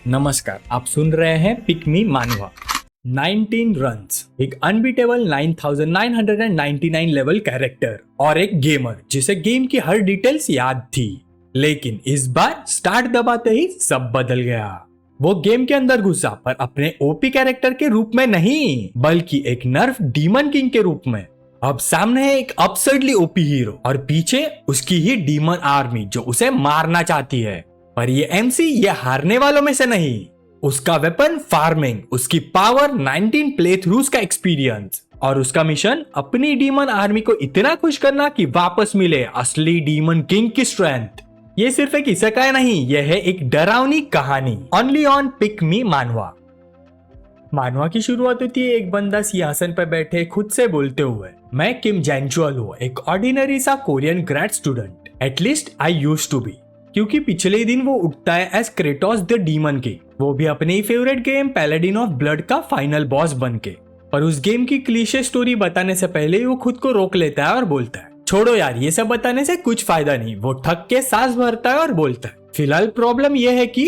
नमस्कार, आप सुन रहे हैं पिक मी मानवा। 19 रन्स, एक अनबीटेबल 9999 लेवल कैरेक्टर और एक गेमर जिसे गेम की हर डिटेल्स याद थी। लेकिन इस बार स्टार्ट दबाते ही सब बदल गया। वो गेम के अंदर घुसा, पर अपने ओपी कैरेक्टर के रूप में नहीं, बल्कि एक नर्फ डीमन किंग के रूप में। अब सामने है एक अपसर्डली ओपी हीरो और पीछे उसकी ही डीमन आर्मी जो उसे मारना चाहती है। पर ये एमसी ये हारने वालों में से नहीं। उसका वेपन फार्मिंग, उसकी पावर 19 प्ले थ्रूज का एक्सपीरियंस और उसका मिशन अपनी डीमन आर्मी को इतना खुश करना कि वापस मिले असली डीमन किंग की स्ट्रेंथ। ये सिर्फ एक इसेकाई नहीं, यह है एक डरावनी कहानी। ओनली ऑन पिक मी मानवा। मानवा की शुरुआत होती है एक बंदा सिंहासन पर बैठे खुद से बोलते हुए, मैं किम जैंगचुअल हूँ, एक ऑर्डिनरी सा Korean grade student. At least I used to be. क्योंकि पिछले दिन वो उठता है एज क्रेटोस द डीमन के, वो भी अपने ही फेवरेट गेम पैलेडिन ऑफ ब्लड का फाइनल बॉस बन के। पर उस गेम की क्लीशे स्टोरी बताने से पहले वो खुद को रोक लेता है और बोलता है, छोड़ो यार, ये सब बताने से कुछ फायदा नहीं। वो थक के सांस भरता है और बोलता है, फिलहाल प्रॉब्लम यह है कि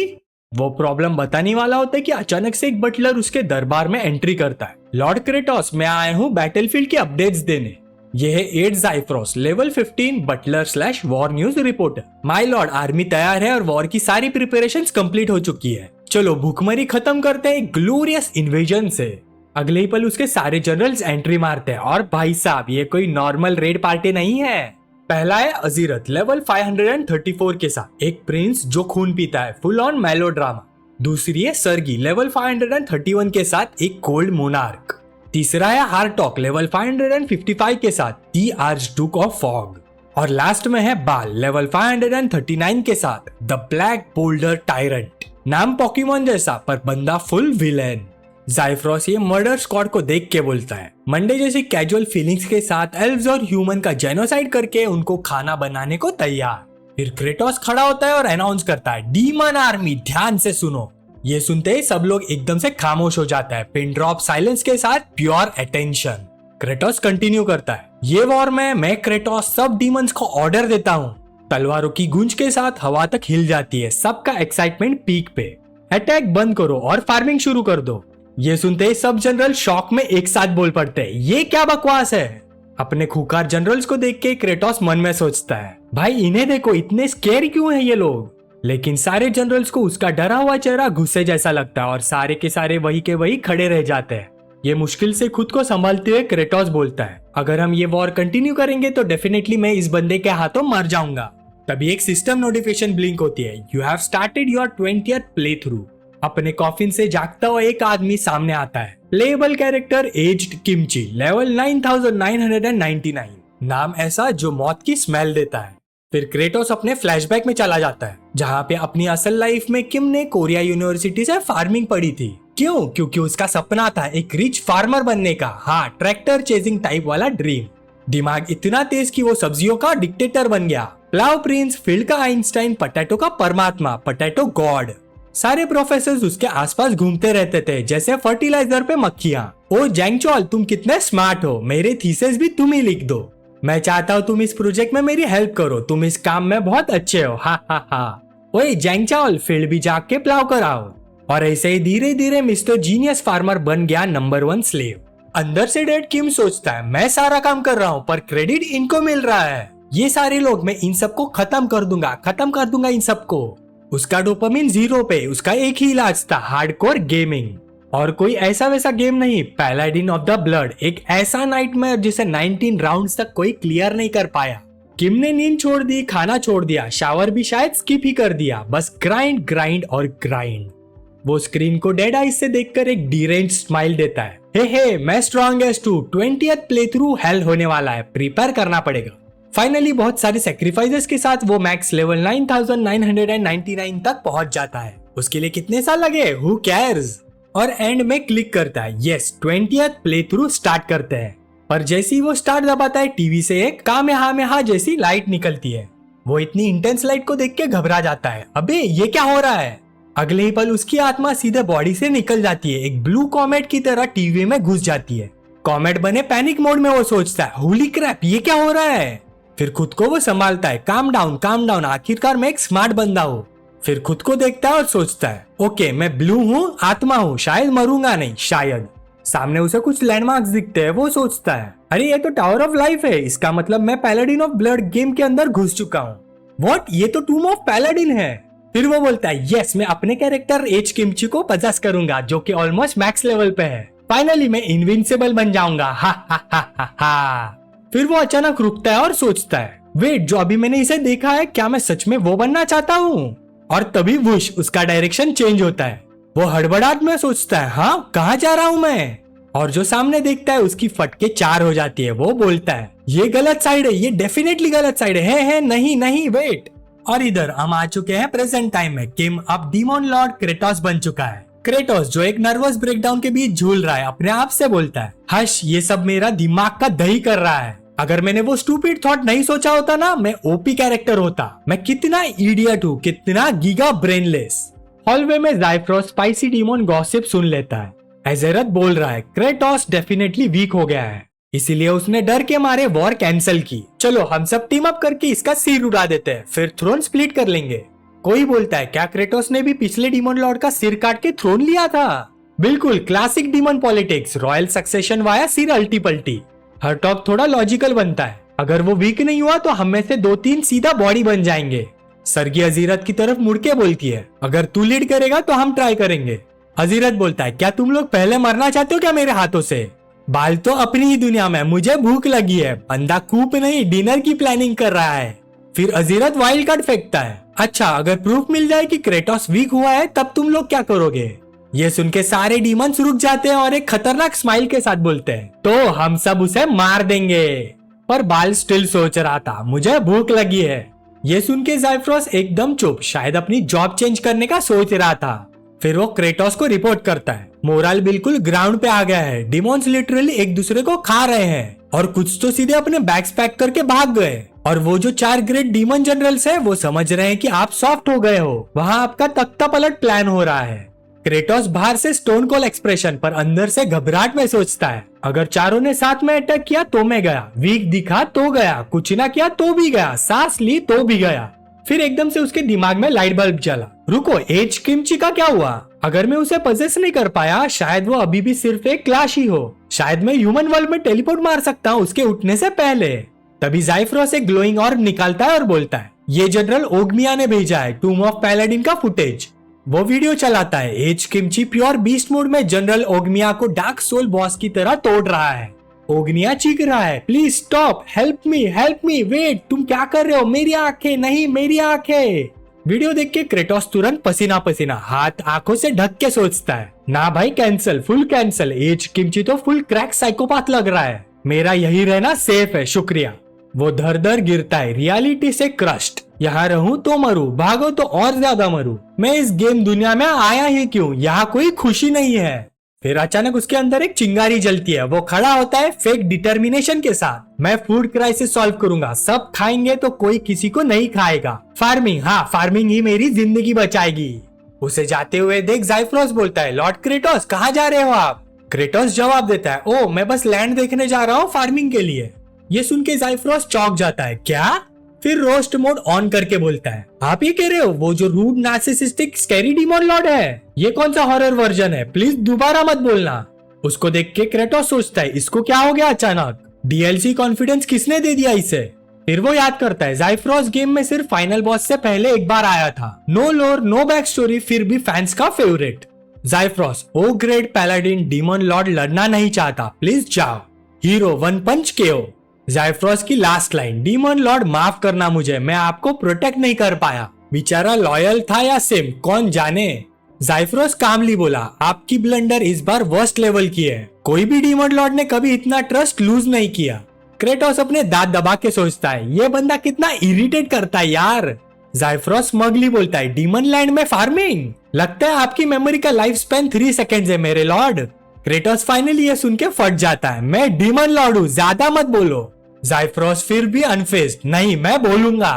वो प्रॉब्लम बताने वाला होता है कि अचानक से एक बटलर उसके दरबार में एंट्री करता है। लॉर्ड क्रेटोस, मैं आया हूँ बैटलफील्ड की अपडेट्स देने। यह है 8 ज़ाइफ्रोस level 15 butler / war news reporter. My lord, army तैयार है और वॉर की सारी प्रिपरेशंस कंप्लीट हो चुकी है। चलो भूखमरी खत्म करते हैं ग्लोरियस इन्वेजन से। अगले ही पल उसके सारे जनरल्स एंट्री मारते हैं और भाई साहब, ये कोई नॉर्मल रेड पार्टी नहीं है। पहला है अजीरत लेवल 534 के साथ, एक प्रिंस जो खून पीता है, फुल ऑन मेलोड्रामा। दूसरी है सरगी लेवल 531 के साथ, एक कोल्ड मोनार्क। तीसरा है हार्टॉक लेवल 555 के साथ, दी आर्च डुक ऑफ फॉग। और लास्ट में है बाल लेवल 539 के साथ, द ब्लैक बोल्डर टायरेंट। नाम पोकेमॉन जैसा पर बंदा फुल विलेन। ज़ाइफ्रोस ये मर्डर स्क्वाड को देख के बोलता है, मंडे जैसी कैजुअल फीलिंग्स के साथ एल्व्स और ह्यूमन का जेनोसाइड करके उनको खाना बनाने को तैयार। फिर क्रेटोस खड़ा होता है और अनाउंस करता है, डीमन आर्मी ध्यान से सुनो। ये सुनते ही सब लोग एकदम से खामोश हो जाता है, पिन ड्रॉप साइलेंस के साथ प्योर अटेंशन। क्रेटोस कंटिन्यू करता है, ये वॉर में मैं क्रेटोस सब डीमंस को ऑर्डर देता हूँ। तलवारों की गूंज के साथ हवा तक हिल जाती है, सबका एक्साइटमेंट पीक पे। अटैक बंद करो और फार्मिंग शुरू कर दो। ये सुनते ही सब जनरल शॉक में एक साथ बोल पड़ते हैं, ये क्या बकवास है। अपने खूंखार जनरल्स को देख के क्रेटोस मन में सोचता है, भाई इन्हें देखो, इतने स्केरी क्यों है ये लोग। लेकिन सारे जनरल्स को उसका डरा हुआ चेहरा गुस्से जैसा लगता है और सारे के सारे वही के वही खड़े रह जाते हैं। ये मुश्किल से खुद को संभालते हुए क्रेटोस बोलता है, अगर हम ये वॉर कंटिन्यू करेंगे तो डेफिनेटली मैं इस बंदे के हाथों मर जाऊंगा। तभी एक सिस्टम नोटिफिकेशन ब्लिंक होती है, you have started your 20th play through. अपने कॉफिन से जागता हुआ एक आदमी सामने आता है, playable character aged kimchi level 9999। नाम ऐसा जो मौत की स्मेल देता है। फिर क्रेटोस अपने फ्लैशबैक में चला जाता है, जहाँ पे अपनी असल लाइफ में किम ने कोरिया यूनिवर्सिटी से फार्मिंग पढ़ी थी। क्यों? क्योंकि उसका सपना था एक रिच फार्मर बनने का। हाँ, ट्रैक्टर चेजिंग टाइप वाला ड्रीम। दिमाग इतना तेज कि वो सब्जियों का डिक्टेटर बन गया। प्लाव प्रिंस, फील्ड का आइंस्टाइन, पोटैटो का परमात्मा, पोटैटो गॉड। सारे प्रोफेसर उसके आसपास घूमते रहते थे जैसे फर्टिलाइजर पे मक्खियां। ओ जैंगचुअल, तुम कितने स्मार्ट हो, मेरे थीसिस भी तुम ही लिख दो। मैं चाहता हूँ तुम इस प्रोजेक्ट में मेरी हेल्प करो, तुम इस काम में बहुत अच्छे हो। हा हा हा। ओए जैंगचुअल, फील्ड भी जाके के प्लाव कराओ। और ऐसे ही धीरे धीरे मिस्टर जीनियस फार्मर बन गया नंबर 1 स्लेव। अंदर से डेड किम सोचता है, मैं सारा काम कर रहा हूँ पर क्रेडिट इनको मिल रहा है। ये सारे लोग, मैं इन सबको खत्म कर दूंगा इन सबको। उसका डोपामिन 0 पे, उसका एक ही इलाज था, हार्डकोर गेमिंग। और कोई ऐसा वैसा गेम नहीं, पैलाडिन ऑफ द ब्लड, एक ऐसा नाइटमेयर जिसे 19 राउंड्स तक कोई क्लियर नहीं कर पाया। किम ने नींद छोड़ दी, खाना छोड़ दिया, शावर भी शायद स्किप ही कर दिया, बस ग्राइंड ग्राइंड और ग्राइंड। वो स्क्रीन को डेड आइज से देखकर एक डीरेंज्ड स्माइल देता है, हे मैं स्ट्रॉन्गेस्ट हूँ, 20th प्ले थ्रू हेल होने वाला है, प्रिपेयर करना पड़ेगा। फाइनली बहुत सारे सेक्रीफाइसेस के साथ वो मैक्स लेवल 9999 तक पहुंच जाता है। उसके लिए कितने साल लगे, हु केयर्स। और एंड में क्लिक करता है, yes 20th play through start करते हैं। पर जैसे ही वो स्टार्ट दबाता है, टीवी से एक कामेहामेहा जैसी लाइट निकलती है। वो इतनी इंटेंस लाइट को देख के घबरा जाता है, अबे ये क्या हो रहा है। अगले ही पल उसकी आत्मा सीधे बॉडी से निकल जाती है, एक ब्लू कॉमेट की तरह टीवी में घुस जाती है। कॉमेट बने पैनिक मोड में वो सोचता है, होली क्रैप, ये क्या हो रहा है। फिर खुद को वो संभालता है, काम डाउन, आखिरकार मैं एक स्मार्ट बंदा हूँ। फिर खुद को देखता है और सोचता है ओके मैं ब्लू हूँ, आत्मा हूँ, शायद मरूंगा नहीं, शायद। सामने उसे कुछ लैंडमार्क्स दिखते हैं, वो सोचता है अरे ये तो टावर ऑफ लाइफ है, इसका मतलब मैं पैलाडिन ऑफ ब्लड गेम के अंदर घुस चुका हूँ। व्हाट, ये तो टूम ऑफ पैलाडिन है। फिर वो बोलता है यस, मैं अपने कैरेक्टर एज किमची को पजेस करूंगा जो कि ऑलमोस्ट मैक्स लेवल पे है। फाइनली मैं इनविंसिबल बन जाऊंगा, हा हा हा हा हा। फिर वो अचानक रुकता है और सोचता है वेट, जो अभी मैंने इसे देखा है क्या मैं सच में वो बनना चाहता हूँ? और तभी वुश उसका डायरेक्शन चेंज होता है। वो हड़बड़ाहट में सोचता है हाँ कहाँ जा रहा हूँ मैं? और जो सामने देखता है उसकी फटके 4 हो जाती है। वो बोलता है ये गलत साइड है, ये डेफिनेटली गलत साइड है नहीं नहीं वेट। और इधर हम आ चुके हैं प्रेजेंट टाइम में। किम अब डीमन लॉर्ड क्रेटोस बन चुका है। क्रेटोस जो एक नर्वस ब्रेकडाउन के बीच झूल रहा है अपने आप से बोलता है हश, ये सब मेरा दिमाग का दही कर रहा है। अगर मैंने वो स्टूपिड थॉट नहीं सोचा होता ना, मैं ओपी कैरेक्टर होता। मैं कितना इडियट हूँ, कितना गीगा ब्रेनलेस। हॉलवे में ज़ाइफ्रोस स्पाइसी डीमन गॉसिप सुन लेता है। एजेरथ बोल रहा है क्रेटोस डेफिनेटली वीक हो गया है, इसीलिए उसने डर के मारे वॉर कैंसिल की। चलो हम सब टीम अप करके इसका सिर उड़ा देते हैं, फिर थ्रोन स्प्लिट कर लेंगे। कोई बोलता है क्या क्रेटोस ने भी पिछले डीमन लॉर्ड का सिर काट के थ्रोन लिया था? बिल्कुल classic demon politics, royal succession via सिर अल्टी पल्टी। हर टॉक थोड़ा लॉजिकल बनता है। अगर वो वीक नहीं हुआ तो हम में से 2-3 सीधा बॉडी बन जाएंगे। सरगी अजीरत की तरफ मुड़ के बोलती है अगर तू लीड करेगा तो हम ट्राई करेंगे। अजीरत बोलता है क्या तुम लोग पहले मरना चाहते हो क्या मेरे हाथों से? बाल तो अपनी ही दुनिया में, मुझे भूख लगी है। बंदा कूप नहीं डिनर की प्लानिंग कर रहा है। फिर अजीरत वाइल्ड कार्ड फेंकता है अच्छा अगर प्रूफ मिल जाए कि क्रेटोस वीक हुआ है तब तुम लोग क्या करोगे? ये सुन के सारे डीमंस रुक जाते हैं और एक खतरनाक स्माइल के साथ बोलते हैं तो हम सब उसे मार देंगे। पर बाल स्टिल सोच रहा था मुझे भूख लगी है। ये सुन के ज़ाइफ्रोस एकदम चुप, शायद अपनी जॉब चेंज करने का सोच रहा था। फिर वो क्रेटोस को रिपोर्ट करता है मोरल बिल्कुल ग्राउंड पे आ गया है। डिमोन्स लिटरली एक दूसरे को खा रहे हैं और कुछ तो सीधे अपने बैग्स पैक करके भाग गए। और वो जो 4 ग्रेट डीमन जनरल्स है वो समझ रहे हैं कि आप सॉफ्ट हो गए हो। वहाँ आपका तख्ता पलट प्लान हो रहा है। क्रेटोस बाहर से स्टोन कोल एक्सप्रेशन पर अंदर से घबराहट में सोचता है अगर चारों ने साथ में अटैक किया तो मैं गया, वीक दिखा तो गया, कुछ ना किया तो भी गया, सांस ली तो भी गया। फिर एकदम से उसके दिमाग में लाइट बल्ब जला। रुको, एज किमची का क्या हुआ? अगर मैं उसे पजेस नहीं कर पाया शायद वो अभी भी सिर्फ एक क्लाश ही हो। शायद मैं ह्यूमन वर्ल्ड में टेलीपोर्ट मार सकता हूँ उसके उठने से पहले। तभी ज़ाइफ्रोस एक ग्लोइंग ऑर्ब निकालता है और बोलता है ये जनरल ओगमिया ने भेजा है टूम ऑफ पैलाडिन का फुटेज। वो वीडियो चलाता है as Kimchi pure beast mode में जनरल ओगमिया को डार्क सोल बॉस की तरह तोड़ रहा है। ओगमिया चीख रहा है please stop, help me, wait, तुम क्या कर रहे हो? मेरी आंखें नहीं, मेरी आंखें। वीडियो देख के क्रेटोस तुरंत पसीना पसीना हाथ आंखों से ढक के सोचता है ना भाई, cancel, full cancel. As Kimchi तो फुल क्रैक साइकोपाथ लग रहा है। मेरा यही रहना सेफ है, शुक्रिया। वो धर धर गिरता है, रियलिटी से क्रस्ट। यहाँ रहूं तो मरूं, भागो तो और ज्यादा मरूं। मैं इस गेम दुनिया में आया ही क्यों? यहाँ कोई खुशी नहीं है। फिर अचानक उसके अंदर एक चिंगारी जलती है। वो खड़ा होता है फेक डिटर्मिनेशन के साथ। मैं फूड क्राइसिस सॉल्व करूंगा, सब खाएंगे तो कोई किसी को नहीं खाएगा। फार्मिंग, हाँ फार्मिंग ही मेरी जिंदगी बचाएगी। उसे जाते हुए देख ज़ाइफ्रोस बोलता है लॉर्ड क्रेटोस कहाँ जा रहे हो आप? क्रेटोस जवाब देता है ओ मैं बस लैंड देखने जा रहा हूँ फार्मिंग के लिए। ये सुन के ज़ाइफ्रोस चौंक जाता है क्या? फिर रोस्ट मोड ऑन करके बोलता है आप ये कह रहे हो वो जो rude narcissistic scary demon lord है? ये कौन सा हॉरर वर्जन है? प्लीज दोबारा मत बोलना। उसको देख के क्रेटोस सोचता है इसको क्या हो गया अचानक? डीएलसी कॉन्फिडेंस किसने दे दिया इसे? फिर वो याद करता है ज़ाइफ्रोस गेम में सिर्फ फाइनल बॉस से पहले एक बार आया था। नो लोर, नो बैक स्टोरी, फिर भी फैंस का फेवरेट। ज़ाइफ्रोस ओ ग्रेट पैलाडिन डीमन लॉर्ड लड़ना नहीं चाहता, प्लीज जाओ। हीरो वन पंच केओ। ज़ाइफ्रोस की लास्ट लाइन डीमन लॉर्ड माफ करना मुझे, मैं आपको प्रोटेक्ट नहीं कर पाया। बेचारा लॉयल था या सिम, कौन जाने। ज़ाइफ्रोस कामली बोला आपकी ब्लंडर इस बार वर्स्ट लेवल की है। कोई भी डीमन लॉर्ड ने कभी इतना ट्रस्ट लूज नहीं किया। क्रेटोस अपने दांत दबा के सोचता है ये बंदा कितना इरिटेट करता है यार। ज़ाइफ्रोस स्मगली बोलता है डीमन लैंड में फार्मिंग? लगता है आपकी मेमोरी का लाइफ स्पैन 3 सेकेंड्स है मेरे लॉर्ड। क्रेटोस फाइनली ये सुन के फट जाता है मैं डीमन लॉर्ड हूँ, ज्यादा मत बोलो। ज़ाइफ्रोस फिर भी अनफेज्ड, नहीं मैं बोलूंगा।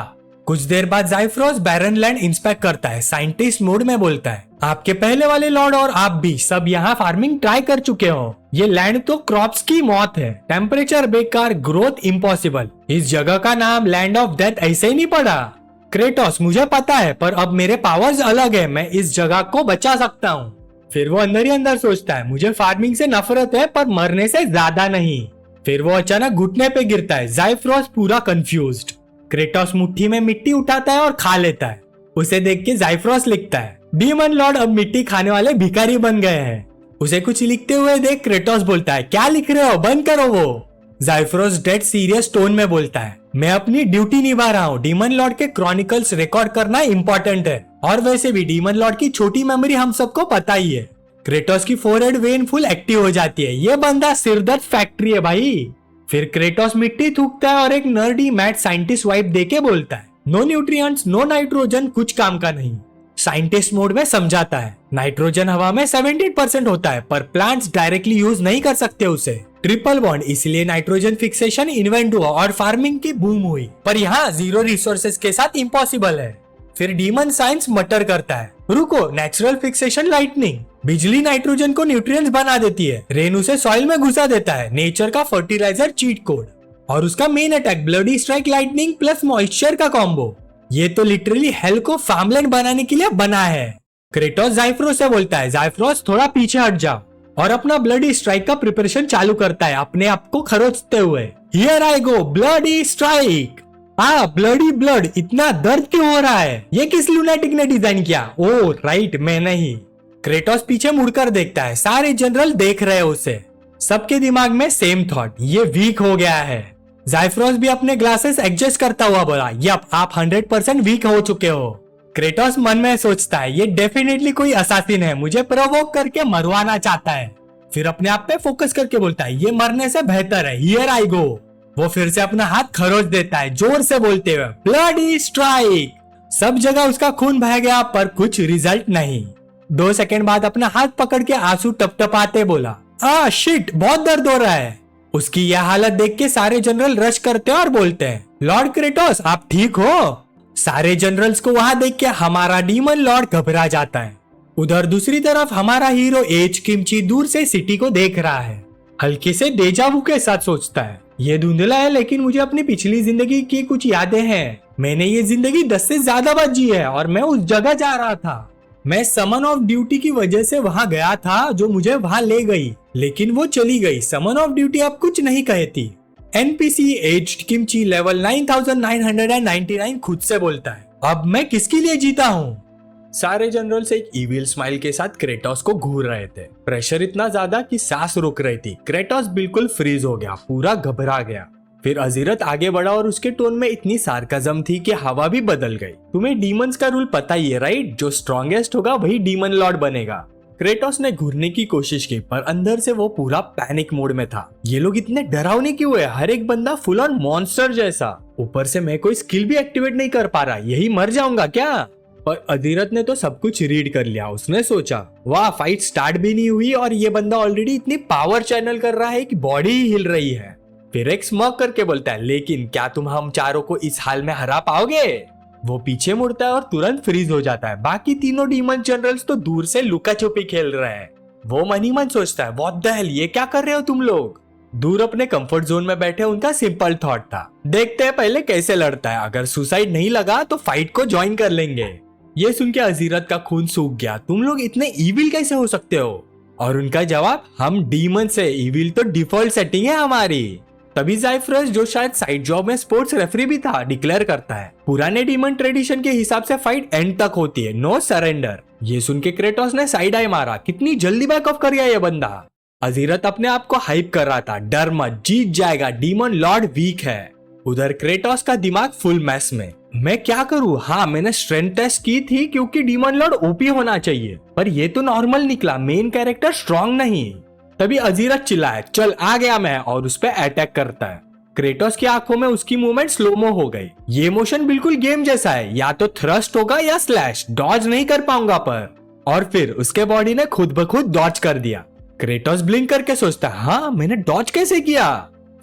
कुछ देर बाद ज़ाइफ्रोस बैरन लैंड इंस्पेक्ट करता है, साइंटिस्ट मोड में बोलता है आपके पहले वाले लॉर्ड और आप भी सब यहाँ फार्मिंग ट्राई कर चुके हो। ये लैंड तो क्रॉप्स की मौत है, टेम्परेचर बेकार, ग्रोथ इम्पॉसिबल। इस जगह का नाम लैंड ऑफ डेथ ऐसे ही नहीं पड़ा। क्रेटोस मुझे पता है, पर अब मेरे पावर्स अलग है, मैं इस जगह को बचा सकता हूँ। फिर वो अंदर ही अंदर सोचता है, मुझे फार्मिंग से नफरत है पर मरने से ज्यादा नहीं। फिर वो अचानक घुटने पे गिरता है। ज़ाइफ्रोस पूरा कंफ्यूज्ड। क्रेटोस मुट्ठी में मिट्टी उठाता है और खा लेता है। उसे देख के ज़ाइफ्रोस लिखता है, डीमन लॉर्ड अब मिट्टी खाने वाले भिखारी बन गए हैं। उसे कुछ लिखते हुए देख क्रेटोस बोलता है, क्या लिख रहे हो, बंद करो वो। ज़ाइफ्रोस डेड सीरियस टोन में बोलता है, मैं अपनी ड्यूटी निभा रहा हूँ, डीमन लॉर्ड के क्रॉनिकल्स रिकॉर्ड करना इम्पोर्टेंट है, और वैसे भी डीमन लॉर्ड की छोटी मेमोरी हम सबको पता ही है। क्रेटोस की फोरहेड वेन फुल एक्टिव हो जाती है। ये बंदा सिरदर्द फैक्ट्री है भाई। फिर क्रेटोस मिट्टी थूकता है और एक नर्डी मैड साइंटिस्ट वाइब देके बोलता है, नो न्यूट्रिएंट्स नो नाइट्रोजन, कुछ काम का नहीं। साइंटिस्ट मोड में समझाता है, नाइट्रोजन हवा में 70% होता है, पर प्लांट्स डायरेक्टली यूज नहीं कर सकते उसे। ट्रिपल बॉन्ड, इसलिए नाइट्रोजन फिक्सेशन इन्वेंट हुआ और फार्मिंग की बूम हुई, पर यहाँ जीरो रिसोर्सेज के साथ इम्पॉसिबल है। फिर डीमन साइंस मटर करता है, रुको, नेचुरल फिक्सेशन लाइटनिंग, बिजली नाइट्रोजन को न्यूट्रिएंट्स बना देती है, रेन उसे सॉइल में घुसा देता है, नेचर का फर्टिलाइजर चीट कोड, और उसका main attack bloody strike lightning plus moisture का कॉम्बो। ये तो लिटरली हेल को फार्मलैंड बनाने के लिए बना है। क्रेटोस ज़ाइफ्रोस से बोलता है, ज़ाइफ्रोस थोड़ा पीछे हट जाओ, और अपना ब्लडी स्ट्राइक का प्रिपरेशन चालू करता है अपने आप को खरोचते हुए। Here I go bloody strike. Bloody blood, इतना दर्द क्यों हो रहा है? ये किस लुनाटिक ने डिजाइन किया? ओ राइट, मैं नहीं। क्रेटोस पीछे मुड़कर देखता है, सारे जनरल देख रहे हैं उसे। सबके दिमाग में सेम थॉट, ये वीक हो गया है। ज़ाइफ्रोस भी अपने ग्लासेस एडजस्ट करता हुआ बोला, यप, आप 100% वीक हो चुके हो। क्रेटोस मन में सोचता है, ये डेफिनेटली कोई असासिन है, मुझे प्रोवोक करके मरवाना चाहता है। फिर अपने आप पे फोकस करके बोलता है, ये मरने से बेहतर है, हियर आई गो। वो फिर से अपना हाथ खरोच देता है जोर से बोलते हुए, ब्लडी स्ट्राइक। सब जगह उसका खून बह गया, पर कुछ रिजल्ट नहीं। 2 सेकंड बाद अपना हाथ पकड़ के आंसू टपटपाते बोला, शिट, बहुत दर्द हो रहा है। उसकी यह हालत देख के सारे जनरल रश करते हैं और बोलते हैं, लॉर्ड क्रेटोस आप ठीक हो? सारे जनरल्स को वहां देख के हमारा डीमन लॉर्ड घबरा जाता है। उधर दूसरी तरफ हमारा हीरो एज किमची दूर से सिटी को देख रहा है। हल्के से डेजावू के साथ सोचता है, ये धुंधला है लेकिन मुझे अपनी पिछली जिंदगी की कुछ यादें हैं। मैंने ये जिंदगी 10 से ज्यादा बार जी है और मैं उस जगह जा रहा था। मैं समन ऑफ ड्यूटी की वजह से वहां गया था जो मुझे वहां ले गई, लेकिन वो चली गई। समन ऑफ ड्यूटी अब कुछ नहीं कहती। एनपीसी एज्ड किमची लेवल 9999 खुद से बोलता है, अब मैं किसके लिए जीता हूँ? सारे जनरल्स एक इविल स्माइल के साथ क्रेटोस को घूर रहे थे। प्रेशर इतना ज्यादा कि सांस रुक रही थी। क्रेटोस बिल्कुल फ्रीज हो गया, पूरा घबरा गया। फिर अजीरत आगे बढ़ा और उसके टोन में इतनी सार्काज्म थी कि हवा भी बदल गई। तुम्हें डीमंस का रूल पता ही है राइट? जो स्ट्रॉन्गेस्ट होगा वही डीमन लॉर्ड बनेगा। क्रेटोस ने घूरने की कोशिश की, पर अंदर से वो पूरा पैनिक मोड में था। ये लोग इतने डरावने क्यों है? हर एक बंदा फुल ऑन मॉन्स्टर जैसा। ऊपर से मैं कोई स्किल भी एक्टिवेट नहीं कर पा रहा, यही मर जाऊंगा क्या? पर अजीरत ने तो सब कुछ रीड कर लिया। उसने सोचा, वाह, फाइट स्टार्ट भी नहीं हुई और ये बंदा ऑलरेडी इतनी पावर चैनल कर रहा है कि बॉडी ही हिल रही है। फिर एक स्मर्क करके बोलता है, लेकिन क्या तुम हम चारों को इस हाल में हरा पाओगे? वो पीछे मुड़ता है और तुरंत फ्रीज हो जाता है। बाकी तीनों डीमन जनरल्स तो दूर से लुका छुपी खेल रहे हैं। वो मन ही मन सोचता है, व्हाट द हेल, ये क्या कर रहे हो तुम लोग? दूर अपने कंफर्ट जोन में बैठे उनका सिंपल थॉट था, देखते हैं पहले कैसे लड़ता है, अगर सुसाइड नहीं लगा तो फाइट को ज्वाइन कर लेंगे। ये सुन के अजीरत का खून सूख गया, तुम लोग इतने इविल कैसे हो सकते हो? और उनका जवाब, हम डीमन से, इविल तो डिफॉल्ट सेटिंग है हमारी। तभी ज़ाइफ्रोस, जो शायद साइड जॉब में स्पोर्ट्स रेफरी भी था, डिक्लेयर करता है, पुराने डीमन ट्रेडिशन के हिसाब से फाइट एंड तक होती है, नो सरेंडर। ये सुन के क्रेटोस ने साइड आई मारा, कितनी जल्दी बैक ऑफ कर गया ये बंदा। अजीरत अपने आप को हाइप कर रहा था, डर मत, जीत जाएगा, डीमन लॉर्ड वीक है। उधर क्रेटोस का दिमाग फुल मैस में, मैं क्या करूं? हाँ, मैंने स्ट्रेंथ टेस्ट की थी क्योंकि डीमन लॉर्ड ओपी होना चाहिए, पर ये तो नॉर्मल निकला, मेन कैरेक्टर स्ट्रॉन्ग नहीं। तभी अजीरत चिल्लाया, चल आ गया मैं, और उस पर अटैक करता है। क्रेटोस की आंखों में उसकी मूवमेंट स्लोमो हो गई। ये मोशन बिल्कुल गेम जैसा है, या तो थ्रस्ट होगा या स्लैश, डॉज नहीं कर पाऊंगा पर। और फिर उसके बॉडी ने खुद ब खुद डॉज कर दिया। क्रेटोस ब्लिंक करके सोचता है, हाँ मैंने डॉज कैसे किया?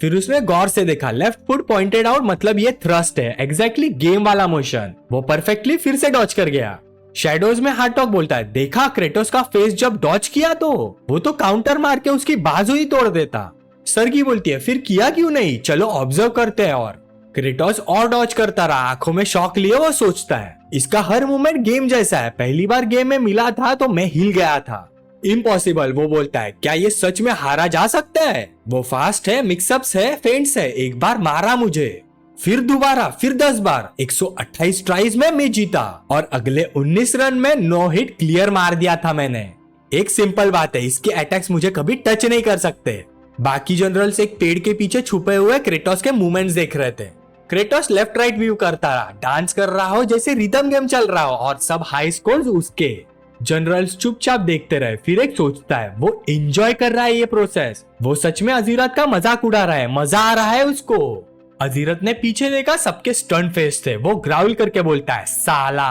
फिर उसने गौर से देखा, लेफ्ट फुट पॉइंटेड आउट, मतलब ये थ्रस्ट है, एग्जैक्टली गेम वाला मोशन। वो परफेक्टली फिर से डॉज कर गया। शैडोज में हार्टॉक बोलता है, देखा क्रेटोस का फेस जब डॉज किया तो वो तो काउंटर मार के उसकी बाजू ही तोड़ देता। सरगी बोलती है, फिर किया क्यों नहीं? चलो ऑब्जर्व करते हैं। और क्रेटोस और डॉज करता रहा, आंखों में शॉक लिए वो सोचता है इसका हर मूवमेंट गेम जैसा है, पहली बार गेम में मिला था तो मैं हिल गया था। इम्पॉसिबल, वो बोलता है, क्या ये सच में हारा जा सकता है? वो फास्ट है, मिक्सअप्स है, फेंट्स है, एक बार मारा मुझे, फिर दोबारा, फिर 10 बार, 128 ट्राइज में मैं जीता और अगले 19 रन में 9 हिट क्लियर मार दिया था मैंने। एक सिंपल बात है, इसके अटैक्स मुझे कभी टच नहीं कर सकते। बाकी जनरल्स एक पेड़ के पीछे छुपे हुए क्रेटोस के मूवमेंट्स देख रहे थे। क्रेटोस लेफ्ट राइट व्यू करता रहा, डांस कर रहा हो जैसे रिदम गेम चल रहा हो और सब हाई स्कोर्स उसके। जनरल्स चुपचाप देखते रहे, फिर एक सोचता है वो एंजॉय कर रहा है ये प्रोसेस, वो सच में अजीरत का मजाक उड़ा रहा है, मजा आ रहा है उसको। अजीरत ने पीछे देखा, सबके स्टंट फेस थे, वो ग्राउल करके बोलता है, साला।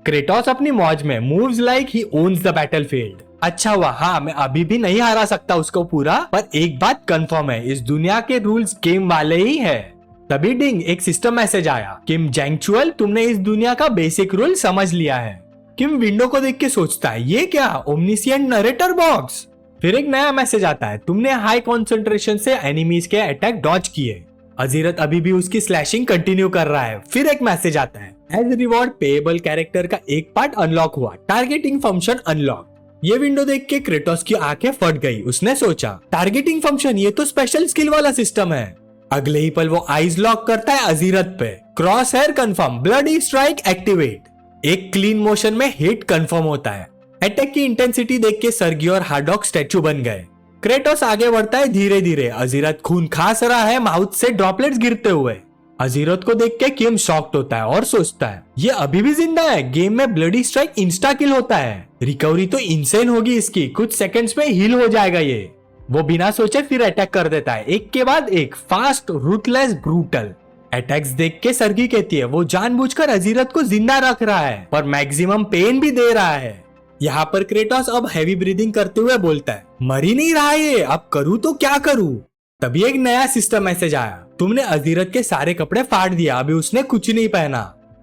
क्रेटोस अपनी मौज में, moves like he owns the battlefield. अच्छा हुआ, हाँ मैं अभी भी नहीं हरा सकता उसको पूरा, पर एक बात कंफर्म है, इस दुनिया के रूल्स गेम वाले ही है। तभी डिंग, एक सिस्टम मैसेज आया, किम जैंगचुअल, तुमने इस दुनिया का बेसिक रूल समझ लिया है। किम विंडो को देख के सोचता है, ये क्या, ओमनिशिएंट नरेटर बॉक्स। फिर एक नया मैसेज आता है, तुमने हाई कॉन्सेंट्रेशन से एनिमीज के अटैक डॉज किए। अजीरत अभी भी उसकी स्लैशिंग कंटिन्यू कर रहा है। फिर एक मैसेज आता है, एज रिवॉर्ड पेएबल कैरेक्टर का एक पार्ट अनलॉक हुआ, टारगेटिंग फंक्शन अनलॉक। ये विंडो देख के क्रेटोस की आंखें फट गई। उसने सोचा, टारगेटिंग फंक्शन, ये तो स्पेशल स्किल वाला सिस्टम है। अगले ही पल वो आइज लॉक करता है अजीरत पे, cross hair confirm, bloody strike activate. एक क्लीन मोशन में हिट कंफर्म होता है। अटैक की इंटेंसिटी देख के सर्गी और हार्डॉक स्टैचू बन गए। क्रेटोस आगे बढ़ता है धीरे धीरे, अजीरत खून खास रहा है माउथ से ड्रॉपलेट्स गिरते हुए। अजीरत को देख के किम शॉक्ड होता है और सोचता है, ये अभी भी जिंदा है, गेम में ब्लडी स्ट्राइक इंस्टा किल होता है, रिकवरी तो इंसेन होगी इसकी, कुछ सेकंड्स में हील हो जाएगा ये। वो बिना सोचे फिर अटैक कर देता है, एक के बाद एक, फास्ट, रूथलेस, ब्रूटल। अटैक्स देख के सर्गी कहती है, वो जानबूझकर अजीरत को जिंदा रख रहा है पर मैक्सिमम पेन भी दे रहा है। यहाँ पर क्रेटोस अब हैवी ब्रीदिंग करते हुए बोलता है, मर ही नहीं रहा ये, अब करूँ तो क्या करूँ। तभी एक नया सिस्टम मैसेज आया, तुमने अजीरत के सारे कपड़े फाड़ दिया, अभी उसने कुछ नहीं पहना।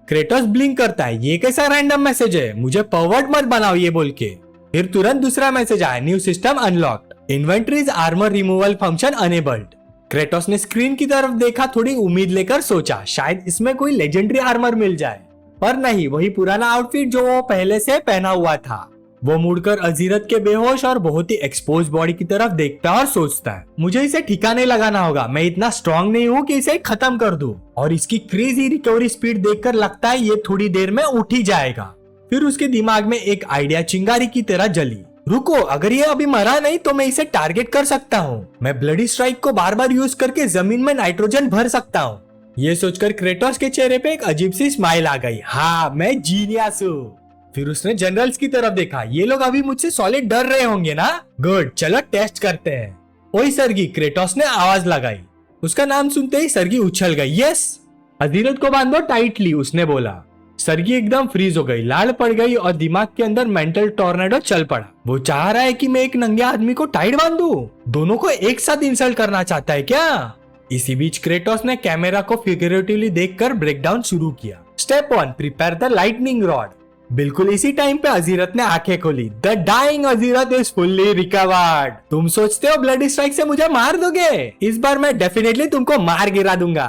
क्रेटोस ब्लिंक करता है, ये कैसा रैंडम मैसेज है, मुझे परवर्ट मत बनाओ ये बोल के। फिर तुरंत दूसरा मैसेज आया, new system unlocked, inventories armour removal function enabled. Kratos ने स्क्रीन की तरफ देखा, थोड़ी उम्मीद लेकर सोचा शायद इसमें कोई लेजेंडरी आर्मर मिल जाए, पर नहीं, वही पुराना आउटफिट जो वो पहले से पहना हुआ था। वो मुड़कर अजीरत के बेहोश और बहुत ही एक्सपोज बॉडी की तरफ देखता और सोचता है, मुझे इसे ठिकाने लगाना होगा, मैं इतना स्ट्रांग नहीं हूँ कि इसे खत्म कर दूं। और इसकी क्रेजी रिकवरी स्पीड देखकर लगता है ये थोड़ी देर में उठ ही जाएगा। फिर उसके दिमाग में एक आइडिया चिंगारी की तरह जली, रुको, अगर ये अभी मरा नहीं तो मैं इसे टारगेट कर सकता हूँ, मैं ब्लडी स्ट्राइक को बार बार यूज करके जमीन में नाइट्रोजन भर सकता हूँ। ये सोचकर क्रेटोस के चेहरे पे एक अजीब सी स्माइल आ गई, हाँ मैं जीनियस हूँ। फिर उसने जनरल्स की तरफ देखा, ये लोग अभी मुझसे सॉलिड डर रहे होंगे ना, गुड, चलो टेस्ट करते हैं। ओए सर्गी, क्रेटोस ने आवाज लगाई। उसका नाम सुनते ही सर्गी उछल गई, यस। अजीरत को बांधो टाइटली, उसने बोला। सर्गी एकदम फ्रीज हो गई, लाल पड़ गई और दिमाग के अंदर मेंटल टॉर्नेडो चल पड़ा। वो चाह रहा है कि मैं एक नंगे आदमी को टाइट बांधूं, दोनों को एक साथ इंसल्ट करना चाहता है क्या? इसी बीच क्रेटोस ने कैमरा को फिगरेटिवली देखकर ब्रेकडाउन शुरू किया। Step 1, prepare the lightning rod. बिल्कुल इसी टाइम पे अजीरत ने आंखें खोली। द डाइंग अजीरत इज फुल्ली रिकवर्ड। तुम सोचते हो ब्लडी स्ट्राइक से मुझे मार दोगे? इस बार मैं डेफिनेटली तुमको मार गिरा दूंगा।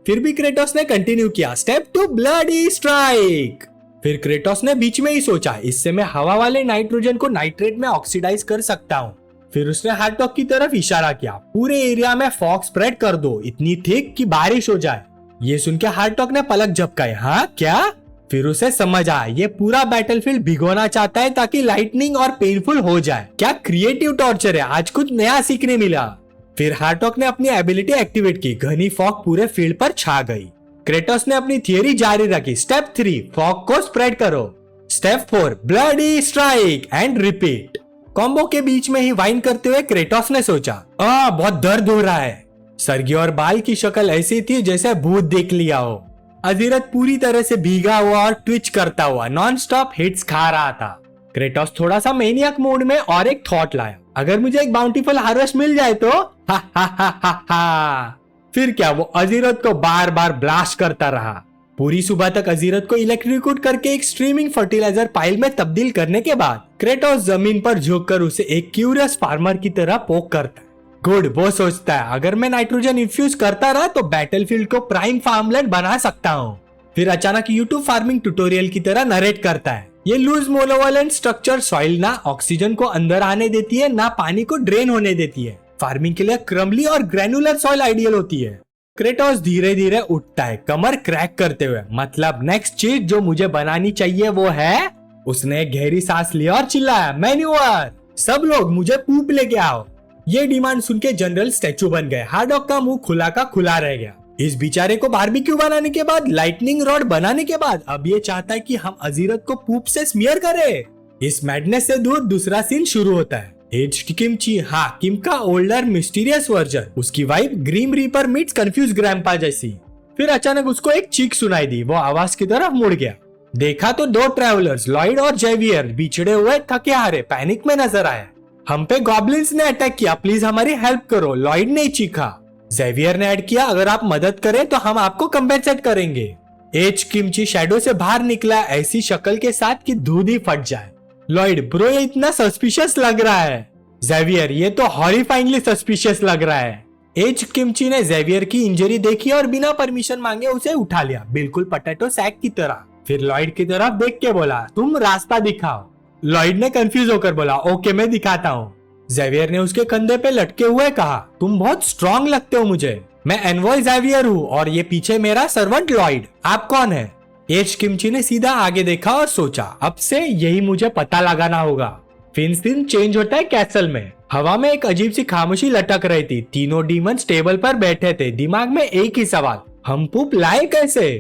फिर भी क्रेटोस ने कंटिन्यू किया, स्टेप 2, ब्लडी स्ट्राइक। फिर क्रेटोस ने बीच में ही सोचा, इससे मैं हवा वाले नाइट्रोजन को नाइट्रेट में ऑक्सीडाइज कर सकता हूँ। फिर उसने हार्डॉक की तरफ इशारा किया, पूरे एरिया में फॉग स्प्रेड कर दो, इतनी थिक कि बारिश हो जाए। ये सुन के हार्डॉक ने पलक झपकाई, हाँ क्या? फिर उसे समझ आया, ये पूरा बैटलफील्ड भिगोना चाहता है ताकि लाइटनिंग और पेनफुल हो जाए। क्या क्रिएटिव टॉर्चर है, आज कुछ नया सीखने मिला। फिर हार्डॉक ने अपनी एबिलिटी एक्टिवेट की, घनी फॉग पूरे फील्ड पर छा गई। क्रेटोस ने अपनी थियरी जारी रखी, स्टेप 3, फॉग को स्प्रेड करो। Step 4, bloody strike and repeat. Combo के बीच में ही वाइन करते हुए क्रेटोस ने सोचा, बहुत दर्द हो रहा है। सर्गी और बाल की शक्ल ऐसी थी जैसे भूत देख लिया हो। अजीरत पूरी तरह से भीगा हुआ और ट्विच करता हुआ नॉन स्टॉप हिट्स खा रहा था। क्रेटोस थोड़ा सा मैनियक मोड में और एक थॉट लाया, अगर मुझे एक बाउंटीफुल हार्वेस्ट मिल जाए तो हा हा हा हा हा। फिर क्या, वो अजीरत को बार बार ब्लास्ट करता रहा। पूरी सुबह तक अजीरत को इलेक्ट्रिक्यूट करके एक स्ट्रीमिंग फर्टिलाइजर पाइल में तब्दील करने के बाद क्रेटोस जमीन पर झुककर उसे एक क्यूरियस फार्मर की तरह पोक करता है। गुड, वो सोचता है अगर मैं नाइट्रोजन इन्फ्यूज करता रहा तो बैटलफील्ड को प्राइम फार्मलैंड बना सकता हूँ। फिर अचानक यूट्यूब फार्मिंग ट्यूटोरियल की तरह नरेट करता है। ये लूज मोनोवैलेंट स्ट्रक्चर सॉइल ना ऑक्सीजन को अंदर आने देती है ना पानी को ड्रेन होने देती है। फार्मिंग के लिए क्रम्बली और ग्रेनुलर सॉइल आइडियल होती है। क्रेटोस धीरे धीरे उठता है कमर क्रैक करते हुए। मतलब नेक्स्ट चीज जो मुझे बनानी चाहिए वो है। उसने गहरी सांस ली और चिल्लाया, मैन्यूअर, सब लोग मुझे पूप लेके आओ। ये डिमांड सुन के जनरल स्टैचू बन गए। हार्डॉक का मुंह खुला का खुला रह गया। इस बेचारे को बारबेक्यू बनाने के बाद, लाइटनिंग रॉड बनाने के बाद अब ये चाहता है कि हम अजीरत को पूप से स्मियर करें। इस मैडनेस से दूर दूसरा सीन शुरू होता है। एज्ड किमची, हाँ, किम का ओल्डर मिस्टीरियस वर्जन। उसकी wife grim reaper meets confuse grandpa जैसी। फिर अचानक उसको एक चीख सुनाई दी। वो आवाज की तरफ मुड़ गया। देखा तो दो ट्रैवलर्स, लॉयड और जेवियर, बिछड़े हुए, थके हारे, पैनिक में नजर आए। हम पे गॉब्लिन्स ने अटैक किया, प्लीज हमारी हेल्प करो, लॉयड ने चीखा। जेवियर ने ऐड किया, अगर आप मदद करें तो हम आपको कंपेंसेट करेंगे। एज किमची शैडो से बाहर निकला ऐसी शक्ल के साथ कि दूध ही फट जाए। लॉयड, ब्रो ये इतना सस्पिशियस लग रहा है। जेवियर, ये तो हॉरिफाइंगली सस्पिशियस लग रहा है। एज किमची ने जेवियर की इंजरी देखी और बिना परमिशन मांगे उसे उठा लिया, बिल्कुल पोटैटो सैक की तरह। फिर लॉयड की तरफ देख के बोला, तुम रास्ता दिखाओ। लॉयड ने कंफ्यूज होकर बोला, ओके मैं दिखाता हूँ। जेवियर ने उसके कंधे पे लटके हुए कहा, तुम बहुत स्ट्रॉन्ग लगते हो मुझे। मैं एनवॉय जेवियर हूँ और ये पीछे मेरा सर्वेंट लॉयड। आप कौन है? एज किमची ने सीधा आगे देखा और सोचा, अब से यही मुझे पता लगाना होगा। फिर सीन चेंज होता है कैसल में। हवा में एक अजीब सी खामोशी लटक रही थी। तीनों डीमंस टेबल पर बैठे थे, दिमाग में एक ही सवाल, हम पूप लाए कैसे?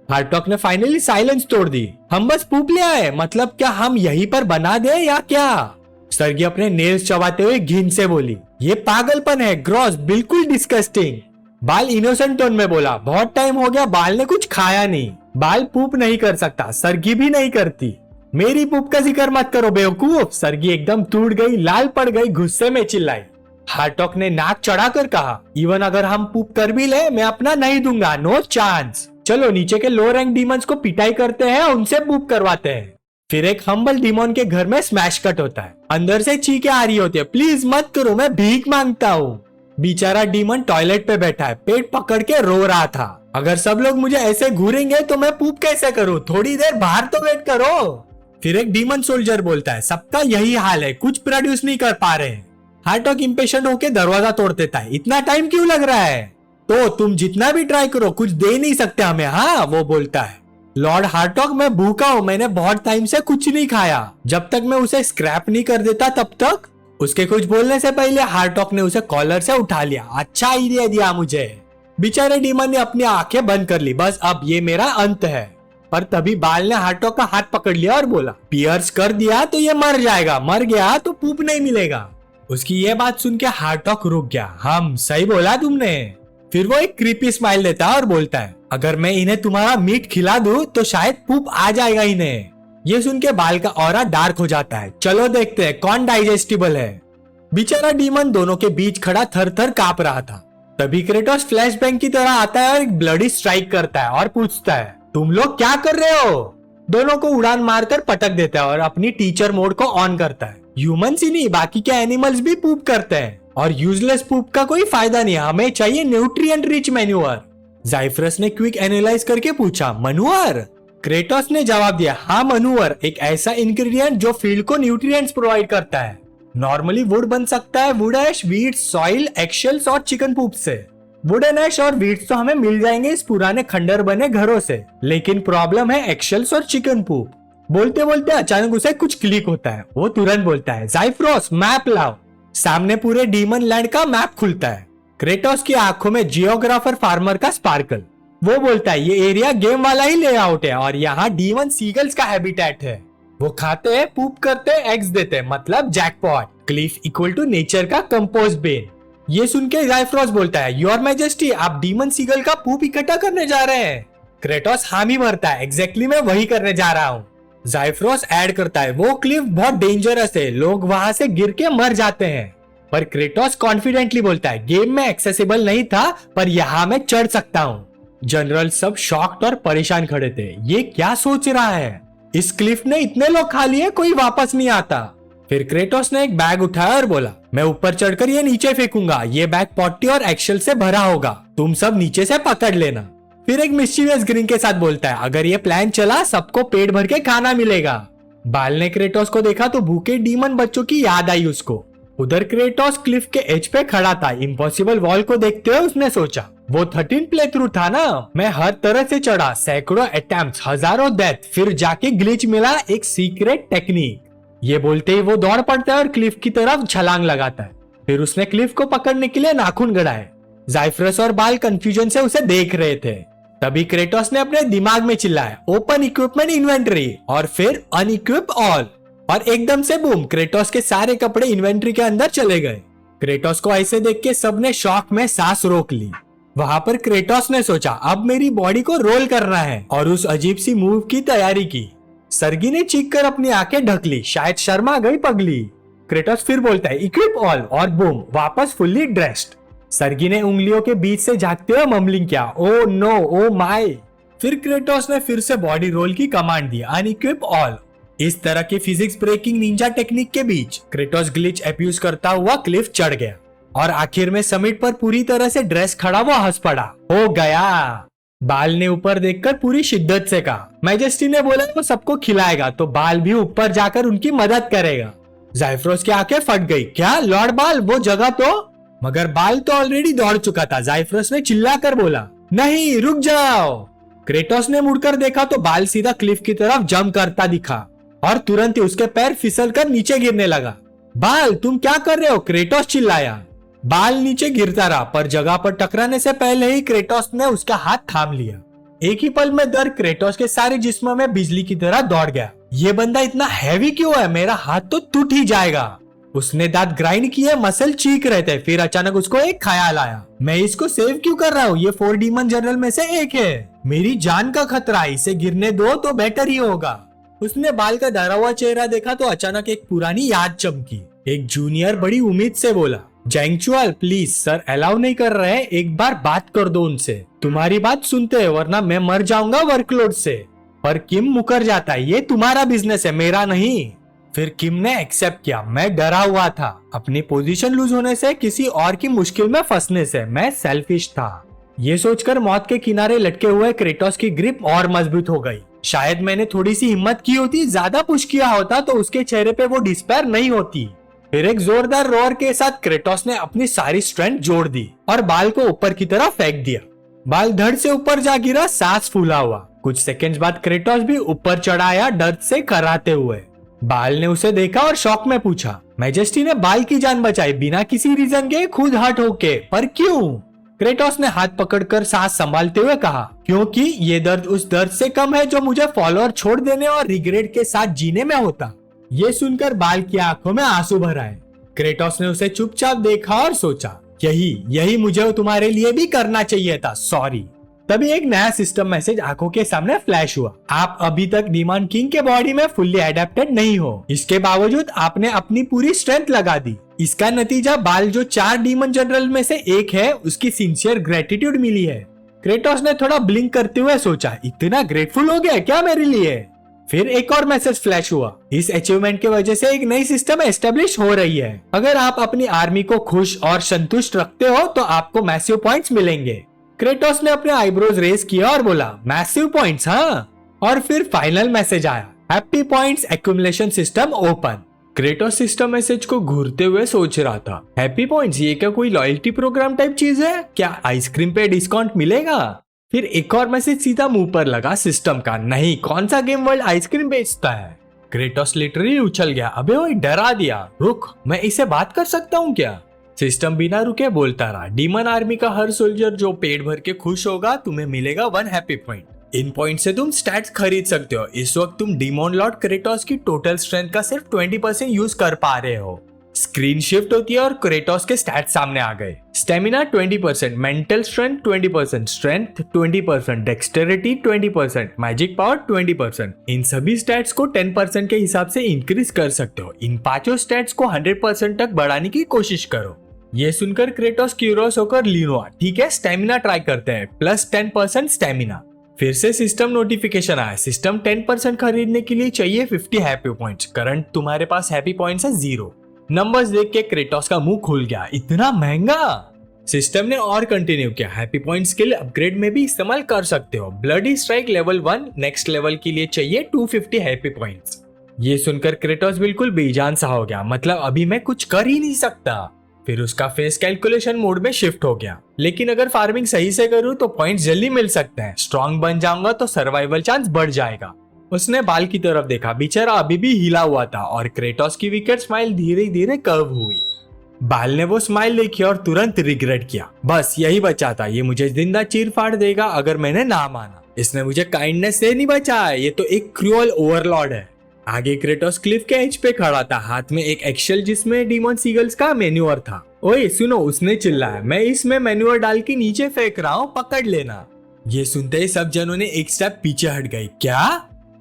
हार्टॉक ने फाइनली साइलेंस तोड़ दी। हम बस पूप ले आए, मतलब क्या हम यहीं पर बना दे या क्या? सर्गी अपने नेल्स चबाते हुए घिन से बोली, ये पागलपन है, ग्रॉस, बिल्कुल डिस्गस्टिंग। बाल इनोसेंट टोन में बोला, बहुत टाइम हो गया बाल ने कुछ खाया नहीं। बाल पूप नहीं कर सकता, सर्गी भी नहीं करती। मेरी पूप का जिक्र मत करो बेवकूफ। सर्गी एकदम टूट गई, लाल पड़ गई, गुस्से में चिल्लाई। हार्टॉक ने नाक चढ़ाकर कहा, इवन अगर हम पूप कर भी ले मैं अपना नहीं दूंगा, नो चांस। चलो नीचे के लो रैंक डीमंस को पिटाई करते हैं, उनसे पूप करवाते हैं। फिर एक हम्बल डीमन के घर में स्मैश कट होता है। अंदर से चीखें आ रही होती है, प्लीज मत करो, मैं भीख मांगता हूँ। बेचारा डीमन टॉयलेट पे बैठा है, पेट पकड़ के रो रहा था। अगर सब लोग मुझे ऐसे घूरेंगे तो मैं पूप कैसे करूँ? थोड़ी देर बाहर तो वेट करो। फिर एक डीमन सोल्जर बोलता है, सबका यही हाल है, कुछ प्रोड्यूस नहीं कर पा रहे। हार्टॉक इम्पेशेंट होके दरवाजा तोड़ देता है, इतना टाइम क्यों लग रहा है? तो तुम जितना भी ट्राई करो कुछ दे नहीं सकते हमें, हाँ, वो बोलता है। लॉर्ड हार्टॉक, मैं भूखा हूँ, मैंने बहुत टाइम से कुछ नहीं खाया। जब तक मैं उसे स्क्रैप नहीं कर देता तब तक। उसके कुछ बोलने से पहले हार्टॉक ने उसे कॉलर से उठा लिया। अच्छा आइडिया दिया मुझे। बेचारे डीमन ने अपनी आंखें बंद कर ली, बस अब ये मेरा अंत है। पर तभी बाल ने हार्टॉक का हाथ पकड़ लिया और बोला, पियर्स कर दिया तो ये मर जाएगा, मर गया तो पूप नहीं मिलेगा। उसकी ये बात सुन के हार्टॉक रुक गया। हम सही बोला तुमने। फिर वो एक क्रीपी स्माइल देता है और बोलता है, अगर मैं इन्हें तुम्हारा मीट खिला दूं तो शायद पूप आ जाएगा इन्हें। ये सुन के बाल का ऑरा डार्क हो जाता है। चलो देखते हैं कौन डाइजेस्टिबल है। बेचारा डीमन दोनों के बीच खड़ा थर थर कांप रहा था। तभी क्रेटोस फ्लैशबैंक की तरह आता है और एक ब्लडी स्ट्राइक करता है और पूछता है, तुम लोग क्या कर रहे हो? दोनों को उड़ान मारकर पटक देता है और अपनी टीचर मोड को ऑन करता है। ह्यूमंस ही नहीं, बाकी के एनिमल्स भी पूप करते हैं और यूजलेस पूप का कोई फायदा नहीं, हमें चाहिए न्यूट्रिएंट रिच मैन्यूअर। जाइफ्रस ने क्विक एनालाइज करके पूछा, मनुअर? क्रेटोस ने जवाब दिया, हाँ मनुअर, एक ऐसा इंग्रेडिएंट जो फील्ड को न्यूट्रिएंट्स प्रोवाइड करता है। नॉर्मली वुड बन सकता है wood ash, weeds, soil, eggshells और चिकन पूप से। वुडन ऐश और वीट्स तो हमें मिल जाएंगे इस पुराने खंडर बने घरों से, लेकिन प्रॉब्लम है एक्शेल्स और चिकन पूप। बोलते बोलते अचानक उसे कुछ क्लिक होता है। वो तुरंत बोलता है, जाइफ्रोस मैप लाओ। सामने पूरे डीमन लैंड का मैप खुलता है। क्रेटोस की आंखों में जियोग्राफर फार्मर का स्पार्कल। वो बोलता है, ये एरिया गेम वाला ही लेआउट है और यहाँ डीमन सीगल्स का हैबिटेट है। वो खाते हैं, पूप करते हैं, एग्स देते हैं, मतलब jackpot. Cliff equal to nature का कंपोस्ट बेन। ये सुन के जाइफ्रोस बोलता है, योर मैजेस्टी, आप डीमन सीगल का पूप इकट्ठा करने जा रहे हैं? क्रेटोस हामी भरता है, एग्जैक्टली मैं वही करने जा रहा हूँ। जाइफ्रोस ऐड करता है, वो क्लिफ बहुत डेंजरस है, लोग वहां से गिर के मर जाते हैं। पर क्रेटोस कॉन्फिडेंटली बोलता है, गेम में एक्सेसिबल नहीं था पर यहाँ मैं चढ़ सकता हूँ। जनरल सब शॉक्ड और परेशान खड़े थे। ये क्या सोच रहा है? इस क्लिफ ने इतने लोग खा लिए, कोई वापस नहीं आता। फिर क्रेटोस ने एक बैग उठाया और बोला, मैं ऊपर चढ़कर ये नीचे फेंकूंगा, ये बैग पॉटी और एक्सेल से भरा होगा, तुम सब नीचे से पकड़ लेना। फिर एक मिस्टीरियस ग्रीन के साथ बोलता है, अगर ये प्लान चला सबको पेट भर के खाना मिलेगा। बाल ने क्रेटोस को देखा तो भूखे डीमन बच्चों की याद आई उसको। उधर क्रेटोस क्लिफ के एज पे खड़ा था। इम्पॉसिबल वॉल को देखते हुए उसने सोचा, वो 13 प्ले थ्रू था ना, मैं हर तरह से चढ़ा, सैकड़ों अटेम्प्ट्स, हजारों डेथ, फिर जाके ग्लिच मिला, एक सीक्रेट टेक्निक। ये बोलते ही वो दौड़ पड़ता है और क्लिफ की तरफ छलांग लगाता है। फिर उसने क्लिफ को पकड़ने के लिए नाखून गड़ाए। जाइफ्रस और बाल कंफ्यूजन से उसे देख रहे थे। तभी क्रेटोस ने अपने दिमाग में चिल्लाया, ओपन इक्विपमेंट इन्वेंटरी, और फिर अनइक्विप ऑल, और एकदम से बूम, क्रेटोस के सारे कपड़े इन्वेंटरी के अंदर चले गए। क्रेटोस को ऐसे देख के सबने शॉक में सांस रोक ली। वहां पर क्रेटोस ने सोचा, अब मेरी बॉडी को रोल करना है, और उस अजीब सी मूव की तैयारी की। सर्गी ने चीख कर अपनी आंखें ढक ली, शायद शर्मा गई पगली। क्रेटोस फिर बोलता है, इक्विप ऑल, और बूम, वापस फुल्ली ड्रेस्ड। सर्गी ने उंगलियों के बीच से झांकते हुए मम्बलिंग किया, ओ नो, ओ माय। फिर क्रेटोस ने फिर से बॉडी रोल की कमांड दी, अनइक्विप ऑल। इस तरह की फिजिक्स ब्रेकिंग निंजा टेक्निक के बीच क्रेटोस ग्लिच अब्यूज करता हुआ क्लिफ चढ़ गया, और आखिर में समिट पर पूरी तरह से ड्रेस खड़ा हुआ हंस पड़ा, हो गया। बाल ने ऊपर देखकर पूरी शिद्दत से कहा, मैजेस्टी ने बोला वो सबको खिलाएगा, तो बाल भी ऊपर जाकर उनकी मदद करेगा। जाइफ्रोस की आंखें फट गई, क्या लॉर्ड बाल, वो जगह तो? मगर बाल तो ऑलरेडी दौड़ चुका था। जाइफ्रोस ने चिल्लाकर बोला, नहीं रुक जाओ। क्रेटोस ने मुड़कर देखा तो बाल सीधा क्लिफ की तरफ जंप करता दिखा, और तुरंत ही उसके पैर फिसल कर नीचे गिरने लगा। बाल तुम क्या कर रहे हो? क्रेटोस चिल्लाया। बाल नीचे गिरता रहा, पर जगह पर टकराने से पहले ही क्रेटोस ने उसका हाथ थाम लिया। एक ही पल में दर्द क्रेटोस के सारे जिस्म में बिजली की तरह दौड़ गया। ये बंदा इतना हैवी क्यों है? मेरा हाथ तो टूट ही जाएगा। उसने दांत ग्राइंड किए, मसल चीख रहे थे। फिर अचानक उसको एक ख्याल आया, मैं इसको सेव क्यों कर रहा हूँ? ये 4 डीमन जनरल में से एक है, मेरी जान का खतरा, इसे गिरने दो तो बेटर ही होगा। उसने बाल का डरा हुआ चेहरा देखा तो अचानक एक पुरानी याद चमकी। एक जूनियर बड़ी उम्मीद से बोला, जैंगचुअल प्लीज सर अलाउ नहीं कर रहे, एक बार बात कर दो उनसे, तुम्हारी बात सुनते हैं वरना मैं मर जाऊंगा वर्कलोड से। पर किम मुकर जाता है, ये तुम्हारा बिजनेस है, मेरा नहीं। फिर किम ने एक्सेप्ट किया, मैं डरा हुआ था अपनी पोजीशन लूज होने से, किसी और की मुश्किल में फंसने से, मैं सेल्फिश था। ये सोचकर मौत के किनारे लटके हुए क्रेटोस की ग्रिप और मजबूत हो गई। शायद मैंने थोड़ी सी हिम्मत की होती, ज्यादा पुश किया होता तो उसके चेहरे पे वो डिस्पेयर नहीं होती। फिर एक जोरदार रोर के साथ क्रेटोस ने अपनी सारी स्ट्रेंथ जोड़ दी और बाल को ऊपर की तरफ फेंक दिया। बाल धड़ से ऊपर जा गिरा, सांस फूला हुआ। कुछ सेकंड्स बाद क्रेटोस भी ऊपर चढ़ा आया, दर्द से कराते हुए। बाल ने उसे देखा और शौक में पूछा, मैजेस्टी ने बाल की जान बचाई बिना किसी रीजन के, खुद हर्ट होके, पर क्यों? क्रेटोस ने हाथ पकड़कर सांस संभालते हुए कहा, क्योंकि ये दर्द उस दर्द से कम है जो मुझे फॉलोअर छोड़ देने और रिग्रेट के साथ जीने में होता। ये सुनकर बाल की आंखों में आंसू भर आए। क्रेटोस ने उसे चुपचाप देखा और सोचा, यही मुझे तुम्हारे लिए भी करना चाहिए था, सॉरी। तभी एक नया सिस्टम मैसेज आंखों के सामने फ्लैश हुआ, आप अभी तक डीमन किंग के बॉडी में फुल्ली एडेप्टेड नहीं हो, इसके बावजूद आपने अपनी पूरी स्ट्रेंथ लगा दी। इसका नतीजा बाल जो 4 डीमन जनरल में से एक है, उसकी सिंसियर ग्रेटिट्यूड मिली है। क्रेटोस ने थोड़ा ब्लिंक करते हुए सोचा, इतना ग्रेटफुल हो गया क्या मेरे लिए? फिर एक और मैसेज फ्लैश हुआ, इस अचीवमेंट की वजह से एक नई सिस्टम एस्टेब्लिश हो रही है। अगर आप अपनी आर्मी को खुश और संतुष्ट रखते हो तो आपको मैसिव पॉइंट्स मिलेंगे। क्रेटोस ने अपने आईब्रोज रेज किया और बोला, मैसिव पॉइंट्स? हाँ। और फिर फाइनल मैसेज आया, happy points accumulation system open. Kratos system message को घूरते हुए सोच रहा था, हैप्पी पॉइंट्स, ये क्या कोई लॉयल्टी प्रोग्राम टाइप चीज है? क्या आइसक्रीम पे डिस्काउंट मिलेगा? फिर एक और मैसेज सीधा मुंह पर लगा सिस्टम का, नहीं, कौन सा गेम वर्ल्ड आइसक्रीम बेचता है? क्रेटोस लिटरली उछल गया, अबे वो डरा दिया, रुक, मैं इसे बात कर सकता हूँ क्या? सिस्टम बिना रुके बोलता रहा, डीमन आर्मी का हर सोल्जर जो पेट भर के खुश होगा तुम्हें मिलेगा 1 हैप्पी पॉइंट। इन पॉइंट से तुम स्टैट्स खरीद सकते हो। इस वक्त तुम डीमन लॉर्ड क्रेटोस की टोटल स्ट्रेंथ का सिर्फ 20% यूज कर पा रहे हो। स्क्रीन शिफ्ट होती है और क्रेटोस के स्टैट्स सामने आ गए। Stamina 20%, mental strength 20%, strength 20%, dexterity 20%, magic power 20%। इन सभी स्टैट्स को 10% के हिसाब से इंक्रीज कर सकते हो। इन पांचों स्टैट्स को 100% तक बढ़ाने की कोशिश करो। ये सुनकर क्रेटोस क्यूरियस होकर लीन हुआ, ठीक है स्टेमिना ट्राई करते हैं, +10% स्टेमिना। फिर से सिस्टम नोटिफिकेशन आया, सिस्टम 10% खरीदने के लिए चाहिए 50 हैप्पी पॉइंट्स, करंट तुम्हारे पास हैप्पी पॉइंट्स है 0। नंबर्स देख के क्रेटोस का मुंह खुल गया, इतना महंगा। सिस्टम ने और कंटिन्यू किया, हैप्पी पॉइंट्स के लिए अपग्रेड में भी इस्तेमाल कर सकते हो, bloody strike level 1, next level के लिए चाहिए 250 हैप्पी पॉइंट्स। ये सुनकर क्रेटोस बिल्कुल बेजान सा हो गया, मतलब अभी मैं कुछ कर ही नहीं सकता। फिर उसका फेस कैलकुलेशन मोड में शिफ्ट हो गया, लेकिन अगर फार्मिंग सही से करूँ तो पॉइंट्स जल्दी मिल सकते हैं, स्ट्रॉन्ग बन जाऊंगा तो सर्वाइवल चांस बढ़ जाएगा। उसने बाल की तरफ देखा, बेचारा अभी भी हिला हुआ था और क्रेटोस की विकेट स्माइल धीरे धीरे कर्व हुई। बाल ने वो स्माइल देखी और तुरंत रिग्रेट किया, बस यही बचा था, ये मुझे जिंदा चीर फाड़ देगा अगर मैंने ना माना। इसने मुझे काइंडनेस से नहीं बचाया, ये तो एक क्रूअल ओवरलॉर्ड है। आगे क्रेटोस क्लिफ के एज पे खड़ा था, हाथ में एक एक्सेल जिसमें डीमन सीगल्स का मेन्यूअर था। ओए सुनो, उसने चिल्लाया, मैं इसमें मेन्यूअर डाल के नीचे फेंक रहा हूँ, पकड़ लेना। ये सुनते ही सब जनों ने एक स्टेप पीछे हट गए, क्या?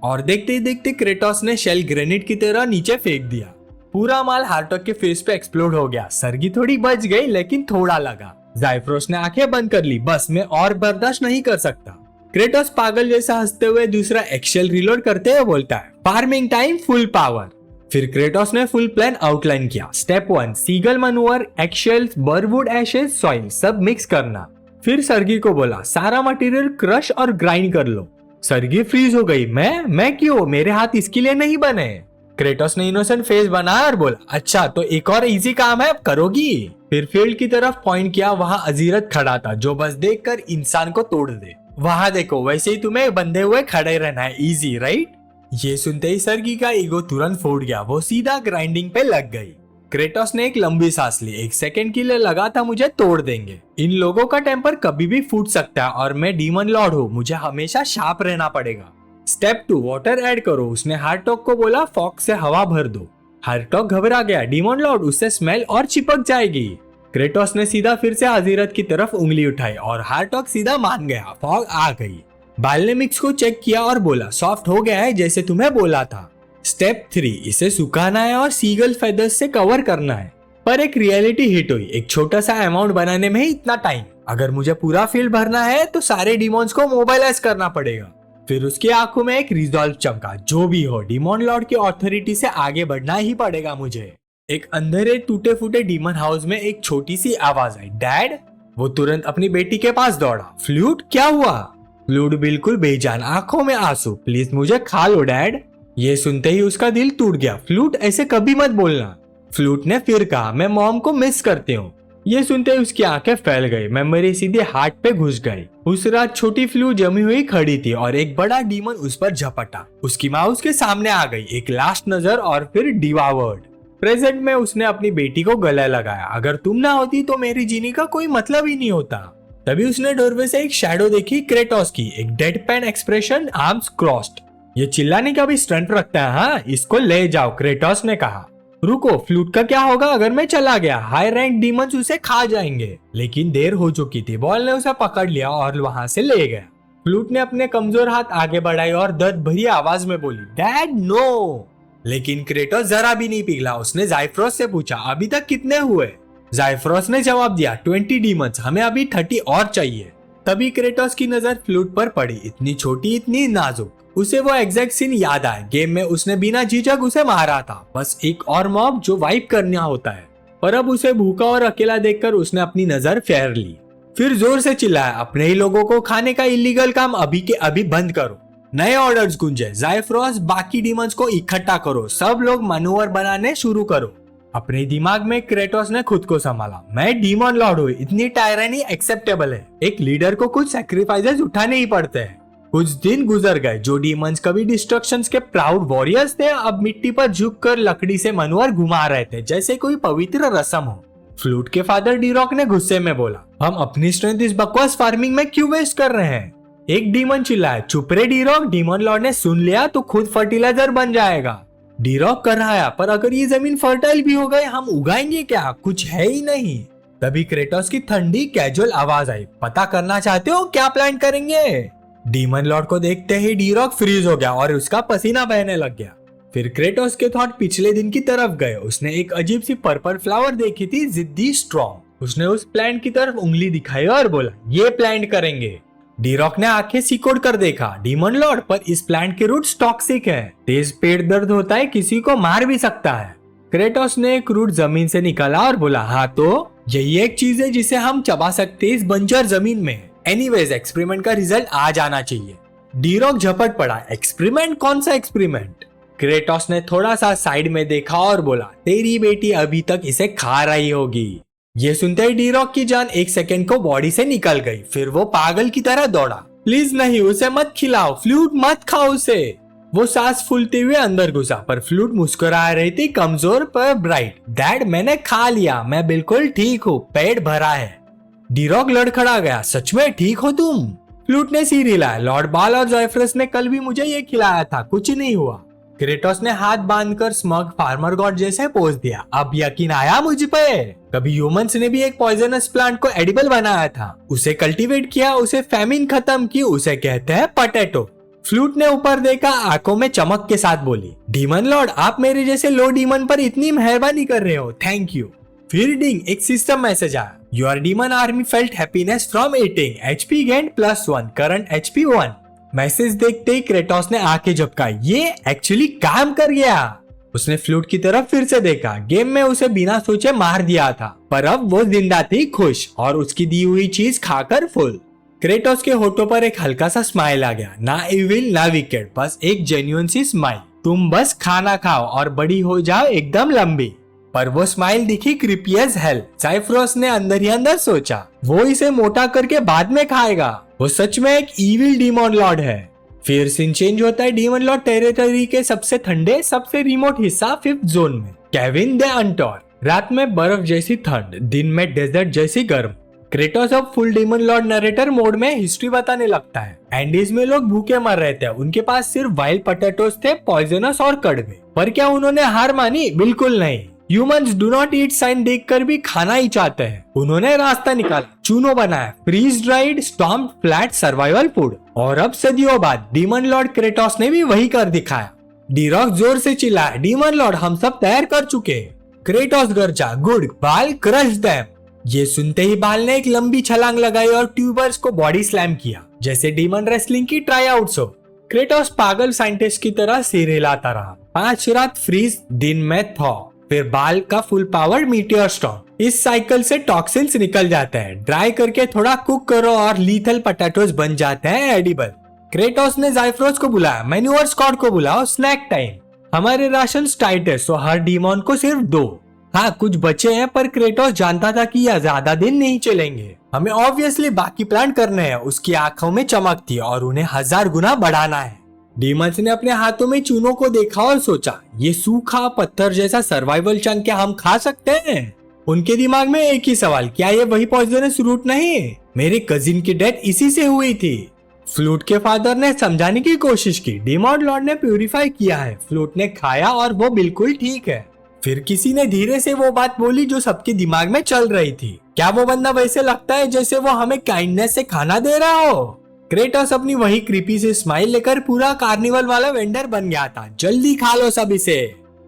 और देखते ही देखते क्रेटोस ने शेल ग्रेनेड की तरह नीचे फेंक दिया। पूरा माल हार्टॉग के फेस पे एक्सप्लोड हो गया। सर्गी थोड़ी बच गई, लेकिन थोड़ा लगा। ज़ाइफ्रोस ने आंखें बंद कर ली, बस मैं और बर्दाश्त नहीं कर सकता। क्रेटोस पागल जैसा हंसते हुए दूसरा एक्सेल रिलोड करते हुए बोलता है, फार्मिंग टाइम फुल पावर। फिर क्रेटोस ने फुल प्लान आउटलाइन किया। स्टेप 1, सीगल मनूवर, एक्सेल्स, बर्वुड एशेज, सॉइल सब मिक्स करना। फिर सर्गी को बोला, सारा मटेरियल क्रश और ग्राइंड कर लो। सर्गी फ्रीज हो गई, मैं क्यों? मेरे हाथ इसके लिए नहीं बने। क्रेटोस ने इनोसेंट फेस बनाया और बोला, अच्छा तो एक और इजी काम है, अब करोगी? फिर फील्ड की तरफ पॉइंट किया, वहां अजीरत खड़ा था जो बस देखकर इंसान को तोड़ दे। वहां देखो, वैसे ही तुम्हें बंधे हुए खड़े रहना है, इजी राइट? ये सुनते ही सर्गी का ईगो तुरंत फूट गया, वो सीधा ग्राइंडिंग पे लग गई। क्रेटोस ने एक लंबी सांस ली, 1 सेकंड के लिए लगा था मुझे तोड़ देंगे। इन लोगों का टेम्पर कभी भी फूट सकता है और मैं डीमन लॉर्ड हूँ, मुझे हमेशा शार्प रहना पड़ेगा। स्टेप 2, वाटर ऐड करो। उसने हार्टॉग को बोला, फॉग से हवा भर दो। हार्टॉग घबरा गया, डीमन लॉर्ड, उससे स्मेल और चिपक जाएगी। क्रेटोस ने सीधा फिर से अजीरत की तरफ उंगली उठाई और हार्टॉग सीधा मान गया, फॉग आ गई। बाल ने मिक्स को चेक किया और बोला, सॉफ्ट हो गया है जैसे तुम्हें बोला था। स्टेप 3, इसे सुखाना है और सीगल फेदर्स से कवर करना है। पर एक रियलिटी हिट हुई, एक छोटा सा अमाउंट बनाने में ही इतना टाइम। अगर मुझे पूरा फील्ड भरना है तो सारे डीमॉन्स को मोबाइलाइज करना पड़ेगा। फिर उसकी आंखों में एक रिजॉल्व चमका, जो भी हो डीमन लॉर्ड की अथॉरिटी से आगे बढ़ना ही पड़ेगा मुझे। एक अंधेरे टूटे फूटे डीमन हाउस में एक छोटी सी आवाज आई, डैड। वो तुरंत अपनी बेटी के पास दौड़ा। फ्लूट, क्या हुआ? फ्लूट बिल्कुल बेजान, आंखों में आंसू, प्लीज मुझे खा लो डैड। ये सुनते ही उसका दिल टूट गया। फ्लूट, ऐसे कभी मत बोलना। फ्लूट ने फिर कहा, मैं मॉम को मिस करती हूँ। ये सुनते ही उसकी आंखें फैल गई, मेमोरी सीधे हार्ट पे घुस गई। उस रात छोटी फ्लू जमी हुई खड़ी थी और एक बड़ा डीमन उस पर झपटा। उसकी माँ उसके सामने आ गई, एक लास्ट नजर और फिर डिवावर्ड। प्रेजेंट में उसने अपनी बेटी को गले लगाया, अगर तुम ना होती तो मेरी जीने का कोई मतलब ही नहीं होता। तभी उसने डोरवे से एक शैडो देखी, क्रेटोस की, एक deadpan expression, arms crossed. ये चिल्लाने का भी स्टंट रखता है, हाँ इसको ले जाओ, क्रेटोस ने कहा। रुको, फ्लूट का क्या होगा अगर मैं चला गया? हाई रैंक डीमंस उसे खा जाएंगे। लेकिन देर हो चुकी थी, बॉल ने उसे पकड़ लिया और वहां से ले गया। फ्लूट ने अपने कमजोर हाथ आगे बढ़ाए और दर्द भरी आवाज में बोली, डैड नो। लेकिन क्रेटोस जरा भी नहीं पिघला। उसने ज़ाइफ्रोस से पूछा, अभी तक कितने हुए? ज़ाइफ्रोस ने जवाब दिया, 20 डीमंस, हमें अभी 30 और चाहिए। तभी क्रेटोस की नजर फ्लूट पर पड़ी, इतनी छोटी इतनी नाजुक। उसे वो एग्जैक्ट सीन याद आया, गेम में उसने बिना झिझक उसे मारा था, बस एक और मॉब जो वाइप करना होता है। पर अब उसे भूखा और अकेला देखकर उसने अपनी नजर फेर ली। फिर जोर से चिल्लाया, अपने ही लोगों को खाने का इलीगल काम अभी के अभी बंद करो। नए ऑर्डर्स गूंजे, ज़ाइफ्रोस, बाकी डीमंस को इकट्ठा करो, सब लोग मनोवर बनाने शुरू करो। अपने दिमाग में क्रेटोस ने खुद को संभाला, मैं डीमन लॉर्ड हूँ, इतनी टायरानी एक्सेप्टेबल है। एक लीडर को कुछ सैक्रिफाइसेस उठाने ही पड़ते हैं। कुछ दिन गुजर गए। जो डीमंस कभी डिस्ट्रक्शंस के प्राउड वॉरियर्स थे, अब मिट्टी पर झुककर लकड़ी से मनोवर घुमा रहे थे, जैसे कोई पवित्र रस्म हो। फ्लूट के फादर डीरॉक ने गुस्से में बोला, हम अपनी स्ट्रेंथ इस बकवास फार्मिंग में क्यों वेस्ट कर रहे हैं? एक डीमन चिल्लाया, चुप रे डीरॉक, डीमन लॉर्ड ने सुन लिया तो खुद फर्टिलाइजर बन जाएगा। डीरॉक कराया, पर अगर ये जमीन फर्टाइल भी हो गए, हम उगाएंगे क्या? कुछ है ही नहीं। तभी क्रेटोस की ठंडी कैजुअल आवाज आई, पता करना चाहते हो क्या प्लान करेंगे? डीमन लॉर्ड को देखते ही डीरॉक फ्रीज हो गया और उसका पसीना बहने लग गया। फिर क्रेटोस के थॉट पिछले दिन की तरफ गए। उसने एक अजीब सी पर्पल फ्लावर देखी थी, जिद्दी स्ट्रॉन्ग। उसने उस प्लांट की तरफ उंगली दिखाई और बोला, ये प्लांट करेंगे। डी-रॉक ने आंखें सिकोड़ कर देखा, डीमन लॉर्ड, पर इस प्लांट के रूट्स टॉक्सिक है, तेज पेट दर्द होता है, किसी को मार भी सकता है। क्रेटोस ने एक रूट जमीन से निकाला और बोला, हाँ तो यही एक चीज है जिसे हम चबा सकते इस बंजर जमीन में। एनीवेज एक्सपेरिमेंट का रिजल्ट आ जाना चाहिए। डी-रॉक झपट पड़ा, एक्सपेरिमेंट? कौन सा एक्सपेरिमेंट? क्रेटोस ने थोड़ा सा साइड में देखा और बोला, तेरी बेटी अभी तक इसे खा रही होगी। ये सुनते ही डी-रॉक की जान एक सेकंड को बॉडी से निकल गई, फिर वो पागल की तरह दौड़ा। प्लीज नहीं, उसे मत खिलाओ, फ्लूट मत खाओ उसे। वो सांस फूलते हुए अंदर घुसा, पर फ्लूट मुस्कुरा रही थी, कमजोर पर ब्राइट। डैड, मैंने खा लिया, मैं बिल्कुल ठीक हूँ, पेट भरा है। डी-रॉक लड़खड़ा गया, सच में ठीक हो तुम? फ्लूट ने सिर हिलाया, लॉर्ड बाल और ज़ाइफरस ने कल भी मुझे ये खिलाया था, कुछ नहीं हुआ। क्रेटोस ने हाथ बांधकर स्मग फार्मर गॉड जैसे पोज दिया, अब यकीन आया मुझ पे? कभी ह्यूमंस ने भी एक पॉइजनस प्लांट को एडिबल बनाया था, उसे कल्टीवेट किया, उसे फैमिन खत्म की, उसे कहते हैं पोटैटो। फ्लूट ने ऊपर देखा, आंखों में चमक के साथ बोली, डीमन लॉर्ड, आप मेरे जैसे लो डीमन पर इतनी मेहरबानी कर रहे हो, थैंक यू। फिर डिंग, एक सिस्टम मैसेज आया, your demon army felt happiness from eating, HP gain +1, current HP 1। Message देखते ही क्रेटोस ने आंखें झपकाई, ये एक्चुअली काम कर गया। उसने फ्लूट की तरफ फिर से देखा, गेम में उसे बिना सोचे मार दिया था, पर अब वो जिंदा थी, खुश, और उसकी दी हुई चीज खाकर फुल। क्रेटोस के होठों पर एक हल्का सा स्माइल आ गया, ना इविल ना विकेट, बस एक जेन्युइन सी स्माइल। तुम बस खाना खाओ और बड़ी हो जाओ एकदम लंबी। पर वो स्माइल दिखी क्रीपी एज हेल। ज़ाइफरस ने अंदर ही अंदर सोचा, वो इसे मोटा करके बाद में खाएगा, वो सच में एक इविल डीमन लॉर्ड है। फिर सीन चेंज होता है डीमन लॉर्ड टेरिटरी के सबसे ठंडे, सबसे रिमोट हिस्सा 5th जोन में, केविन द अनटोर। रात में बर्फ जैसी ठंड, दिन में डेजर्ट जैसी गर्म। क्रेटोस अब full demon Lord narrator mode में हिस्ट्री बताने लगता है। एंडीज में लोग भूखे मर रहे थे, उनके पास सिर्फ वाइल्ड पोटैटोस थे, पॉइजनस और कड़वे। पर क्या उन्होंने हार मानी? बिल्कुल नहीं। Humans do not eat sign देखकर भी खाना ही चाहते हैं। उन्होंने रास्ता निकाला, चूनो बनाया, freeze dried, stomp flat survival food. और अब सदियों बाद डीमन लॉर्ड क्रेटोस ने भी वही कर दिखाया। डी-रॉक जोर से चिल्लाया, डीमन लॉर्ड, हम सब तैयार कर चुके। क्रेटोस गरजा, गुड, बाल क्रश देम। ये सुनते ही बाल ने एक लंबी छलांग लगाई और ट्यूबर्स को बॉडी स्लैम किया, जैसे डीमन रेसलिंग की ट्राई आउट्स हो। क्रेटोस पागल साइंटिस्ट की तरह सिर हिलाता रहा। 5 रात फ्रीज, दिन में थॉ, फिर बाल का फुल पावर मीटियोर स्टॉर्म। इस साइकिल से टॉक्सिन्स निकल जाते हैं, ड्राई करके थोड़ा कुक करो और लीथल पोटैटोस बन जाते हैं एडिबल। क्रेटोस ने ज़ाइफरस को बुलाया, मैन्यूअर स्क्वाड को बुलाओ, स्नैक टाइम। हमारे राशन टाइट है, सो हर डीमन को सिर्फ 2। हाँ, कुछ बचे हैं, पर क्रेटोस जानता था कि यह ज्यादा दिन नहीं चलेंगे। हमें ऑब्वियसली बाकी प्लान करने हैं। उसकी आंखों में चमक थी और उन्हें 1000 गुना बढ़ाना है। डीमंस ने अपने हाथों में चूनों को देखा और सोचा, ये सूखा पत्थर जैसा सर्वाइवल चंक क्या हम खा सकते हैं? उनके दिमाग में एक ही सवाल, क्या ये वही पॉइजनस रूट नहीं? मेरे कजिन की डेथ इसी से हुई थी। फ्लूट के फादर ने समझाने की कोशिश की, डीमन लॉर्ड ने प्यूरिफाई किया है, फ्लूट ने खाया और वो बिल्कुल ठीक है। फिर किसी ने धीरे से वो बात बोली जो सबके दिमाग में चल रही थी, क्या वो बंदा वैसे लगता है जैसे वो हमें काइंडनेस से खाना दे रहा हो? क्रेटोस अपनी वही क्रीपी से स्माइल लेकर पूरा कार्निवल वाला वेंडर बन गया था। जल्दी खा लो सब इसे।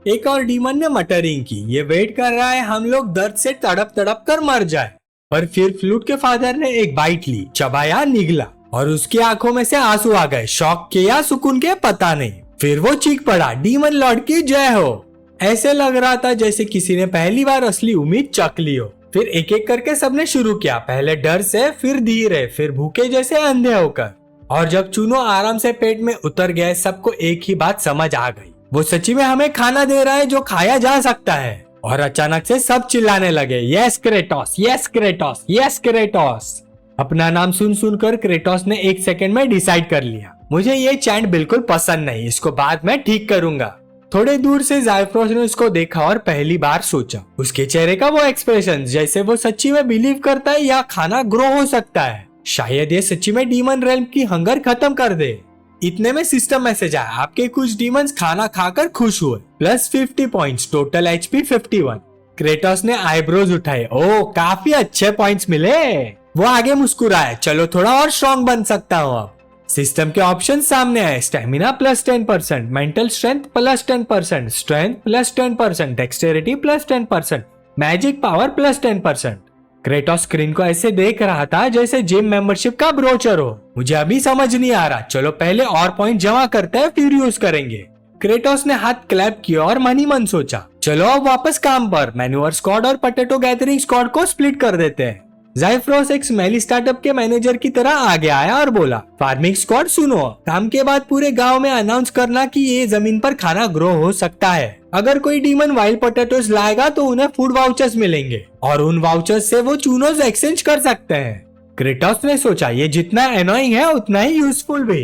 एक और डीमन ने मटरिंग की, ये वेट कर रहा है हम लोग दर्द से तड़प तड़प कर मर जाए। पर फिर फ्लूट के फादर ने एक बाइट ली, चबाया, निगला और उसकी आंखों में से आंसू आ गए, शौक के या सुकून के पता नहीं। फिर वो चीख पड़ा, डीमन लॉर्ड की जय हो। ऐसे लग रहा था जैसे किसी ने पहली बार असली उम्मीद चख ली हो। फिर एक एक करके सबने शुरू किया, पहले डर से, फिर धीरे, फिर भूखे जैसे अंधे होकर। और जब चूनो आराम से पेट में उतर गए, सबको एक ही बात समझ आ गई, वो सच्ची में हमें खाना दे रहा है जो खाया जा सकता है। और अचानक से सब चिल्लाने लगे, yes Kratos, yes Kratos, yes Kratos. अपना नाम सुन सुनकर क्रेटोस ने 1 सेकंड में डिसाइड कर लिया, मुझे ये चैंट बिल्कुल पसंद नहीं, इसको बाद में ठीक करूंगा। थोड़े दूर से ज़ाइफरस ने उसको देखा और पहली बार सोचा, उसके चेहरे का वो एक्सप्रेशन जैसे वो सच्ची में बिलीव करता है या खाना ग्रो हो सकता है। शायद ये सच्ची में डीमन रेल्म की हंगर खत्म कर दे। इतने में सिस्टम मैसेज आया, आपके कुछ डीमंस खाना खाकर खुश हुए, +50 पॉइंट्स, टोटल HP 51। क्रेटोस ने आईब्रोज उठाए, ओ काफी अच्छे पॉइंट्स मिले। वो आगे मुस्कुराया, चलो थोड़ा और स्ट्रॉन्ग बन सकता हूँ अब। सिस्टम के ऑप्शन सामने आए, stamina +10%, mental strength +10%, strength +10%, dexterity +10%, magic power +10%। Kratos screen को ऐसे देख रहा था जैसे जिम मेंबरशिप का ब्रोचर हो। मुझे अभी समझ नहीं आ रहा, चलो पहले और पॉइंट जमा करते हैं फिर यूज करेंगे। क्रेटोस ने हाथ क्लैप किया और मन ही मन सोचा, चलो अब वापस काम पर। मैन्यूअर स्क्वाड और पोटैटो गैदरिंग स्क्वाड को स्प्लिट कर देते हैं। ज़ाइफ्रोस एक स्मेली स्टार्टअप के मैनेजर की तरह आगे आया और बोला, फार्मिंग स्क्वाड सुनो, काम के बाद पूरे गांव में अनाउंस करना कि ये जमीन पर खाना ग्रो हो सकता है। अगर कोई डीमन वाइल्ड पोटैटोज लाएगा तो उन्हें फूड वाउचर्स मिलेंगे और उन वाउचर्स से वो चूनोज एक्सचेंज कर सकते हैं। क्रेटोस ने सोचा, ये जितना एनोइंग है उतना ही यूजफुल भी।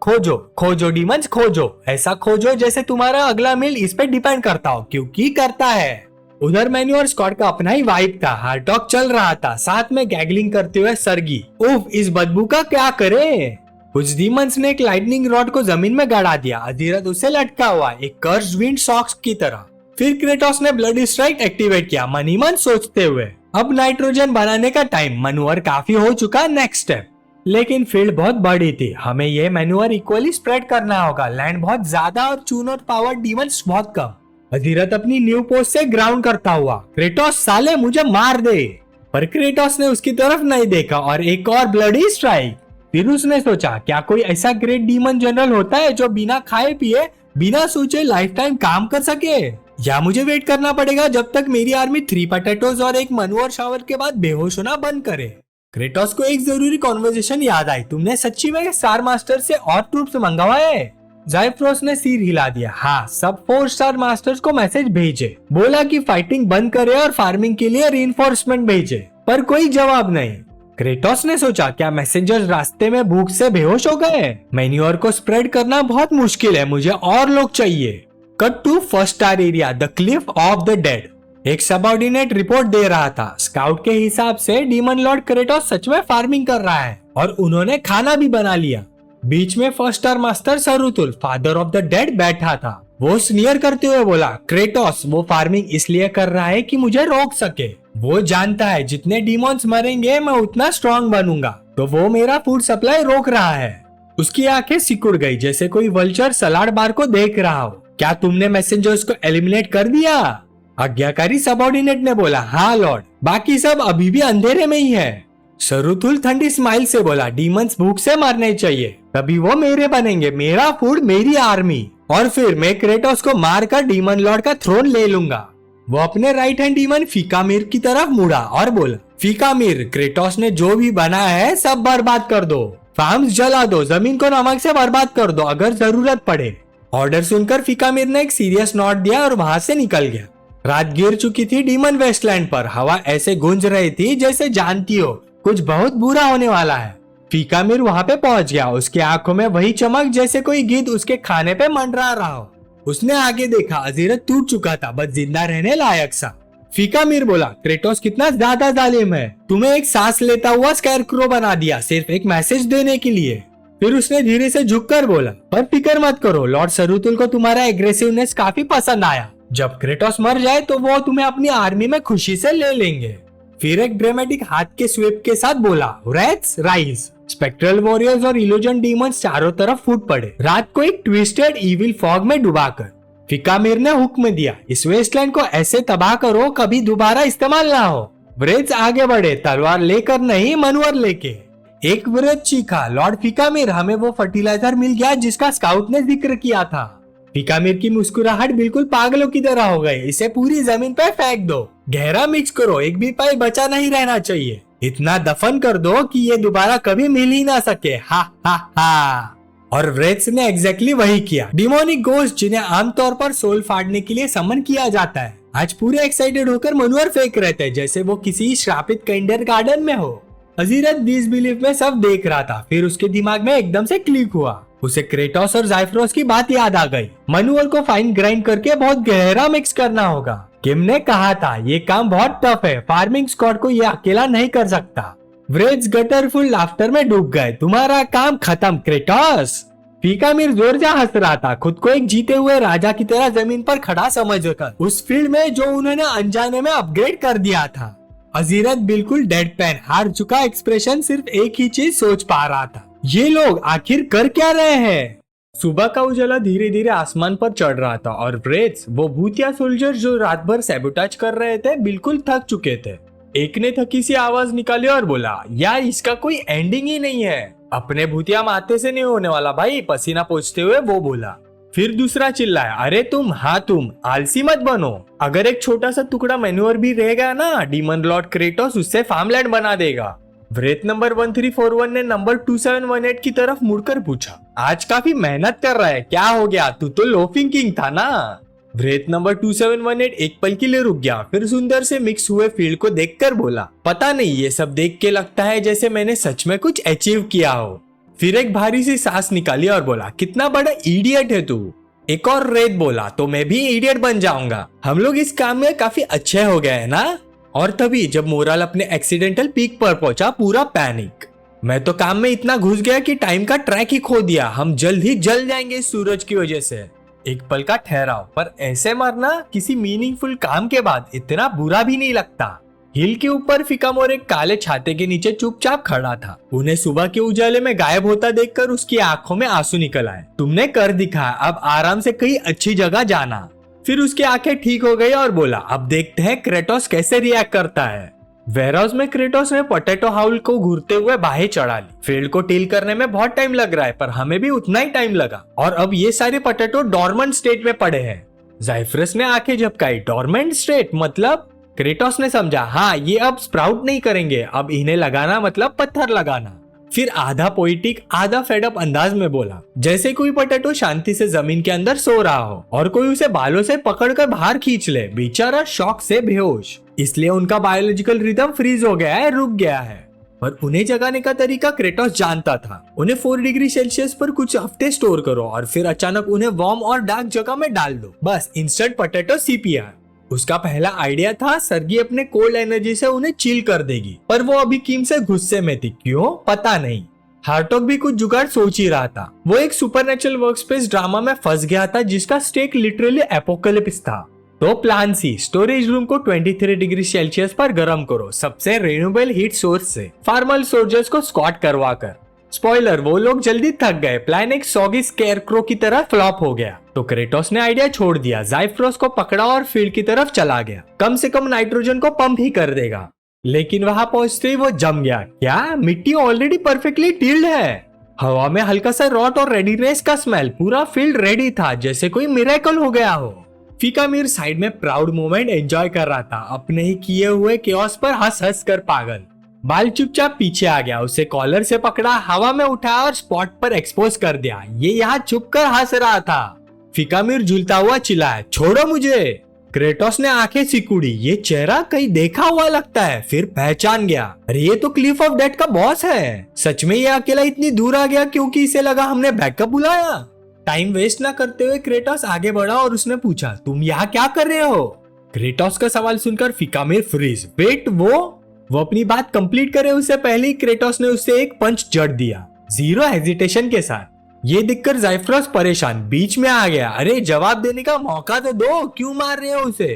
खोजो खोजो डीमंस खोजो, ऐसा खोजो जैसे तुम्हारा अगला मील इस पे डिपेंड करता हो, क्योंकि करता है। उधर मैन्यूअर स्क्वाड का अपना ही वाइब था, हार्ट टॉक चल रहा था, साथ में गैगलिंग करते हुए सरगी, उफ इस बदबू का क्या करे। कुछ डीमंस ने एक लाइटनिंग रॉड को जमीन में गड़ा दिया, अधीरथ उससे लटका हुआ एक कर्स्ड विंड सॉक्स की तरह। फिर क्रेटोस ने ब्लड स्ट्राइक एक्टिवेट किया, मन ही मन सोचते हुए, अब नाइट्रोजन बनाने का टाइम, मैन्यूअर काफी हो चुका, नेक्स्ट स्टेप। लेकिन फील्ड बहुत बड़ी थी, हमें ये मैन्यूअर इक्वली स्प्रेड करना होगा, लैंड बहुत ज्यादा और चून और पावर डीमंस बहुत कम। अधीरथ अपनी न्यू पोस्ट से ग्राउंड करता हुआ, क्रेटोस साले मुझे मार दे। पर क्रेटोस ने उसकी तरफ नहीं देखा और एक और ब्लडी स्ट्राइक। फिर उसने सोचा, क्या कोई ऐसा ग्रेट डीमन जनरल होता है जो बिना खाए पिए बिना सोचे लाइफ टाइम काम कर सके, या मुझे वेट करना पड़ेगा जब तक मेरी आर्मी 3 पोटैटोज और एक मैन्यूअर शावर के बाद बेहोश होना बंद करे। क्रेटोस को एक जरूरी कॉन्वर्सेशन याद आई, तुमने सच्ची में स्टार मास्टर से और ट्रूप्स मंगवाए? ज़ाइफ्रोस ने सिर हिला दिया, हाँ सब 4 स्टार मास्टर्स को मैसेज भेजे, बोला कि फाइटिंग बंद करे और फार्मिंग के लिए रीइंफोर्समेंट भेजे, पर कोई जवाब नहीं। क्रेटोस ने सोचा, क्या मैसेंजर्स रास्ते में भूख से बेहोश हो गए? मैन्यूअर को स्प्रेड करना बहुत मुश्किल है, मुझे और लोग चाहिए। Cut to first star area, the cliff of the dead. एक सबऑर्डिनेट रिपोर्ट दे रहा था, स्काउट के हिसाब से डीमन लॉर्ड क्रेटोस सच में फार्मिंग कर रहा है और उन्होंने खाना भी बना लिया। बीच में फर्स्ट स्टार मास्टर सरुतुल, फादर ऑफ द डेड, बैठा था। वो स्नियर करते हुए बोला, क्रेटोस वो फार्मिंग इसलिए कर रहा है कि मुझे रोक सके। वो जानता है जितने डीमॉन्स मरेंगे मैं उतना स्ट्रॉन्ग बनूंगा, तो वो मेरा फूड सप्लाई रोक रहा है। उसकी आंखें सिकुड़ गई जैसे कोई वल्चर सलाड बार को देख रहा हो। क्या तुमने मैसेंजर्स को एलिमिनेट कर दिया? आज्ञाकारी सबऑर्डिनेट ने बोला, हाँ लॉर्ड, बाकी सब अभी भी अंधेरे में ही है। सरुतुल ठंडी स्माइल से बोला, डीमंस भूख से मरने चाहिए, तभी वो मेरे बनेंगे, मेरा फूड मेरी आर्मी, और फिर मैं क्रेटोस को मारकर डीमन लॉर्ड का थ्रोन ले लूंगा। वो अपने राइट हैंड डीमन फीकामिर की तरफ मुड़ा और बोला, फीकामिर, क्रेटोस ने जो भी बनाया है सब बर्बाद कर दो, फार्म्स जला दो, जमीन को नमक से बर्बाद कर दो अगर जरूरत पड़े। ऑर्डर सुनकर फीकामिर ने एक सीरियस नोट दिया और वहां से निकल गया। रात गिर चुकी थी डीमन वेस्टलैंड पर, हवा ऐसे गूंज रही थी जैसे जानती हो कुछ बहुत बुरा होने वाला है। फीकामिर वहां पे पहुंच गया, उसके आंखों में वही चमक जैसे कोई गिद्ध उसके खाने पे मंडरा रहा हो। उसने आगे देखा, अजीरथ टूट चुका था, बस जिंदा रहने लायक सा। फीकामिर बोला, क्रेटोस कितना ज्यादा जालिम है, तुम्हें एक सांस लेता हुआ स्कैरक्रो बना दिया सिर्फ एक मैसेज देने के लिए। फिर उसने धीरे से झुककर बोला, पर फिक्र मत करो, लॉर्ड सरुतुल को तुम्हारा एग्रेसिवनेस काफी पसंद आया, जब क्रेटोस मर जाए तो वो तुम्हें अपनी आर्मी में खुशी से ले लेंगे। फिर एक ड्रामेटिक हाथ के स्वीप के साथ बोला, रेट्स राइज। स्पेक्ट्रल वॉरियर्स और इल्यूजन डीमंस चारों तरफ फूट पड़े, रात को एक ट्विस्टेड इविल फॉग में डुबाकर। फीकामिर ने हुक्म दिया, इस वेस्टलैंड को ऐसे तबाह करो कभी दोबारा इस्तेमाल ना हो। व्रेज आगे बढ़े, तलवार लेकर नहीं मनवर लेके। एक व्रेज चीखा, लॉर्ड फीकामिर, हमें वो फर्टिलाइजर मिल गया जिसका स्काउट ने जिक्र किया था। फीकामिर की मुस्कुराहट बिल्कुल पागलों की तरह हो गई, इसे पूरी जमीन पे फेंक दो, गहरा मिक्स करो, एक भी पाई बचा नहीं रहना चाहिए, इतना दफन कर दो कि ये दोबारा कभी मिल ही ना सके, हा हा हा। और व्रेज ने एग्जैक्टली वही किया। डिमोनिक गोस्ट जिन्हें आमतौर पर सोल फाड़ने के लिए समन किया जाता है, आज पूरे एक्साइटेड होकर मनवर फेंक रहे थे जैसे वो किसी श्रापित किंडर गार्डन में हो। अजीरथ डिसबिलीफ में सब देख रहा था, फिर उसके दिमाग में एकदम से क्लिक हुआ, उसे क्रेटोस और ज़ाइफ्रोस की बात याद आ गई। मनवर को फाइन ग्राइंड करके बहुत गहरा मिक्स करना होगा। किम ने कहा था ये काम बहुत टफ है, फार्मिंग स्क्वाड को ये अकेला नहीं कर सकता। व्रेज गटरफुल लाफ्टर में डूब गए, तुम्हारा काम खत्म क्रेटोस। फीकामिर जोर से हंस रहा था, खुद को एक जीते हुए राजा की तरह जमीन पर खड़ा समझकर, उस फील्ड में जो उन्होंने अनजाने में अपग्रेड कर दिया था। अजीरथ बिल्कुल डेड पेन, हार चुका एक्सप्रेशन, सिर्फ एक ही चीज सोच पा रहा था, ये लोग आखिर कर क्या रहे हैं। सुबह का उजाला धीरे धीरे आसमान पर चढ़ रहा था और व्रेज, वो भूतिया सोल्जर जो रात भर सैबोटाज कर रहे थे, बिल्कुल थक चुके थे। एक ने थकी सी आवाज निकाली और बोला, यार इसका कोई एंडिंग ही नहीं है। अपने भूतिया माथे से नहीं होने वाला भाई, पसीना पोंछते हुए वो बोला। फिर दूसरा चिल्लाया, अरे तुम, हाँ तुम आलसी मत बनो। अगर एक छोटा सा टुकड़ा मैन्योर भी रह गया ना, डीमन लॉर्ड क्रेटोस उससे फार्मलैंड बना देगा। व्रेत नंबर 1341 ने नंबर 2718 की तरफ मुड़कर पूछा, आज काफी मेहनत कर रहा है, क्या हो गया? तू तो लोफिंग किंग था ना। व्रेत नंबर 2718 एक पल के लिए रुक गया, फिर सुंदर से मिक्स हुए फील्ड को देखकर बोला, पता नहीं, ये सब देख के लगता है जैसे मैंने सच में कुछ अचीव किया हो। फिर एक भारी सी सांस निकाली और बोला, कितना बड़ा इडियट है तू। एक और रेत बोला, तो मैं भी इडियट बन जाऊंगा। हम लोग इस काम में काफी अच्छे हो गए हैं ना। और तभी जब मोरल अपने एक्सीडेंटल पीक पर पहुंचा, पूरा पैनिक। मैं तो काम में इतना घुस गया कि टाइम का ट्रैक ही खो दिया। हम जल्द ही जल जाएंगे इस सूरज की वजह से। एक पल का ठहराव, पर ऐसे मरना किसी मीनिंगफुल काम के बाद इतना बुरा भी नहीं लगता। हिल के ऊपर फिकामोर एक काले छाते के नीचे चुपचाप खड़ा था। उन्हें सुबह के उजाले में गायब होता देखकर उसकी आंखों में आंसू निकल आए। तुमने कर दिखा, अब आराम से कहीं अच्छी जगह जाना। फिर उसकी आंखें ठीक हो गई और बोला, अब देखते हैं क्रेटोस कैसे रिएक्ट करता है। वेयरहाउस में क्रेटोस ने पोटैटो हाउल को घूरते हुए बाहें चढ़ा ली। फील्ड को टील करने में बहुत टाइम लग रहा है, पर हमें भी उतना ही टाइम लगा। और अब ये सारे पोटैटो डॉर्मेंट स्टेट में पड़े हैं। जाइफ्रस ने आंखें झपकाई, डॉर्मेंट स्टेट मतलब? क्रेटोस ने समझा, हाँ ये अब स्प्राउट नहीं करेंगे, अब इन्हें लगाना मतलब पत्थर लगाना। फिर आधा पोइटिक आधा फेडअप अंदाज में बोला, जैसे कोई पोटैटो शांति से जमीन के अंदर सो रहा हो और कोई उसे बालों से पकड़कर बाहर खींच ले। बेचारा शॉक से बेहोश, इसलिए उनका बायोलॉजिकल रिदम फ्रीज हो गया है, रुक गया है। पर उन्हें जगाने का तरीका क्रेटोस जानता था। उन्हें 4 डिग्री सेल्सियस पर कुछ हफ्ते स्टोर करो और फिर अचानक उन्हें वार्म और डार्क जगह में डाल दो। बस इंस्टेंट पोटैटो सीपीआर। उसका पहला आइडिया था सर्गी अपने कोल्ड एनर्जी से उन्हें चिल कर देगी, पर वो अभी किम से गुस्से में थी। क्यों पता नहीं। हार्टॉग भी कुछ जुगाड़ सोच ही रहा था। वो एक सुपरनेचुरल वर्कस्पेस ड्रामा में फंस गया था जिसका स्टेक लिटरली एपोकलिप्स था। तो प्लान सी, स्टोरेज रूम को 23 डिग्री सेल्सियस पर गर्म करो, सबसे रिन्यूएबल हीट सोर्स से, फार्मल सोल्जर्स को स्क्वाट करवा कर। स्पॉइलर, वो लोग जल्दी थक गए। प्लान एक सॉगी स्केयरक्रो की तरह फ्लॉप हो गया। तो क्रेटोस ने आइडिया छोड़ दिया, जाइफ्रोस को पकड़ा और फील्ड की तरफ चला गया। कम से कम नाइट्रोजन को पंप ही कर देगा। लेकिन वहां पहुंचते ही वो जम गया। क्या मिट्टी ऑलरेडी परफेक्टली टिल्ड है? हवा में हल्का सा रॉट और रेडीनेस का स्मेल। पूरा फील्ड रेडी था, जैसे कोई मिरेकल हो गया हो। फिकामीर साइड में प्राउड मोमेंट एंजॉय कर रहा था, अपने ही किए हुए केओस पर हंस हंस कर पागल। बाल चुपचाप पीछे आ गया, उसे कॉलर से पकड़ा, हवा में उठाया और स्पॉट पर एक्सपोज कर दिया। ये यहाँ छुप कर हंस रहा था। फिकामीर झूलता हुआ चिल्लाया, छोड़ो मुझे। क्रेटोस ने आंखें सिकुड़ी, ये चेहरा कहीं देखा हुआ लगता है। फिर पहचान गया, अरे ये तो क्लिफ ऑफ डेथ का बॉस है। सच में ये अकेला इतनी दूर आ गया क्योंकि इसे लगा हमने बैकअप बुलाया। टाइम वेस्ट ना करते हुए क्रेटोस आगे बढ़ा और उसने पूछा, तुम यहाँ क्या कर रहे हो? क्रेटोस का सवाल सुनकर फिकामीर फ्रीज। वेट, वो अपनी बात कंप्लीट करे उससे पहले ही क्रेटोस ने उसे एक पंच जड़ दिया, जीरो हेजिटेशन के साथ। ये दिखकर जाइफ्रोस परेशान बीच में आ गया। अरे जवाब देने का मौका तो दो, क्यों मार रहे हो उसे?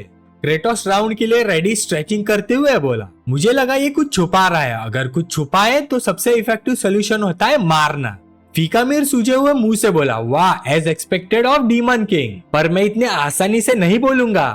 क्रेटोस राउंड के लिए रेडी स्ट्रेचिंग करते हुए बोला, मुझे लगा ये कुछ छुपा रहा है। अगर कुछ छुपाए तो सबसे इफेक्टिव सोल्यूशन होता है मारना। फिकामीर सूझे हुए मुंह से बोला, वाह, as expected of demon king, पर मैं इतने आसानी से नहीं बोलूंगा।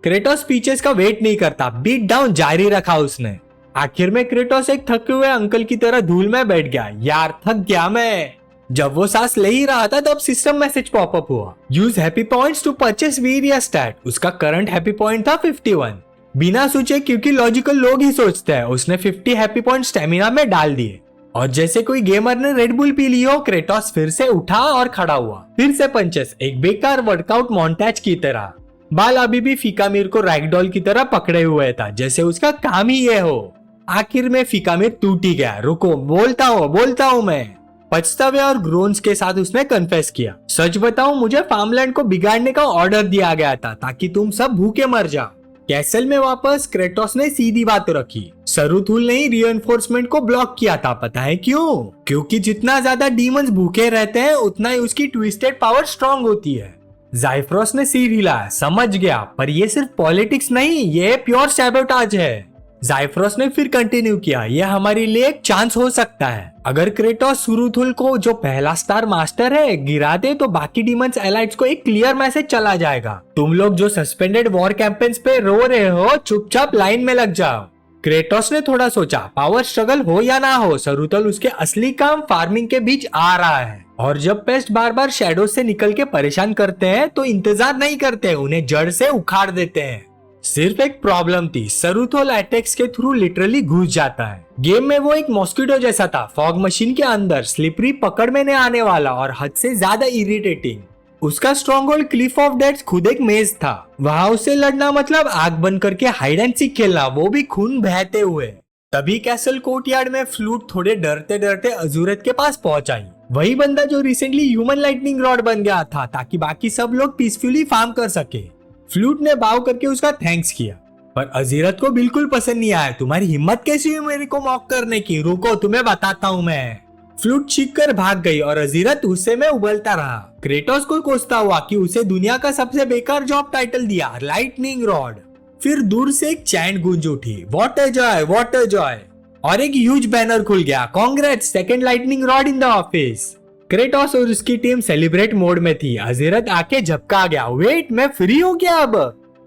क्रेटोस स्पीचेस का वेट नहीं करता, बीट डाउन जारी रखा उसने। आखिर में क्रेटोस एक थके हुए अंकल की तरह धूल में बैठ गया। यार थक गया मैं। जब वो सांस ले ही रहा था तब सिस्टम मैसेज पॉपअप हुआ, use happy points to purchase वीरिया स्टैट। उसका करंट हैप्पी पॉइंट था 51। बिना सोचे, क्योंकि लॉजिकल लोग ही सोचते हैं, उसने 50 हैप्पी पॉइंट स्टेमिना में डाल दिए। और जैसे कोई गेमर ने रेड बुल पी ली हो, क्रेटोस फिर से उठा और खड़ा हुआ। फिर से पंचेस, एक बेकार वर्कआउट मोन्टाज की तरह। बाल अभी भी फिकामीर को रैगडॉल की तरह पकड़े हुए था, जैसे उसका काम ही ये हो। आखिर में फिकामीर टूट ही गया। रुको, बोलता हूँ मैं। पछतावे और ग्रोन्स के साथ उसने कन्फेस किया, सच बताऊं, मुझे फार्मलैंड को बिगाड़ने का ऑर्डर दिया गया था ताकि तुम सब भूखे मर जाओ। कैसल में वापस क्रेटोस ने सीधी बात रखी। सरुथुल ने रीइंफोर्समेंट को ब्लॉक किया था। पता है क्यों? क्योंकि जितना ज्यादा डीमंस भूखे रहते हैं उतना ही उसकी ट्विस्टेड पावर स्ट्रांग होती है। जाइफ्रोस ने सिर हिलाया, समझ गया, पर ये सिर्फ पॉलिटिक्स नहीं, ये प्योर सैबोटाज है। जाइफ्रोस ने फिर कंटिन्यू किया, यह हमारे लिए एक चांस हो सकता है। अगर क्रेटोस सुरुथुल को, जो पहला स्टार मास्टर है, गिरा दे तो बाकी डीमंस एलाइट्स को एक क्लियर मैसेज चला जाएगा। तुम लोग जो सस्पेंडेड वॉर कैंपेन्स पे रो रहे हो, चुपचाप लाइन में लग जाओ। क्रेटोस ने थोड़ा सोचा, पावर स्ट्रगल हो या ना हो, सरुतल उसके असली काम फार्मिंग के बीच आ रहा है। और जब पेस्ट बार बार शैडो से निकल के परेशान करते हैं तो इंतजार नहीं करते, उन्हें जड़ से उखाड़ देते हैं। सिर्फ एक प्रॉब्लम थी, सरुथोल अटैक्स के थ्रू लिटरली घुस जाता है। गेम में वो एक मॉस्किटो जैसा था, फॉग मशीन के अंदर, स्लिपरी, पकड़ में नहीं आने वाला और हद से ज्यादा इरिटेटिंग। उसका strong hold Cliff of deaths खुद एक मेज था। वहां उससे लड़ना मतलब आग बंद करके हाइड एंड सीक खेलना, वो भी खून बहते हुए। तभी कैसल कोर्टयार्ड में फ्लूट थोड़े डरते डरते अजूरत के पास पहुंच आई। वही बंदा जो रिसेंटली ह्यूमन लाइटनिंग रॉड बन गया था ताकि बाकी सब लोग पीसफुली फार्म कर सके। फ्लूट ने बाव करके उसका थैंक्स किया, पर अजीरत को बिल्कुल पसंद नहीं आया। तुम्हारी हिम्मत कैसी हुई मेरे को मॉक करने की? रुको, तुम्हें बताता हूँ मैं। फ्लूट चीख कर भाग गई और अजीरत गुस्से में उबलता रहा। क्रेटोस को कोसता हुआ कि उसे दुनिया का सबसे बेकार जॉब टाइटल दिया, लाइटनिंग रॉड। फिर दूर से एक चैंट गूंज उठी, what a joy, what a joy, और एक ह्यूज बैनर खुल गया, congrats, second lightning rod in the office. Kratos और उसकी टीम सेलिब्रेट मोड में थी। अजीरत आके झपका गया, वेट, मैं फ्री हो गया अब।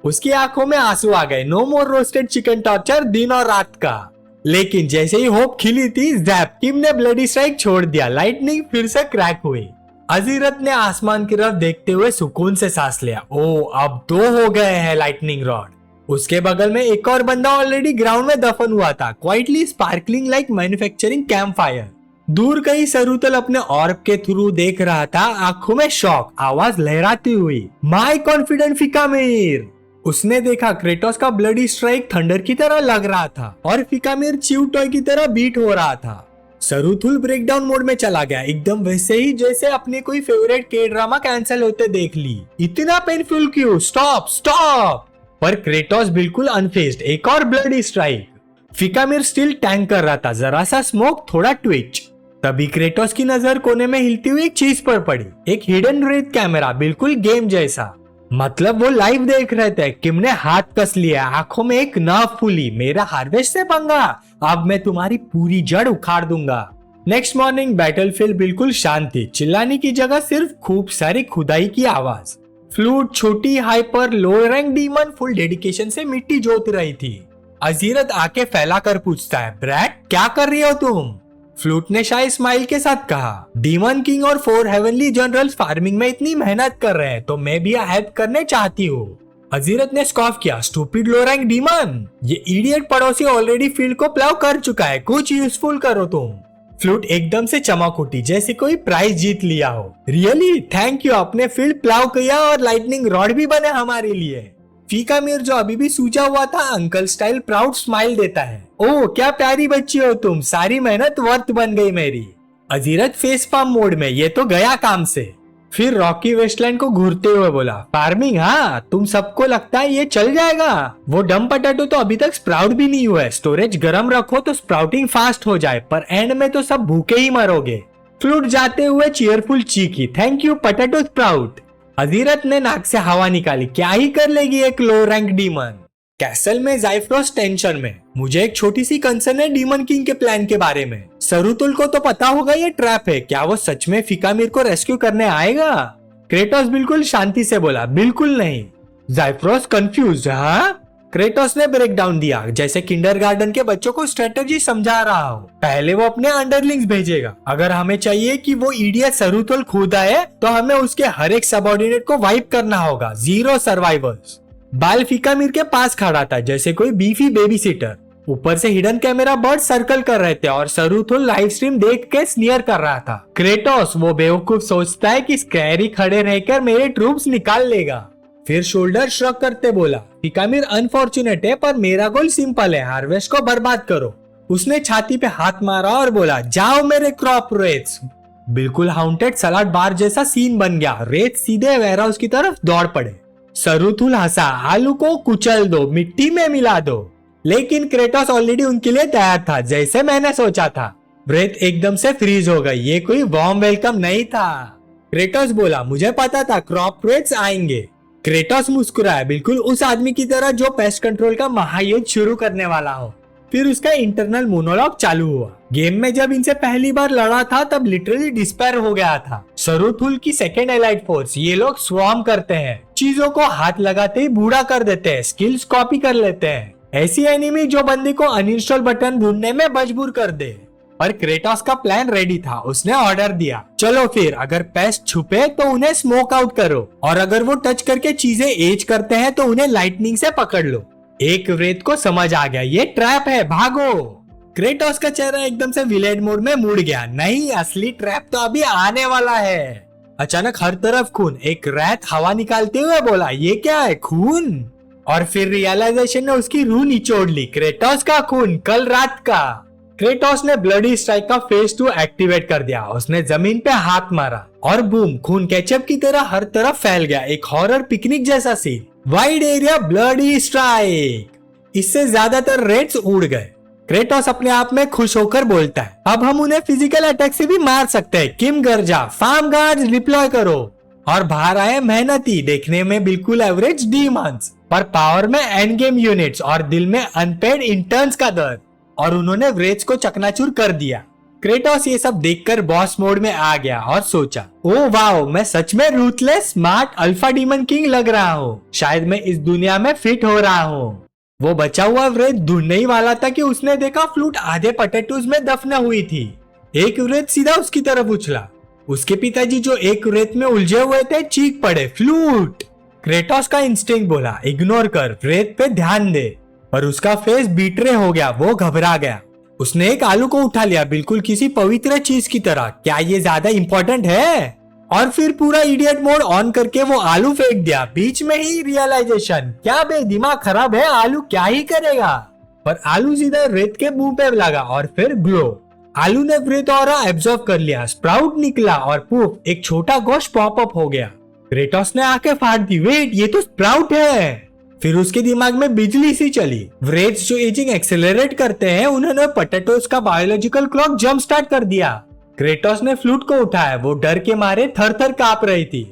उसकी आंखों में आंसू आ गए, नो मोर रोस्टेड चिकन टॉर्चर दिन और रात का। लेकिन जैसे ही होप खिली थी, जैप, किम ने ब्लडी स्ट्राइक छोड़ दिया, लाइटनिंग फिर से क्रैक हुई। अजीरत ने आसमान की तरफ देखते हुए सुकून से सांस लिया, ओ अब 2 हो गए हैं लाइटनिंग रॉड। उसके बगल में एक और बंदा ऑलरेडी ग्राउंड में दफन हुआ था, quietly sparkling like manufacturing camp fire. दूर कहीं सरुतल अपने ऑर्ब के थ्रू देख रहा था, आंखों में शॉक, आवाज लहराती हुई, माय कॉन्फिडेंट फिकामीर। उसने देखा क्रेटोस का ब्लडी स्ट्राइक थंडर की तरह लग रहा था और फिकामीर च्यू टॉय की तरह बीट हो रहा था। सरुथुल ब्रेकडाउन मोड में चला गया, एकदम वैसे ही जैसे अपने कोई फेवरेट के ड्रामा कैंसिल होते देख ली। इतना पेनफुल क्यों? Stop stop. पर क्रेटोस बिल्कुल अनफेज्ड, एक और ब्लडी स्ट्राइक। फिकामीर स्टिल टैंक कर रहा था, जरा सा स्मोक, थोड़ा ट्विच। तभी क्रेटोस की नजर कोने में हिलती हुई एक चीज पर पड़ी, एक हिडन रेड कैमरा, बिल्कुल गेम जैसा। मतलब वो लाइव देख रहे थे। किम ने हाथ कस लिया, आंखों में एक नर्व फूली, मेरा हार्वेस्ट से पंगा, अब मैं तुम्हारी पूरी जड़ उखाड़ दूंगा। नेक्स्ट मॉर्निंग बैटलफील्ड बिल्कुल शांत थी, चिल्लाने की जगह सिर्फ खूब सारी खुदाई की आवाज। फ्लूट छोटी हाइपर लो रैंक डीमन फुल डेडिकेशन से मिट्टी जोत रही थी। अजीरत आके फैला कर पूछता है, ब्रैट क्या कर रही हो तुम? फ्लूट ने शायद स्माइल के साथ कहा, डीमन किंग और 4 हेवनली जनरल्स फार्मिंग में इतनी मेहनत कर रहे हैं तो मैं भी हेल्प करने चाहती हूँ। अजीरत ने स्कॉफ किया, स्टूपिड लो रैंक डीमन, ये इडियट पड़ोसी ऑलरेडी फील्ड को प्लाव कर चुका है, कुछ यूजफुल करो तुम। फ्लूट एकदम से चमक उठी जैसे कोई प्राइज जीत लिया हो। रियली थैंक यू, आपने फील्ड प्लाव किया और लाइटनिंग रॉड भी बने हमारे लिए। फिकामीर जो अभी भी सूजा हुआ था, अंकल स्टाइल प्राउड स्माइल देता है, ओह क्या प्यारी बच्ची हो तुम, सारी मेहनत वर्थ बन गई मेरी। अजीरत फेस पाम मोड में, ये तो गया काम से। फिर रॉकी वेस्टलैंड को घूरते हुए बोला, फार्मिंग, हाँ तुम सबको लगता है ये चल जाएगा? वो डम पटाटो तो अभी तक स्प्राउट भी नहीं हुआ है, स्टोरेज गर्म रखो तो स्प्राउटिंग फास्ट हो जाए, पर एंड में तो सब भूखे ही मरोगे। फ्लूट जाते हुए चीयरफुल चीखी, थैंक यू पटाटो स्प्राउट। अजीरत ने नाक से हवा निकाली, क्या ही कर लेगी एक लो रैंक डीमन। कैसल में ज़ाइफ्रोस टेंशन में, मुझे एक छोटी सी कंसर्न है डीमन किंग के प्लान के बारे में। सरुतुल को तो पता होगा ये ट्रैप है, क्या वो सच में फिकामीर को रेस्क्यू करने आएगा? क्रेटोस बिल्कुल शांति से बोला, बिल्कुल नहीं। ज़ाइफ्रोस कंफ्यूज, हाँ? क्रेटोस ने ब्रेक डाउन दिया, जैसे किंडरगार्टन के बच्चों को स्ट्रेटेजी समझा रहा हो। पहले वो अपने अंडरलिंग्स भेजेगा, अगर हमें चाहिए कि वो इडियट सरुतुल खुद आए तो हमें उसके हर एक सबऑर्डिनेट को वाइप करना होगा, 0 सर्वाइवर्स। बाल फिकामीर के पास खड़ा था जैसे कोई बीफी बेबी सीटर। ऊपर से हिडन कैमरा बर्ड सर्कल कर रहे थे और सरुथुल लाइव स्ट्रीम देख के स्नियर कर रहा था। क्रेटोस वो बेवकूफ सोचता है कि स्कैरी खड़े रहकर मेरे ट्रूप्स निकाल लेगा। फिर शोल्डर श्रग करते बोला, फिकामीर अनफॉर्चुनेट है पर मेरा गोल सिंपल है, हार्वेस्ट को बर्बाद करो। उसने छाती पे हाथ मारा और बोला, जाओ मेरे क्रॉप रेट्स। बिल्कुल हाउंटेड सलाड बार जैसा सीन बन गया, रेत सीधे वेयरहाउस की तरफ दौड़ पड़े। सरुथुल हंसा, आलू को कुचल दो, मिट्टी में मिला दो। लेकिन क्रेटोस ऑलरेडी उनके लिए तैयार था, जैसे मैंने सोचा था। ब्रेथ एकदम से फ्रीज हो गई, ये कोई वार्म वेलकम नहीं था। क्रेटोस बोला, मुझे पता था क्रॉप रेट्स आएंगे। क्रेटोस मुस्कुराया, बिल्कुल उस आदमी की तरह जो पेस्ट कंट्रोल का महायुद्ध शुरू करने वाला हो। फिर उसका इंटरनल मोनोलॉग चालू हुआ। गेम में जब इनसे पहली बार लड़ा था तब लिटरली डिस्पेयर हो गया था। सरुथुल की सेकेंड एलाइड फोर्स, ये लोग स्वार्म करते हैं, चीजों को हाथ लगाते ही बूढ़ा कर देते हैं, स्किल्स कॉपी कर लेते हैं। ऐसी एनिमी जो बंदी को अनइंस्टॉल बटन ढूंढने में मजबूर कर दे। पर क्रेटोस का प्लान रेडी था। उसने ऑर्डर दिया, चलो फिर अगर पेस्ट छुपे तो उन्हें स्मोक आउट करो, और अगर वो टच करके चीजें एज करते हैं तो उन्हें लाइटनिंग से पकड़ लो। एक रेत को समझ आ गया ये ट्रैप है, भागो। क्रेटोस का चेहरा एकदम से विलेन मोड में मुड़ गया। नहीं, असली ट्रैप तो अभी आने वाला है। अचानक हर तरफ खून। एक रैत हवा निकालते हुए बोला, ये क्या है, खून? और फिर रियलाइजेशन ने उसकी रूह निचोड़ ली। क्रेटोस का खून, कल रात का। क्रेटोस ने ब्लडी स्ट्राइक का फेज 2 एक्टिवेट कर दिया। उसने जमीन पे हाथ मारा और बूम, खून केचप की तरह हर तरफ फैल गया। एक हॉरर पिकनिक जैसा सीन। Wide area bloody strike. इससे ज्यादातर रेड्स उड़ गए। क्रेटोस अपने आप में खुश होकर बोलता है, अब हम उन्हें फिजिकल अटैक से भी मार सकते हैं। किम गर्जा, फार्म गार्ड्स डिप्लॉय करो। और बाहर आए मेहनती, देखने में बिल्कुल एवरेज डीमंस, पर पावर में एंड गेम यूनिट्स और दिल में अनपेड इंटर्न्स का दर्द। और उन्होंने व्रेज को चकनाचूर कर दिया। क्रेटोस ये सब देखकर बॉस मोड में आ गया और सोचा, ओ वाओ, मैं सच में ruthless smart alpha demon king लग रहा हूँ। शायद मैं इस दुनिया में फिट हो रहा हूँ। वो बचा हुआ व्रेज ढूंढने ही वाला था कि उसने देखा फ्लूट आधे पोटैटोज में दफना हुई थी। एक व्रेज सीधा उसकी तरफ उछला। उसके पिताजी जो एक रेत में उलझे हुए थे चीख पड़े, फ्लूट। क्रेटोस का इंस्टिंक्ट बोला, इग्नोर कर, रेत पे ध्यान दे। पर उसका फेस बीटरे हो गया। वो घबरा गया। उसने एक आलू को उठा लिया, बिल्कुल किसी पवित्र चीज की तरह। क्या ये ज्यादा इंपॉर्टेंट है? और फिर पूरा इडियट मोड ऑन करके वो आलू फेंक दिया। बीच में ही रियलाइजेशन, क्या बे दिमाग खराब है, आलू क्या ही करेगा? पर आलू सीधा रेत के मुंह पे लगा और फिर ग्लो। आलू ने व्रेथ ऑरा एब्जॉर्ब कर लिया। स्प्राउट निकला और पुफ, एक छोटा गोश्त पॉपअप हो गया। क्रेटोस ने आंखें फाड़ दी, वेट, ये तो स्प्राउट है। फिर उसके दिमाग में बिजली सी चली। व्रेथ्स जो एजिंग एक्सेलरेट करते हैं, उन्होंने पोटैटोस का बायोलॉजिकल क्लॉक जंप स्टार्ट कर दिया। क्रेटोस ने फ्लूट को उठाया। वो डर के मारे थर थर कांप रही थी।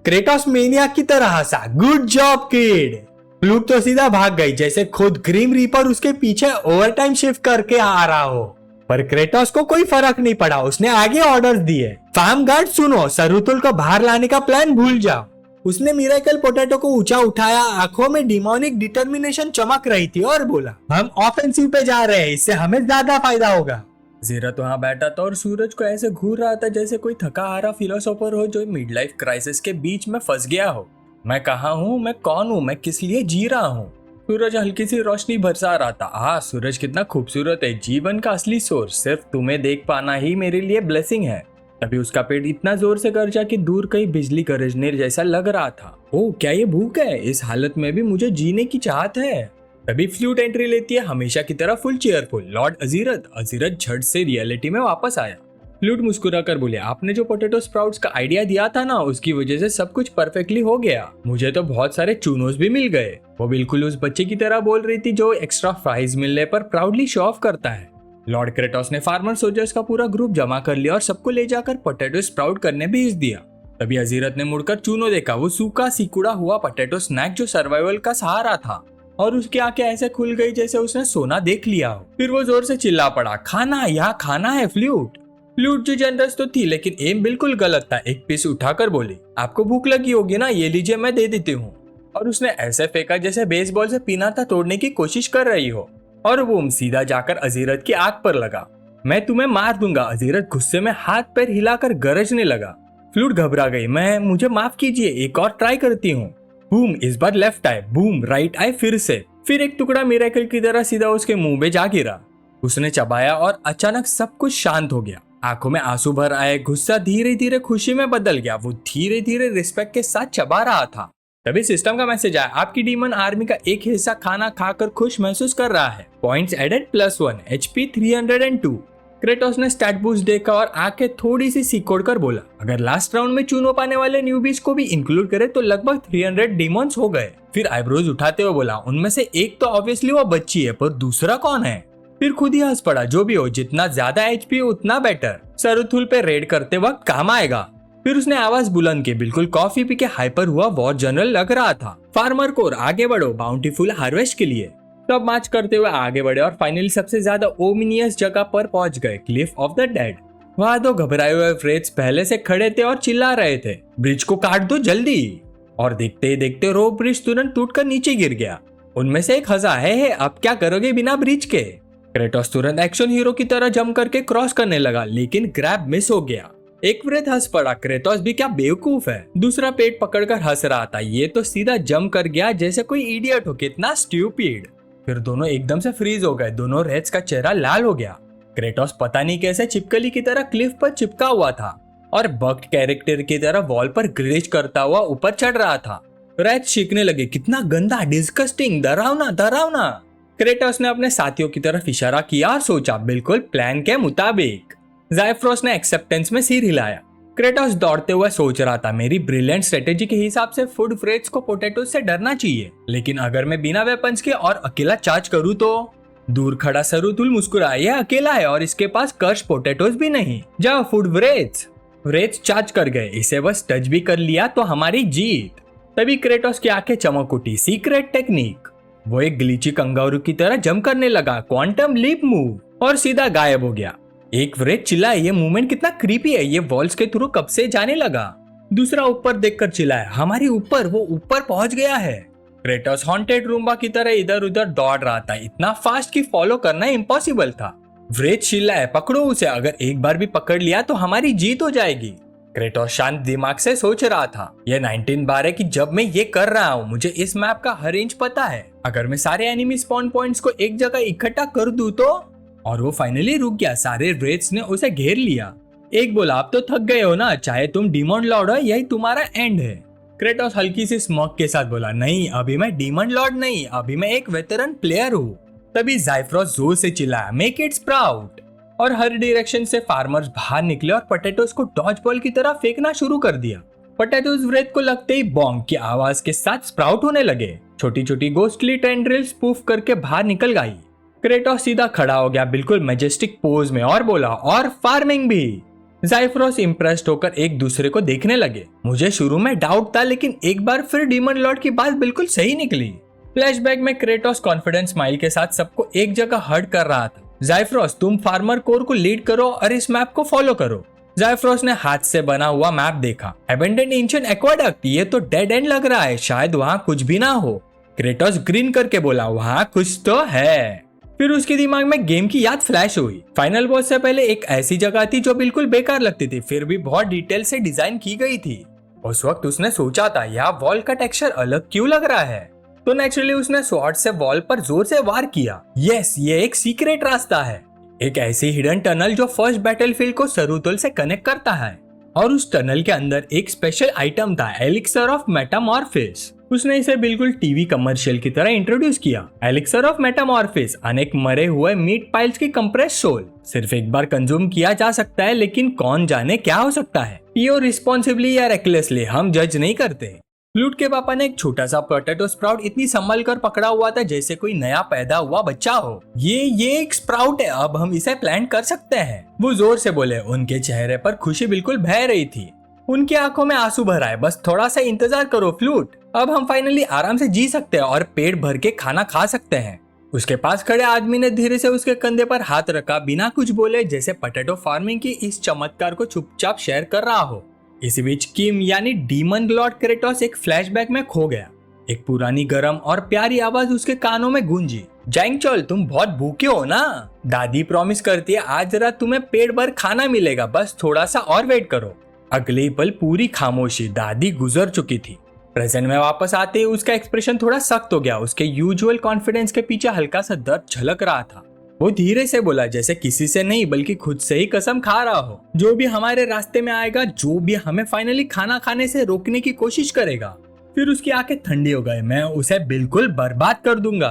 क्रेटोस मेनियाक की तरह हंसा, गुड जॉब किड। फ्लूट तो सीधा भाग गई, जैसे खुद ग्रीम रीपर उसके पीछे ओवरटाइम शिफ्ट करके आ रहा हो। पर क्रेटोस को कोई फर्क नहीं पड़ा। उसने आगे ऑर्डर्स दिए, फार्म गार्ड सुनो, सरुतुल को बाहर लाने का प्लान भूल जाओ। उसने मिरेकल पोटैटो को ऊंचा उठाया। आंखों में डिमोनिक डिटर्मिनेशन चमक रही थी और बोला, हम ऑफेंसिव पे जा रहे हैं, इससे हमें ज्यादा फायदा होगा। जीरत वहां बैठा था और सूरज को ऐसे घूर रहा था जैसे कोई थका हारा फिलोसोफर हो जो मिड लाइफ क्राइसिस के बीच में फंस गया हो। मैं कहाँ हूँ, मैं कौन हूँ, मैं किस लिए जी रहा हूँ? सूरज हल्की सी रोशनी बरसा रहा था। सूरज कितना खूबसूरत है। जीवन का असली सोर्स सिर्फ तुम्हें देख पाना ही मेरे लिए ब्लेसिंग है। तभी उसका पेट इतना जोर से गरजा कि दूर कहीं बिजली गरजने जैसा लग रहा था। ओह, क्या ये भूख है? इस हालत में भी मुझे जीने की चाहत है। तभी फ्लूट एंट्री लेती है, हमेशा की तरह फुल चेयरफुल। लॉर्ड अजीरत झट से रियलिटी में वापस आया। फ्लूट मुस्कुरा कर बोले, आपने जो पोटैटो स्प्राउट्स का आइडिया दिया था ना, उसकी वजह से सब कुछ परफेक्टली हो गया। मुझे तो बहुत सारे चूनोस भी मिल गए। वो बिल्कुल उस बच्चे की तरह बोल रही थी जो एक्स्ट्रा फ्राइज मिलने पर प्राउडली शो ऑफ करता है। लॉर्ड क्रेटोस ने फार्मर सोल्जर्स का पूरा ग्रुप जमा कर लिया और सबको ले जाकर पोटैटो स्प्राउट करने भेज दिया। तभी अजीरत ने मुड़कर चूनो देखा। वो सूखा सिकुड़ा हुआ पोटैटो स्नैक जो सर्वाइवल का सहारा था, और उसकी आंखें ऐसे खुल गई जैसे उसने सोना देख लिया हो। फिर वो जोर से चिल्ला पड़ा, खाना, यहाँ खाना है फ्लूट। फ्लूट जो जनरस तो थी लेकिन एम बिल्कुल गलत था। एक पीस उठाकर बोली, आपको भूख लगी होगी ना, ये लीजिए, मैं दे देती हूँ। और उसने ऐसे फेंका जैसे बेसबॉल से पीनाता तोड़ने की कोशिश कर रही हो, और वो सीधा जाकर अजीरत की आंख पर लगा। मैं तुम्हें मार दूंगा। अजीरत गुस्से में हाथ पैर हिलाकर गरजने लगा। फ्लूट घबरा गई। मुझे माफ कीजिए, एक और ट्राई करती हूँ। बूम, इस बार left eye. Boom, right eye फिर से। फिर एक टुकड़ा मिरेकल की तरह सीधा उसके मुंह में जा गिरा। उसने चबाया और अचानक सब कुछ शांत हो गया। आंखों में आंसू भर आए। गुस्सा धीरे धीरे खुशी में बदल गया। वो धीरे धीरे रिस्पेक्ट के साथ चबा रहा था। तभी सिस्टम का मैसेज आया, आपकी डीमन आर्मी का एक हिस्सा खाना खाकर खुश महसूस कर रहा है। Points added +1, HP 302। क्रेटोस ने स्टैट बूस्ट देखा और आंखें थोड़ी सी सिकोड़ कर बोला, अगर लास्ट राउंड में चूनो पाने वाले न्यूबीज को भी इंक्लूड करे तो लगभग 300 डीमंस हो गए। फिर आईब्रोज उठाते हुए बोला, उनमें से एक तो ऑब्वियसली वो बच्ची है, पर दूसरा कौन है? फिर खुद ही हंस पड़ा, जो भी हो, जितना ज्यादा HP उतना बेटर। सरुथुल पे रेड करते वक्त काम आएगा। फिर उसने आवाज बुलंद की। बिल्कुल कॉफी पी के हाइपर हुआ वॉर जनरल लग रहा था। फार्मर कोर, आगे बढ़ो बाउंटीफुल हार्वेस्ट के लिए। तब मार्च करते हुए आगे बढ़े और फाइनली सबसे ज्यादा ओमिनियस जगह पर पहुंच गए, क्लिफ ऑफ द डेड। वहां दो घबराए हुए फ्रेड्स पहले से खड़े थे और चिल्ला रहे थे, ब्रिज को काट दो जल्दी। और देखते ही देखते रोप ब्रिज तुरंत टूटकर नीचे गिर गया। उनमें से एक हंसा है अब क्या करोगे बिना ब्रिज के। क्रेटोस तुरंत एक्शन हीरो की तरह जंप करके क्रॉस करने लगा, लेकिन ग्रैब मिस हो गया। एक वृद्ध हंस पड़ा, क्रेटोस भी क्या बेवकूफ है। दूसरा पेट पकड़कर हंस रहा था, ये तो सीधा जंप कर गया जैसे कोई इडियट हो, कितना स्टूपिड। फिर दोनों एकदम से फ्रीज हो गए, दोनों रेड्स का चेहरा लाल हो गया। क्रेटोस पता नहीं कैसे छिपकली की तरह क्लिफ पर चिपका हुआ था और बग्ड कैरेक्टर की तरह वॉल पर ग्रेज करता हुआ ऊपर चढ़ रहा था। रेड्स चीखने लगे, कितना गंदा, डिस्गस्टिंग, डरावना डरावना। क्रेटोस ने अपने साथियों की तरफ इशारा किया और सोचा, बिल्कुल प्लान के मुताबिक। ज़ाइफ्रोस ने एक्सेप्टेंस में सिर हिलाया। क्रेटोस दौड़ते हुए सोच रहा था, मेरी ब्रिलियंट स्ट्रेटेजी के हिसाब से फूड फ्रेट्स को पोटैटोज से डरना चाहिए, लेकिन अगर मैं बिना वेपन्स के और अकेला चार्ज करूं तो। दूर खड़ा सरुतुल मुस्कुराया, यह अकेला है और इसके पास कर्श पोटैटोज भी नहीं। जाओ फूड फ्रेट्स चार्ज कर गए, इसे बस टच भी कर लिया तो हमारी जीत। तभी क्रेटोस की आंखें चमक उठी, सीक्रेट टेक्निक। वो एक ग्लिची कंगारू की तरह जंप करने लगा, क्वांटम लीप मूव, और सीधा गायब हो गया। एक वृद्ध चिल्लाया, ये मूवमेंट कितना क्रीपी है, ये वॉल्स के थ्रू कब से जाने लगा। दूसरा ऊपर देखकर चिल्लाया, हमारी ऊपर, वो ऊपर पहुंच गया है। क्रेटोस हॉन्टेड रूम्बा की तरह इधर उधर दौड़ रहा था, इतना फास्ट कि फॉलो करना इम्पॉसिबल था। वृद्ध चिल्लाया, पकड़ो उसे, अगर एक बार भी पकड़ लिया तो हमारी जीत हो जाएगी। क्रेटोस शांत दिमाग से सोच रहा था, यह 19 बार है कि जब मैं ये कर रहा हूँ, मुझे इस मैप का हर इंच पता है। अगर मैं सारे एनिमी स्पॉन पॉइंट्स को एक जगह इकट्ठा कर दूं तो। और वो फाइनली रुक गया, सारे रेड्स ने उसे घेर लिया। एक बोला, आप तो थक गए हो ना, चाहे तुम डीमन लॉर्ड हो, यही तुम्हारा एंड है। क्रेटोस हल्की सी स्मॉक के साथ बोला, नहीं अभी मैं डीमन लॉर्ड नहीं, अभी मैं एक वेटरन प्लेयर हूँ। तभी ज़ाइफ्रोस जोर से चिल्लाया, मेक इट स्प्राउट, और हर डायरेक्शन से फार्मर्स बाहर निकले और पोटैटोज को डॉज बॉल की तरह फेंकना शुरू कर दिया। पोटैटोज वृद्ध को लगते ही बॉन्ग की आवाज के साथ स्प्राउट होने लगे। छोटी छोटी गोस्टली टेंड्रिल्स पूफ करके बाहर निकल गई। क्रेटोस सीधा खड़ा हो गया, बिल्कुल मैजेस्टिक पोज में, और बोला, और फार्मिंग भी। ज़ाइफ्रोस इम्प्रेस्ड होकर एक दूसरे को देखने लगे। मुझे शुरू में डाउट था, लेकिन एक बार फिर डीमन लॉर्ड की बात बिल्कुल सही निकली। फ्लैशबैक में क्रेटोस कॉन्फिडेंस स्माइल के साथ सबको एक जगह हर्ट कर रहा था। ज़ाइफ्रोस, तुम फार्मर कोर को लीड करो और इस मैप को फॉलो करो। ज़ाइफ्रोस ने हाथ से बना हुआ मैप देखा। एबेंडेंड एंशिएंट एक्वाडक्ट, ये तो डेड एंड लग रहा है, शायद वहाँ कुछ भी ना हो। क्रेटोस ग्रीन करके बोला, वहाँ कुछ तो है। फिर उसके दिमाग में गेम की याद फ्लैश हुई। फाइनल बॉस से पहले एक ऐसी जगह थी जो बिल्कुल बेकार लगती थी, फिर भी बहुत डिटेल से डिजाइन की गई थी। उस वक्त उसने सोचा था, यह वॉल का टेक्सचर अलग क्यों लग रहा है, तो नेचुरली उसने स्वॉर्ड से वॉल पर जोर से वार किया। यस, ये एक सीक्रेट रास्ता है, एक ऐसी हिडन टनल जो फर्स्ट बैटलफील्ड को सरुतुल से कनेक्ट करता है। और उस टनल के अंदर एक स्पेशल आइटम था, एलिक्सर ऑफ मेटामॉर्फिस। उसने इसे बिल्कुल टीवी कमर्शियल की तरह इंट्रोड्यूस किया। एलिक्सर ऑफ मेटामॉर्फिस, अनेक मरे हुए मीट पाइल्स की कंप्रेस सोल, सिर्फ एक बार कंज्यूम किया जा सकता है, लेकिन कौन जाने क्या हो सकता है। पियो रिस्पॉन्सिबली या रेकलेसली, हम जज नहीं करते। फ्लूट के पापा ने एक छोटा सा पोटैटो स्प्राउट इतनी संभल कर पकड़ा हुआ था जैसे कोई नया पैदा हुआ बच्चा हो। ये एक स्प्राउट है, अब हम इसे प्लांट कर सकते हैं, वो जोर से बोले। उनके चेहरे पर खुशी बिल्कुल बह रही थी, उनकी आंखों में आंसू भर आए। बस थोड़ा सा इंतजार करो फ्लूट, अब हम फाइनली आराम से जी सकते हैं और पेट भर के खाना खा सकते हैं। उसके पास खड़े आदमी ने धीरे से उसके कंधे पर हाथ रखा, बिना कुछ बोले, जैसे पोटैटो फार्मिंग की इस चमत्कार को चुपचाप शेयर कर रहा हो। इसी बीच किम यानी डीमन लॉर्ड क्रेटोस एक फ्लैशबैक में खो गया। एक पुरानी गरम और प्यारी आवाज उसके कानों में गूंजी, जैंगचोल, तुम बहुत भूखे हो ना, दादी प्रॉमिस करती है आज रात तुम्हें पेट भर खाना मिलेगा, बस थोड़ा सा और वेट करो। अगले पल पूरी खामोशी, दादी गुजर चुकी थी। प्रेजेंट में वापस आते ही उसका एक्सप्रेशन थोड़ा सख्त हो गया, उसके यूजुअल कॉन्फिडेंस के पीछे हल्का सा दर्द झलक रहा था। वो धीरे से बोला, जैसे किसी से नहीं बल्कि खुद से ही कसम खा रहा हो, जो भी हमारे रास्ते में आएगा, जो भी हमें फाइनली खाना खाने से रोकने की कोशिश करेगा, फिर उसकी आंखें ठंडी हो गई, मैं उसे बिल्कुल बर्बाद कर दूंगा।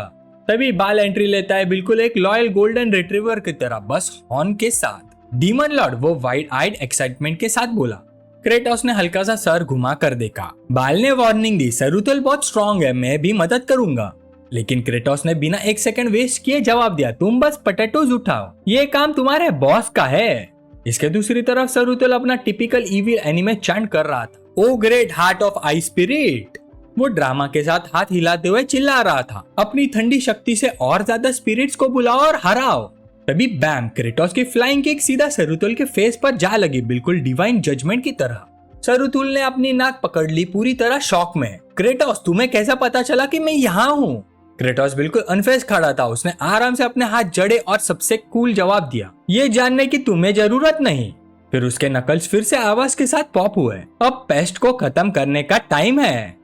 तभी बाल एंट्री लेता है, बिल्कुल एक लॉयल गोल्डन रिट्रीवर की तरह, बस हॉर्न के साथ। डीमन लॉर्ड, वो वाइड आइड एक्साइटमेंट के साथ बोला। क्रेटोस ने हल्का सा सर घुमा कर देखा। बाल ने वार्निंग दी, सरुतुल बहुत स्ट्रॉन्ग है, मैं भी मदद करूंगा। लेकिन क्रेटोस ने बिना एक सेकंड वेस्ट किए जवाब दिया, तुम बस पोटैटोज उठाओ, ये काम तुम्हारे बॉस का है। इसके दूसरी तरफ सरुतुल अपना टिपिकल इविल एनिमे चैंट कर रहा था, oh great heart of eye spirit. वो ड्रामा के साथ हाथ हिलाते हुए चिल्ला रहा था, अपनी ठंडी शक्ति से और ज्यादा स्पिरिट्स को बुलाओ और हराओ। तभी बैम, क्रेटोस की फ्लाइंग किक सीधा सरुतुल के फेस पर जा लगी, बिल्कुल डिवाइन जजमेंट की तरह। सरुतुल ने अपनी नाक पकड़ ली, पूरी तरह शॉक में। क्रेटोस, तुम्हें कैसा पता चला कि मैं यहाँ हूँ? क्रेटोस बिल्कुल अनफेज खड़ा था। उसने आराम से अपने हाथ जड़े और सबसे कूल जवाब दिया, ये जानने की तुम्हें जरूरत नहीं। फिर उसके नकल्स फिर से आवाज के साथ पॉप हुए। अब पेस्ट को खत्म करने का टाइम है।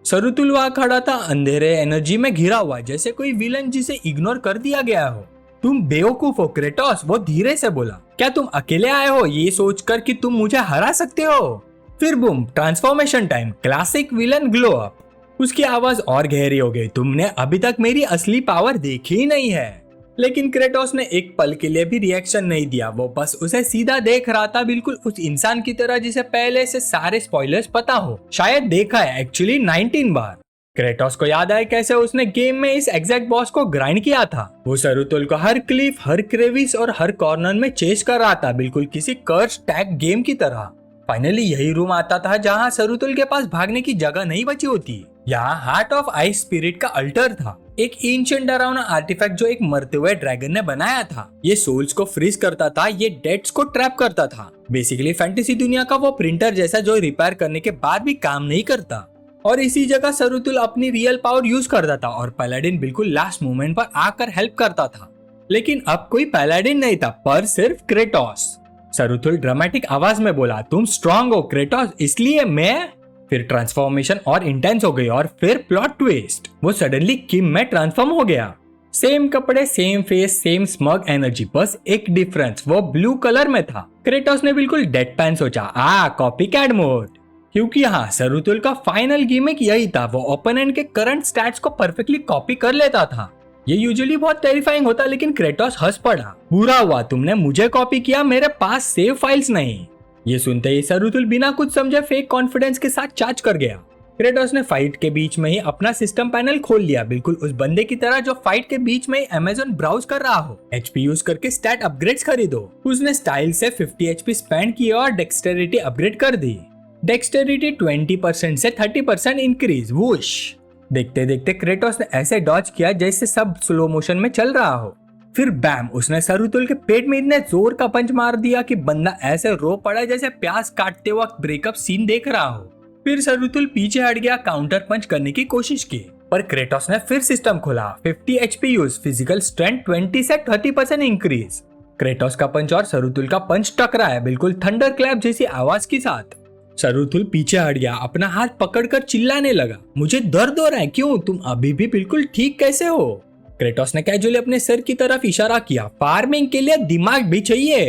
सरुतुल वहां खड़ा था, अंधेरे एनर्जी में घिरा हुआ, जैसे कोई विलन जिसे इग्नोर कर दिया गया हो। तुम बेवकूफ हो क्रेटोस, वो धीरे से बोला। क्या तुम अकेले आए हो ये सोचकर कि तुम मुझे हरा सकते हो? फिर boom, transformation time, classic villain glow up. उसकी आवाज और गहरी हो गई। तुमने अभी तक मेरी असली पावर देखी ही नहीं है। लेकिन क्रेटोस ने एक पल के लिए भी रिएक्शन नहीं दिया। वो बस उसे सीधा देख रहा था, बिल्कुल उस इंसान की तरह जिसे पहले से सारे स्पॉयलर्स पता हो, शायद देखा है एक्चुअली 19 बार। क्रेटोस को याद आया कैसे उसने गेम में इस एग्जैक्ट बॉस को ग्राइंड किया था। वो सरुतुल को हर क्लिफ, हर क्रेविस और हर कॉर्नर में चेस कर रहा था, बिल्कुल किसी कर्स टैग गेम की तरह। फाइनली यही रूम आता था जहाँ सरुतुल के पास भागने की जगह नहीं बची होती। यहाँ हार्ट ऑफ आइस स्पिरिट का अल्टर था, एक एंशिएंट डरावना आर्टिफैक्ट जो एक मरते हुए ड्रैगन ने बनाया था। ये सोल्स को फ्रीज करता था, ये डेड्स को ट्रैप करता था। बेसिकली फैंटेसी दुनिया का वो प्रिंटर जैसा जो रिपेयर करने के बाद भी काम नहीं करता। और इसी जगह सरुतुल अपनी रियल पावर यूज करता था और पैलाडिन बिल्कुल लास्ट मोमेंट पर आकर हेल्प करता था। लेकिन अब कोई पैलाडिन नहीं था, पर सिर्फ क्रेटोस। सरुतुल ड्रामेटिक आवाज में बोला, तुम स्ट्रांग हो क्रेटोस, इसलिए मैं। फिर ट्रांसफॉर्मेशन और इंटेंस हो गई और फिर प्लॉट ट्विस्ट, वो सडनली किम में ट्रांसफॉर्म हो गया। सेम कपड़े, same face, same smug energy, बस एक डिफरेंस, वो ब्लू कलर में था। क्रेटोस ने बिल्कुल डेडपैन सोचा, कॉपी कैट मोड। क्योंकि हाँ, सरुतुल का फाइनल गिमिक यही था, वो ओपोनेंट के करंट स्टैट्स को परफेक्टली कॉपी कर लेता था। ये यूजुअली बहुत टेरिफाइंग होता, लेकिन क्रेटोस हंस पड़ा। बुरा हुआ तुमने मुझे कॉपी किया, मेरे पास सेव फाइल्स नहीं। ये सुनते ही सरुतुल बिना कुछ समझे फेक कॉन्फिडेंस के साथ चार्ज कर गया। क्रेटोस ने फाइट के बीच में ही अपना सिस्टम पैनल खोल लिया, बिल्कुल उस बंदे की तरह जो फाइट के बीच में अमेज़न ब्राउज कर रहा हो। एचपी यूज करके स्टैट अपग्रेड्स खरीदो। उसने स्टाइल से 50 एचपी स्पेंड किया और डेक्सटेरिटी अपग्रेड कर दी। डेक्सटेरिटी 20% से 30% इंक्रीज। वुश, देखते देखते क्रेटोस ने ऐसे डॉज किया जैसे सब स्लो मोशन में चल रहा हो। फिर बैम, उसने सरुतुल के पेट में इतने जोर का पंच मार दिया कि बंदा ऐसे रो पड़ा जैसे प्याज काटते वक्त ब्रेकअप सीन देख रहा हो। फिर सरुतुल पीछे हट गया, काउंटर पंच करने की कोशिश की, पर क्रेटोस ने फिर सिस्टम खोला। 50 एचपी यूज, फिजिकल स्ट्रेंथ 20 से 30% इंक्रीज। क्रेटोस का पंच और सरुतुल का पंच टकरा है, बिल्कुल थंडर क्लैप जैसी आवाज के साथ। सरुतुल पीछे हट गया, अपना हाथ पकड़कर चिल्लाने लगा, मुझे दर्द हो रहा है। क्यों, तुम अभी भी बिल्कुल ठीक कैसे हो? क्रेटोस ने कैजुअली अपने सर की तरफ इशारा किया, फार्मिंग के लिए दिमाग भी चाहिए,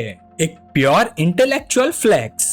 एक pure intellectual flex.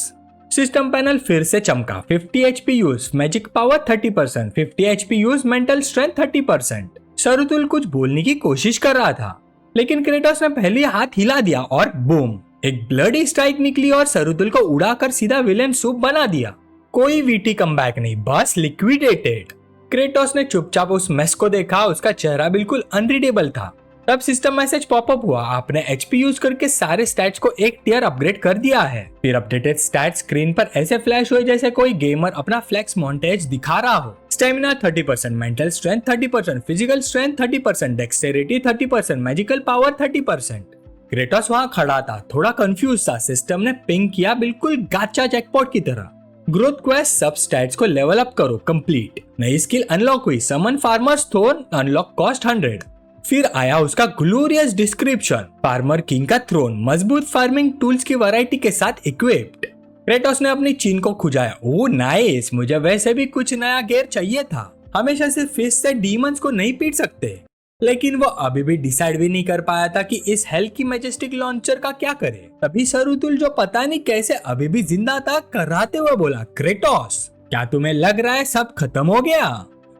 System panel फिर से चमका। 50 HP use, magic power 30%, 50 HP use, mental strength 30%। सरुतुल कुछ बोलने की कोशिश कर रहा था, लेकिन क्रेटोस ने पहले हाथ हिला दिया और बूम, एक ब्लडी स्ट्राइक निकली और सरुतुल को उड़ाकर सीधा विलेन सूप बना दिया। कोई वीटी कमबैक नहीं, बस लिक्विडेटेड। क्रेटोस ने चुपचाप उस मेस को देखा, उसका चेहरा बिल्कुल अनरीडेबल था। तब सिस्टम मैसेज पॉपअप हुआ, आपने एचपी यूज करके सारे स्टैट्स को एक टियर अपग्रेड कर दिया है। फिर अपडेटेड स्टैट्स स्क्रीन पर ऐसे फ्लैश हुए जैसे कोई गेमर अपना फ्लेक्स मॉन्टेज दिखा रहा हो। Stamina 30%, mental strength 30%, physical strength 30%, dexterity 30%, magical power 30%। Kratos वहां खड़ा था, थोड़ा कंफ्यूज था। सिस्टम ने पिंग किया, बिल्कुल गाचा जैकपॉट की तरह। ग्रोथ क्वेस्ट सब स्टैट्स को लेवल अप करो, कंप्लीट। नई स्किल अनलॉक हुई, समन फार्मर्स थ्रोन, अनलॉक कॉस्ट 100। फिर आया उसका ग्लोरियस डिस्क्रिप्शन, फार्मर किंग का थ्रोन, मजबूत फार्मिंग टूल्स की वैरायटी के साथ इक्विप्ड। क्रेटोस ने अपनी चीन को खुजाया, ओ नाइस, मुझे वैसे भी कुछ नया गेयर चाहिए था। हमेशा सिर्फ फिश से डीमंस को नहीं पीट सकते। लेकिन वो अभी भी डिसाइड भी नहीं कर पाया था कि इस हेल की मैजेस्टिक लॉन्चर का क्या करे। तभी सरुतुल, जो पता नहीं कैसे अभी भी जिंदा था, कराते हुए बोला, क्रेटोस क्या तुम्हें लग रहा है सब खत्म हो गया?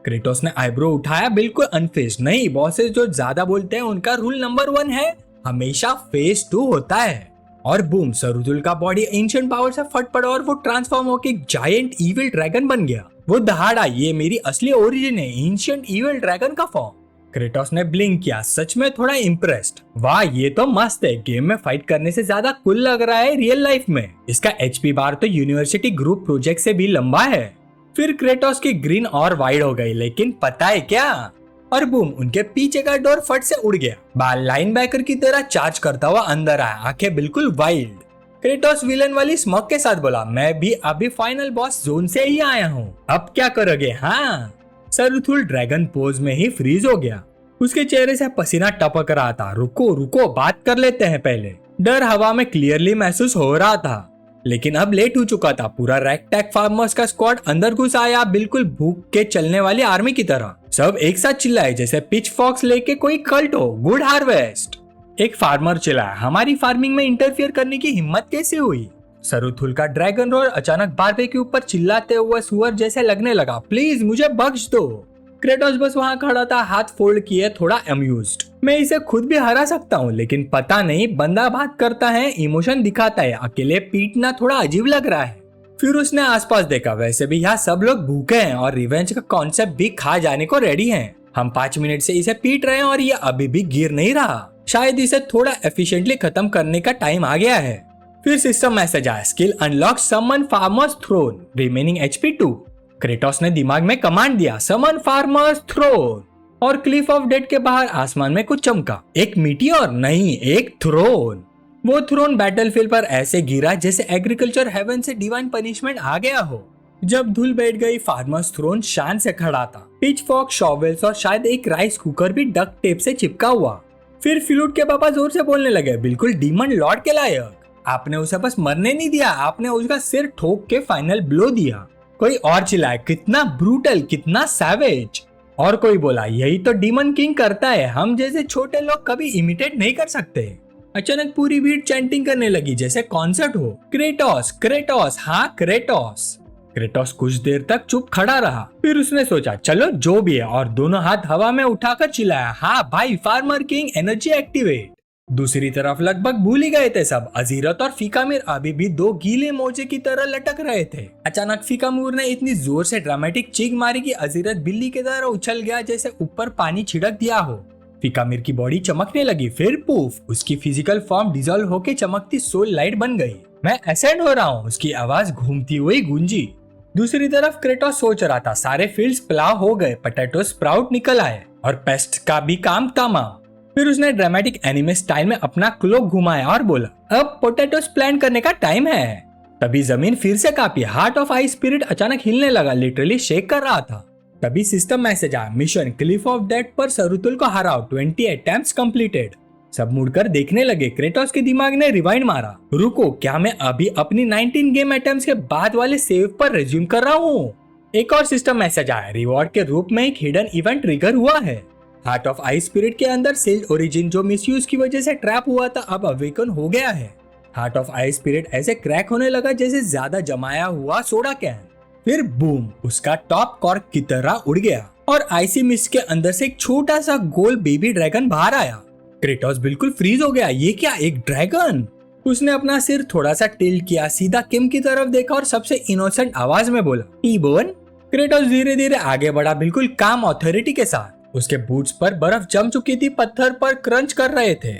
क्रेटोस ने आईब्रो उठाया, बिल्कुल अनफेस्ड। नहीं, बॉसेस जो ज्यादा बोलते हैं उनका रूल नंबर 1 है, हमेशा फेज 2 होता है। और बूम, सरुतुल का बॉडी एंशिएंट पावर से फट पड़ा और वो ट्रांसफॉर्म होकर एक जायंट इविल ड्रैगन बन गया। वो दहाड़ा, ये मेरी असली ओरिजिन है, एंशिएंट इविल ड्रैगन का फॉर्म। क्रेटोस ने ब्लिंक किया, सच में थोड़ा इम्प्रेस्ड। वाह, ये तो मस्त है, गेम में फाइट करने से ज्यादा कूल लग रहा है रियल लाइफ में। इसका एचपी बार तो यूनिवर्सिटी ग्रुप प्रोजेक्ट से भी लंबा है। फिर क्रेटोस की ग्रीन और वाइड हो गई, लेकिन पता है क्या? और बूम, उनके पीछे का डोर फट से उड़ गया। बाल लाइनबैकर की तरह चार्ज करता हुआ अंदर आया, आंखें बिल्कुल वाइल्ड। क्रेटोस विलन वाली स्मॉग के साथ बोला, मैं भी अभी फाइनल बॉस जोन से ही आया हूँ, अब क्या करोगे? हाँ। सरुथुल ड्रैगन पोज में ही फ्रीज हो गया। उसके चेहरे से पसीना टपक रहा था। रुको रुको, बात कर लेते हैं पहले। डर हवा में क्लियरली महसूस हो रहा था, लेकिन अब लेट हो चुका था। पूरा रैगटैग फार्मर्स का स्क्वाड अंदर घुस आया, बिल्कुल भूख के चलने वाली आर्मी की तरह। सब एक साथ चिल्लाए जैसे पिच फॉक्स लेके कोई कल्ट हो। Good harvest. एक फार्मर चिल्लाया, हमारी फार्मिंग में इंटरफियर करने की हिम्मत कैसे हुई? सरुथुल का ड्रैगन रोर अचानक बारबे के ऊपर चिल्लाते हुए सुअर जैसे लगने लगा। प्लीज मुझे बख्श दो। क्रेटोस बस वहां खड़ा था, हाथ फोल्ड किए, थोड़ा अम्यूज्ड। मैं इसे खुद भी हरा सकता हूँ, लेकिन पता नहीं, बंदा बात करता है, इमोशन दिखाता है, अकेले पीटना थोड़ा अजीब लग रहा है। फिर उसने आसपास देखा। वैसे भी यहाँ सब लोग भूखे हैं और रिवेंज का कॉन्सेप्ट भी खा जाने को रेडी हैं। हम 5 मिनट से इसे पीट रहे हैं और ये अभी भी गिर नहीं रहा। शायद इसे थोड़ा एफिशिएंटली खत्म करने का टाइम आ गया है। फिर सिस्टम मैसेज आया, skill unlock summon farmers throne, remaining HP 2। Kratos ने दिमाग में कमांड दिया, समन फार्मर्स थ्रोन, और क्लिफ ऑफ डेथ के बाहर आसमान में कुछ चमका। एक मीटियोर नहीं, एक थ्रोन। वो थ्रोन बैटलफील्ड पर ऐसे गिरा जैसे एग्रीकल्चर हेवन से डिवाइन पनिशमेंट आ गया हो। जब धूल बैठ गई, फार्मर्स थ्रोन शान से खड़ा था। पिच फॉक्स, शॉवेल्स और शायद एक राइस कुकर भी डक्ट टेप से चिपका हुआ। फिर फ्लूट के पापा जोर से बोलने लगे, बिल्कुल डीमन लॉर्ड के लायक। आपने उसे बस मरने नहीं दिया, आपने उसका सिर ठोक के फाइनल ब्लो दिया। कोई और चिल्लाया, कितना ब्रूटल, कितना सैवेज। और कोई बोला, यही तो डीमन किंग करता है, हम जैसे छोटे लोग कभी इमिटेट नहीं कर सकते। अचानक पूरी भीड़ चैंटिंग करने लगी जैसे कॉन्सर्ट हो, क्रेटोस क्रेटोस, हाँ क्रेटोस। क्रेटोस कुछ देर तक चुप खड़ा रहा। फिर उसने सोचा, चलो जो भी है, और दोनों हाथ हवा में उठाकर चिल्लाया, हाँ भाई, फार्मर किंग एनर्जी एक्टिवेट। दूसरी तरफ लगभग भूल ही गए थे सब। अजीरत और फीकामिर अभी भी दो गीले मोजे की तरह लटक रहे थे। अचानक फीकामूर ने इतनी जोर से ड्रामेटिक चीख मारी कि अजीरत बिल्ली की तरह उछल गया जैसे ऊपर पानी छिड़क दिया हो। फीकामिर की बॉडी चमकने लगी, फिर पूफ, उसकी फिजिकल फॉर्म डिसॉल्व होके चमकती सोल लाइट बन गई। मैं एसेंड हो रहा हूँ, उसकी आवाज घूमती हुई गूंजी। दूसरी तरफ क्रेटोस सोच रहा था, सारे फील्ड्स प्लाव हो गए, पोटैटो स्प्राउट निकल आए और पेस्ट का भी काम तमाम। फिर उसने ड्रामेटिक एनिमे स्टाइल में अपना क्लोक घुमाया और बोला, अब पोटैटोस प्लांट करने का टाइम है। तभी जमीन फिर से copy. Heart of ice spirit अचानक हिलने लगा, लिटरली शेक कर रहा था। तभी सिस्टम मैसेज आया, मिशन क्लिफ ऑफ डेथ पर सरुतुल को हराओ, 20 अटेम्प्ट्स कंप्लीटेड। सब मुड़कर देखने लगे। क्रेटोस के दिमाग ने रिवाइंड मारा, रुको, क्या मैं अभी अपनी 19 गेम अटेम्प्ट्स के बाद वाले सेव पर रिज्यूम कर रहा हूँ? एक और सिस्टम मैसेज आया, रिवॉर्ड के रूप में एक हिडन इवेंट ट्रिगर हुआ है। हार्ट ऑफ आइस स्पिरिट के अंदर सील्ड ओरिजिन जो मिसयूज की वजह से ट्रैप हुआ था, अब अवेकन हो गया है। हार्ट ऑफ आइस स्पिरिट ऐसे क्रैक होने लगा जैसे ज्यादा जमाया हुआ सोडा कैन। फिर बूम, उसका टॉप कॉर्क की तरह उड़ गया और आइसी मिस्ट के अंदर से एक छोटा सा गोल बेबी ड्रैगन बाहर आया। क्रेटोस बिल्कुल फ्रीज हो गया, ये क्या, एक ड्रैगन? उसने अपना सिर थोड़ा सा टिल्ट किया, सीधा किम की तरफ देखा और सबसे इनोसेंट आवाज में बोला, टी-बोन। क्रेटोस धीरे धीरे आगे बढ़ा, बिल्कुल काम ऑथोरिटी के साथ। उसके बूट्स पर बर्फ जम चुकी थी, पत्थर पर क्रंच कर रहे थे।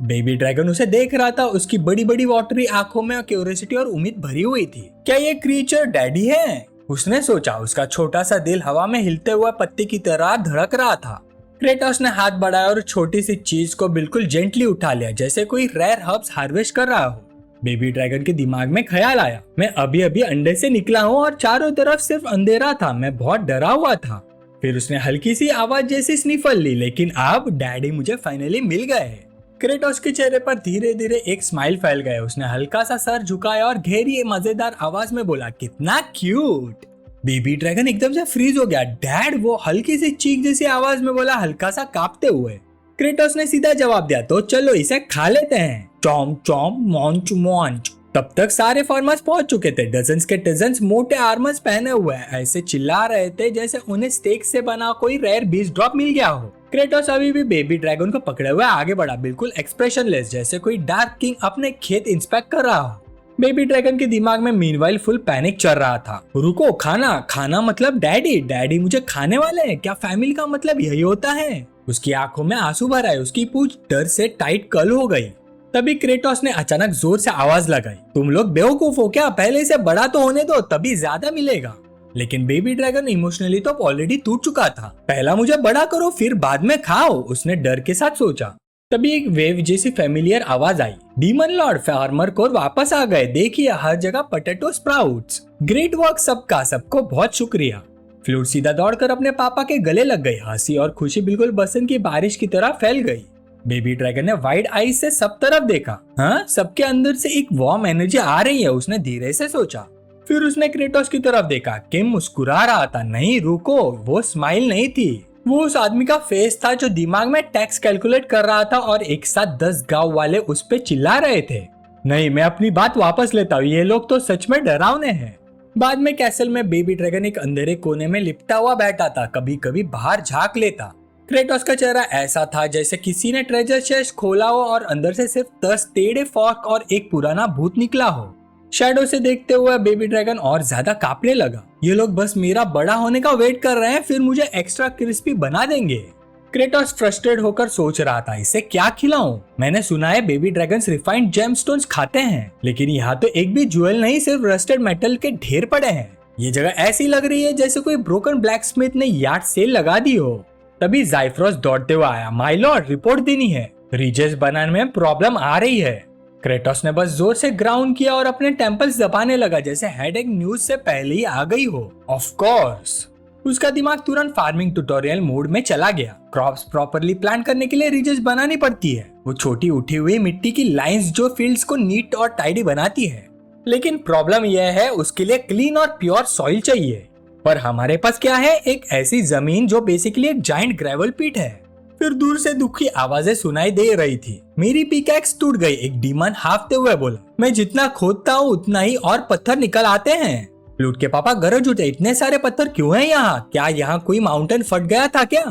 बेबी ड्रैगन उसे देख रहा था, उसकी बड़ी बड़ी वाटरी आंखों में क्यूरियोसिटी और उम्मीद भरी हुई थी। क्या ये क्रीचर डैडी है? उसने सोचा। उसका छोटा सा दिल हवा में हिलते हुए पत्ते की तरह धड़क रहा था। क्रेटोस ने हाथ बढ़ाया और छोटी सी चीज को बिल्कुल जेंटली उठा लिया, जैसे कोई रेयर हर्ब्स हार्वेस्ट कर रहा हो। बेबी ड्रैगन के दिमाग में ख्याल आया, मैं अभी अभी अंडे से निकला हूँ और चारों तरफ सिर्फ अंधेरा था, मैं बहुत डरा हुआ था। फिर उसने हल्की सी आवाज जैसी स्निफल ली, लेकिन अब डैडी मुझे फाइनली मिल गए। क्रेटोस के चेहरे पर धीरे धीरे एक स्माइल फैल गया। उसने हल्का सा सर झुकाया और गहरी मजेदार आवाज में बोला, कितना क्यूट। बेबी ड्रैगन एकदम से फ्रीज हो गया। डैड, वो हल्की सी चीख जैसी आवाज में बोला, हल्का सा कांपते हुए। क्रेटोस ने सीधा जवाब दिया, तो चलो इसे खा लेते हैं। Chaum Chaum, Munch Munch. तब तक सारे फार्मर्स पहुंच चुके थे। डजन्स के डजन्स मोटे आर्मर्स पहने हुए ऐसे चिल्ला रहे थे जैसे उन्हें स्टेक से बना कोई रेयर बीज ड्रॉप मिल गया हो। क्रेटोस अभी भी बेबी ड्रैगन को पकड़े हुए आगे बढ़ा, बिल्कुल एक्सप्रेशनलेस, जैसे कोई डार्क किंग अपने खेत इंस्पेक्ट कर रहा हो। बेबी ड्रैगन के दिमाग में मीनवाइल फुल पैनिक चल रहा था। रुको, खाना खाना मतलब डैडी, डैडी मुझे खाने वाले हैं क्या? फैमिली का मतलब यही होता है? उसकी आंखों में आंसू भर आए, उसकी पूंछ डर से टाइट कल हो गई। तभी क्रेटोस ने अचानक जोर से आवाज लगाई, तुम लोग बेवकूफ हो क्या? पहले से बड़ा तो होने दो, तभी ज्यादा मिलेगा। लेकिन बेबी ड्रैगन इमोशनली तो ऑलरेडी टूट चुका था। पहला मुझे बड़ा करो, फिर बाद में खाओ, उसने डर के साथ सोचा। तभी एक वेव जैसी फेमिलियर आवाज आई, डीमन लॉर्ड फार्मर कोर वापस आ गए, देखिए हर जगह पोटैटो स्प्राउट्स। ग्रेट वर्क सबका, सबको बहुत शुक्रिया। फ्लूट सीधा दौड़कर अपने पापा के गले लग गई। हंसी और खुशी बिल्कुल बसंत की बारिश की तरह फैल गई। बेबी ड्रैगन ने वाइड आईज से सब तरफ देखा। हाँ, सबके अंदर से एक वार्म एनर्जी आ रही है, उसने धीरे से सोचा। फिर उसने क्रेटोस की तरफ देखा। किम मुस्कुरा रहा था। नहीं रुको, वो स्माइल नहीं थी, वो उस आदमी का फेस था जो दिमाग में टैक्स कैलकुलेट कर रहा था और एक साथ 10 गांव वाले उस पे चिल्ला रहे थे। नहीं, मैं अपनी बात वापस लेता हूँ, ये लोग तो सच में डरावने हैं। बाद में कैसल में बेबी ड्रैगन एक अंधेरे कोने में लिपटा हुआ बैठा था, कभी कभी बाहर झांक लेता। क्रेटोस का चेहरा ऐसा था जैसे किसी ने ट्रेजर चेस्ट खोला हो और अंदर से सिर्फ 10 टेढ़े फॉर्क और एक पुराना भूत निकला हो। शैडो से देखते हुए बेबी ड्रैगन और ज्यादा कांपने लगा। ये लोग बस मेरा बड़ा होने का वेट कर रहे हैं, फिर मुझे एक्स्ट्रा क्रिस्पी बना देंगे। क्रेटोस फ्रस्ट्रेट होकर सोच रहा था, इसे क्या खिलाऊं? मैंने सुना है बेबी ड्रैगन्स रिफाइंड जेमस्टोन्स खाते हैं, लेकिन यहाँ तो एक भी ज्वेल नहीं, सिर्फ रस्टेड मेटल के ढेर पड़े हैं। ये जगह ऐसी लग रही है जैसे कोई ब्रोकन ब्लैकस्मिथ ने यार्ड सेल लगा दी हो। तभी ज़ाइफ्रोस दौड़ते हुए आया। माय लॉर्ड, रिपोर्ट देनी है, रिजेस बनाने में प्रॉब्लम आ रही है। क्रेटोस ने बस जोर से ग्राउंड किया और अपने टेम्पल्स दबाने लगा जैसे हेडेक न्यूज से पहले ही आ गई हो। ऑफ कोर्स, उसका दिमाग तुरंत फार्मिंग ट्यूटोरियल मोड में चला गया। क्रॉप्स प्रॉपरली प्लांट करने के लिए रिजेस बनानी पड़ती है, वो छोटी उठी हुई मिट्टी की लाइंस जो फील्ड्स को नीट और टाइडी बनाती है। लेकिन प्रॉब्लम यह है, उसके लिए क्लीन और प्योर सॉइल चाहिए। पर हमारे पास क्या है? एक ऐसी जमीन जो बेसिकली एक जाइंट ग्रेवल पिट है। फिर दूर से दुखी आवाजें सुनाई दे रही थी। मेरी पिकैक्स टूट गई, एक डीमन हाफते हुए बोला। मैं जितना खोदता हूँ उतना ही और पत्थर निकल आते हैं। फ्लूट के पापा गरज उठे, इतने सारे पत्थर क्यों हैं यहाँ? क्या यहाँ कोई माउंटेन फट गया था क्या?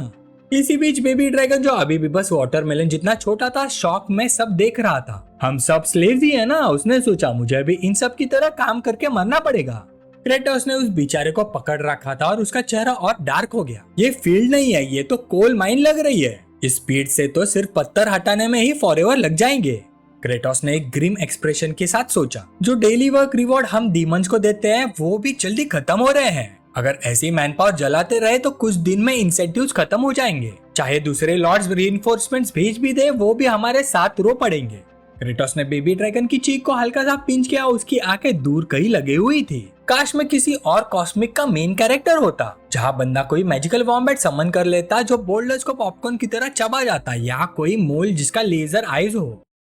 इसी बीच बेबी ड्रैगन, जो अभी भी बस वाटरमेलन जितना छोटा था, शॉक में सब देख रहा था। हम सब स्लेव्स ही है ना, उसने सोचा। मुझे भी इन सब की तरह काम करके मरना पड़ेगा। क्रेटोस ने उस बेचारे को पकड़ रखा था और उसका चेहरा और डार्क हो गया। ये फील्ड नहीं है, ये तो कोल माइन लग रही है। इस स्पीड से तो सिर्फ पत्थर हटाने में ही फॉरएवर लग जाएंगे। क्रेटोस ने एक ग्रिम एक्सप्रेशन के साथ सोचा, जो डेली वर्क रिवॉर्ड हम डीमंस को देते हैं वो भी जल्दी खत्म हो रहे हैं। अगर ऐसी मैन पावर जलाते रहे तो कुछ दिन में इंसेंटिव्स खत्म हो जाएंगे। चाहे दूसरे लॉर्ड्स रीइंफोर्समेंट्स भेज भी दे, वो भी हमारे साथ रो पड़ेंगे। क्रेटोस ने बेबी ड्रैगन की चीख को हल्का सा पिंच किया। उसकी आंखें दूर कहीं लगी हुई थी। काश में किसी और कॉस्मिक का मेन कैरेक्टर होता, जहाँ बंदा कोई मैजिकल वॉम्बैट समन कर लेता जो बोल्डर्स को पॉपकॉर्न की तरह चबा जाता, या कोई मोल जिसका लेजर आईज हो।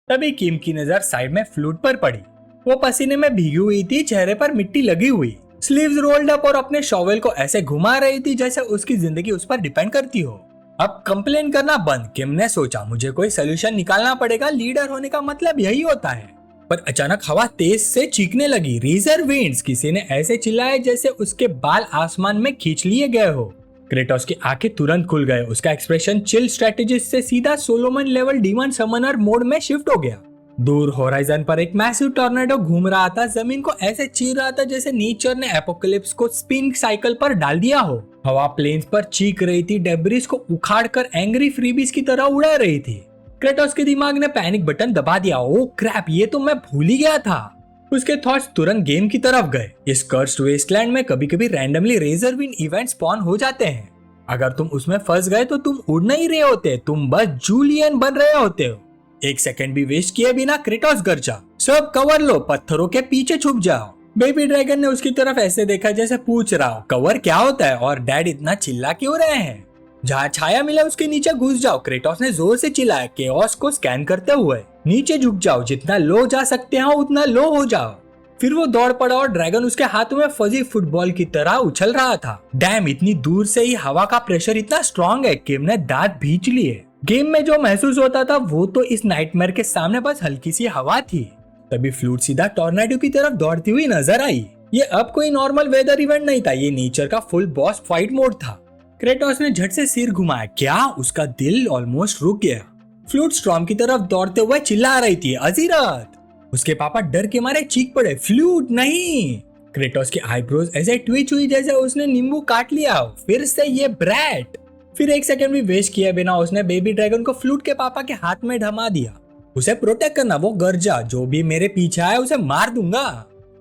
तभी किम की नजर साइड में फ्लूट पर पड़ी। वो पसीने में भीगी हुई थी, चेहरे पर मिट्टी लगी हुई, स्लीव्स रोल्ड अप और अपने शॉवेल को ऐसे घुमा रही थी जैसे उसकी जिंदगी उस पर डिपेंड करती हो। अब कंप्लेन करना बंद, किम ने सोचा। मुझे कोई सोल्यूशन निकालना पड़ेगा, लीडर होने का मतलब यही होता है। पर अचानक हवा तेज से चीखने लगी। रीजर विंड्स, किसी ने ऐसे चिल्लाया जैसे उसके बाल आसमान में खींच लिए गए हो। क्रेटोस की आंखें तुरंत खुल गए। उसका एक्सप्रेशन चिल स्ट्रेटेजिस्ट से सीधा Solomon level demon Sumner mode में शिफ्ट हो गया। दूर होराइजन पर एक मैसिव टॉर्नेडो घूम रहा था, जमीन को ऐसे चीर रहा था जैसे नेचर ने एपोकलिप्स को स्पिन साइकिल पर डाल दिया हो। हवा प्लेन्स पर चीख रही थी, डेब्रिस को उखाड़कर एंग्री फ्रीबीज की तरह उड़ा रही थी। क्रेटोस के दिमाग ने पैनिक बटन दबा दिया। ओ क्रैप, ये तो मैं भूल ही गया था। उसके थॉट्स तुरंत गेम की तरफ गए। इस कर्स्ड वेस्टलैंड में कभी कभी randomly razor wind event spawn हो जाते हैं। अगर तुम उसमें फंस गए तो तुम उड़ नहीं रहे होते, तुम बस जूलियन बन रहे होते हो। एक सेकंड भी वेस्ट किए बिना क्रेटोस गरजा, सब कवर लो, पत्थरों के पीछे छुप जाओ। बेबी ड्रैगन ने उसकी तरफ ऐसे देखा जैसे पूछ रहा हो, कवर क्या होता है और डैड इतना चिल्ला क्यों रहे हैं? जहाँ छाया मिला उसके नीचे घुस जाओ। क्रेटोस ने जोर से चिल्लाया, केओस को स्कैन करते हुए। नीचे झुक जाओ, जितना लो जा सकते हो उतना लो हो जाओ। फिर वो दौड़ पड़ा और ड्रैगन उसके हाथों में फजी फुटबॉल की तरह उछल रहा था। डैम, इतनी दूर से ही हवा का प्रेशर इतना स्ट्रॉन्ग है। किम ने दांत भींच लिए। गेम में जो महसूस होता था वो तो इस नाइटमेयर के सामने बस हल्की सी हवा थी। तभी फ्लूट सीधा टॉर्नेडो की तरफ दौड़ती हुई नजर आई। ये अब कोई नॉर्मल वेदर इवेंट नहीं था, ये नेचर का फुल बॉस फाइट मोड था। क्रेटोस ने झट से सिर घुमाया। क्या? उसका दिल ऑलमोस्ट रुक गया। फ्लूट स्टॉर्म की तरफ दौड़ते हुए चिल्ला रही थी, अजीरत। उसके पापा डर के मारे चीख पड़े, फ्लूट नहीं। क्रेटोस की आईब्रोज ऐसे ट्विच हुई जैसे उसने नींबू काट लिया। फिर से ये ब्रैट। फिर एक सेकंड भी वेस्ट किए बिना उसने बेबी ड्रैगन को फ्लूट के पापा के हाथ में थमा दिया। उसे प्रोटेक्ट करना, वो गरजा, जो भी मेरे पीछे आए उसे मार दूंगा।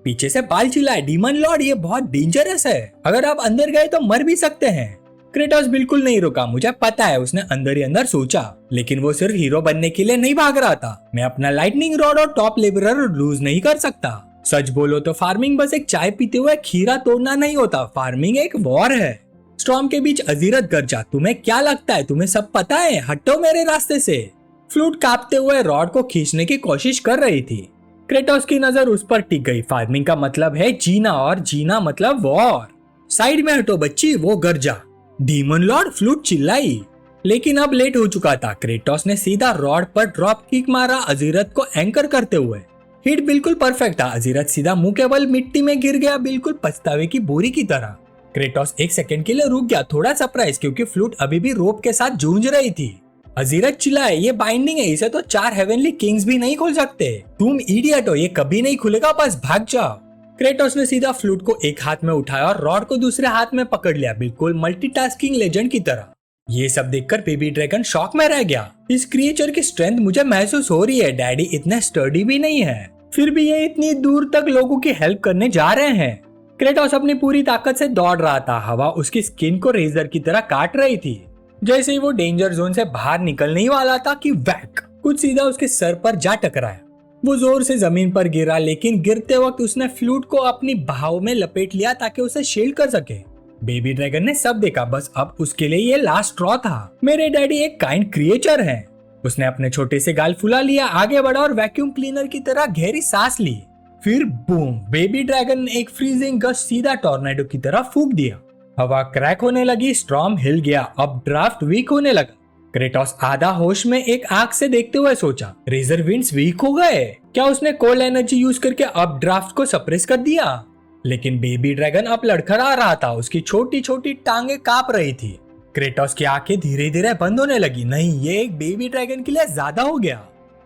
पीछे से बाल चिल्लाए, डीमन लॉर्ड ये बहुत डेंजरस है, अगर आप अंदर गए तो मर भी सकते हैं। क्रेटोस बिल्कुल नहीं रुका, मुझे पता है, उसने अंदर ही अंदर सोचा। लेकिन वो सिर्फ हीरो बनने के लिए नहीं भाग रहा था। मैं अपना लाइटनिंग रॉड और टॉप लेबरर लूज नहीं कर सकता। सच बोलो तो फार्मिंग बस एक चाय पीते हुए खीरा तोड़ना नहीं होता, फार्मिंग एक वॉर है। स्टॉर्म के बीच अजीरत गरजा, तुम्हें क्या लगता है तुम्हें सब पता है, हटो मेरे रास्ते से। फ्लूट कांपते हुए रॉड को खींचने की कोशिश कर रही थी। क्रेटोस की नजर उस पर टिक गई। फार्मिंग का मतलब है जीना और जीना मतलब वॉर। साइड में हटो बच्ची, वो गरजा। डीमन लॉर्ड, फ्लूट चिल्लाई। लेकिन अब लेट हो चुका था। क्रेटोस ने सीधा रॉड पर ड्रॉप किक मारा, अजीरत को एंकर करते हुए। हिट बिल्कुल परफेक्ट था। अजीरत सीधा मुंह के बल मिट्टी में गिर गया, बिल्कुल पछतावे की बोरी की तरह। क्रेटोस एक सेकंड के लिए रुक गया, थोड़ा सरप्राइज, क्योंकि फ्लूट अभी भी रोप के साथ जूझ रही थी। अजीरत चिल्लाए, ये बाइंडिंग है, इसे तो 4 हेवनली किंग्स भी नहीं खोल सकते। तुम इडियट हो, ये कभी नहीं खुलेगा, बस भाग जाओ। क्रेटोस ने सीधा फ्लूट को एक हाथ में उठाया और रॉड को दूसरे हाथ में पकड़ लिया, बिल्कुल मल्टीटास्किंग लेजेंड की तरह। ये सब देखकर बेबी ड्रैगन शॉक में रह गया। इस क्रिएचर की स्ट्रेंथ मुझे महसूस हो रही है। डैडी इतने स्टर्डी भी नहीं है, फिर भी ये इतनी दूर तक लोगों की हेल्प करने जा रहे हैं। क्रेटोस अपनी पूरी ताकत से दौड़ रहा था। हवा उसकी स्किन को रेजर की तरह काट रही थी। जैसे ही वो डेंजर जोन से बाहर निकलने ही वाला था कि वैक, कुछ सीधा उसके सर पर जा टकराया। वो जोर से जमीन पर गिरा, लेकिन गिरते वक्त उसने फ्लूट को अपनी बाहों में लपेट लिया ताकि उसे शील्ड कर सके। बेबी ड्रैगन ने सब देखा, बस अब उसके लिए ये लास्ट स्ट्रॉ था। मेरे डैडी एक काइंड क्रिएचर हैं। उसने अपने छोटे से गाल फुला लिया, आगे बढ़ा और वैक्यूम क्लीनर की तरह गहरी सांस ली। फिर बूम, बेबी ड्रैगन ने एक फ्रीजिंग गस्ट सीधा टॉर्नेडो की तरह फूंक दिया। हवा क्रैक होने लगी, स्टॉर्म हिल गया, अब ड्राफ्ट वीक होने लगा। क्रेटोस आधा होश में एक आंख से देखते हुए सोचा, रेजर विंड्स वीक हो गए क्या? उसने कोल्ड एनर्जी यूज करके अब ड्राफ्ट को सप्रेस कर दिया। लेकिन बेबी ड्रैगन अब लड़खड़ा रहा था, उसकी छोटी छोटी टांगे कांप रही थी। क्रेटोस की आंखें धीरे धीरे बंद होने लगी। नहीं, ये एक बेबी ड्रैगन के लिए ज्यादा हो गया।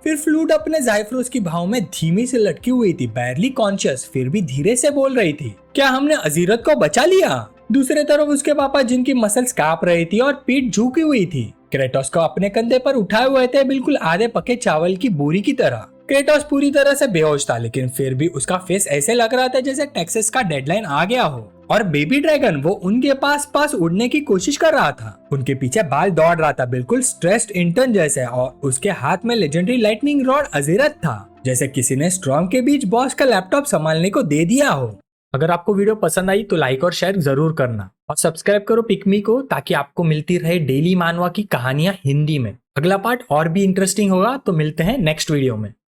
फिर फ्लूट अपने ज़ाइफ्रोस की भाव में धीमी से लटकी हुई थी, बैरली कॉन्शियस, फिर भी धीरे से बोल रही थी, क्या हमने अजीरत को बचा लिया? दूसरे तरफ उसके पापा, जिनकी मसल्स कांप रही थी और पीठ झुकी हुई थी, क्रेटोस को अपने कंधे पर उठाए हुए थे, बिल्कुल आधे पके चावल की बोरी की तरह। क्रेटोस पूरी तरह से बेहोश था, लेकिन फिर भी उसका फेस ऐसे लग रहा था जैसे टेक्सास का डेडलाइन आ गया हो। और बेबी ड्रैगन वो उनके पास उड़ने की कोशिश कर रहा था। उनके पीछे बाल दौड़ रहा था, बिल्कुल स्ट्रेस्ड इंटर्न जैसे, और उसके हाथ में लेजेंडरी लाइटनिंग रॉड अजीरत था, जैसे किसी ने स्टॉर्म के बीच बॉस का लैपटॉप संभालने को दे दिया हो। अगर आपको वीडियो पसंद आई तो लाइक और शेयर जरूर करना, और सब्सक्राइब करो पिकमी को, ताकि आपको मिलती रहे डेली मानवा की कहानियां हिंदी में। अगला पार्ट और भी इंटरेस्टिंग होगा, तो मिलते हैं नेक्स्ट वीडियो में।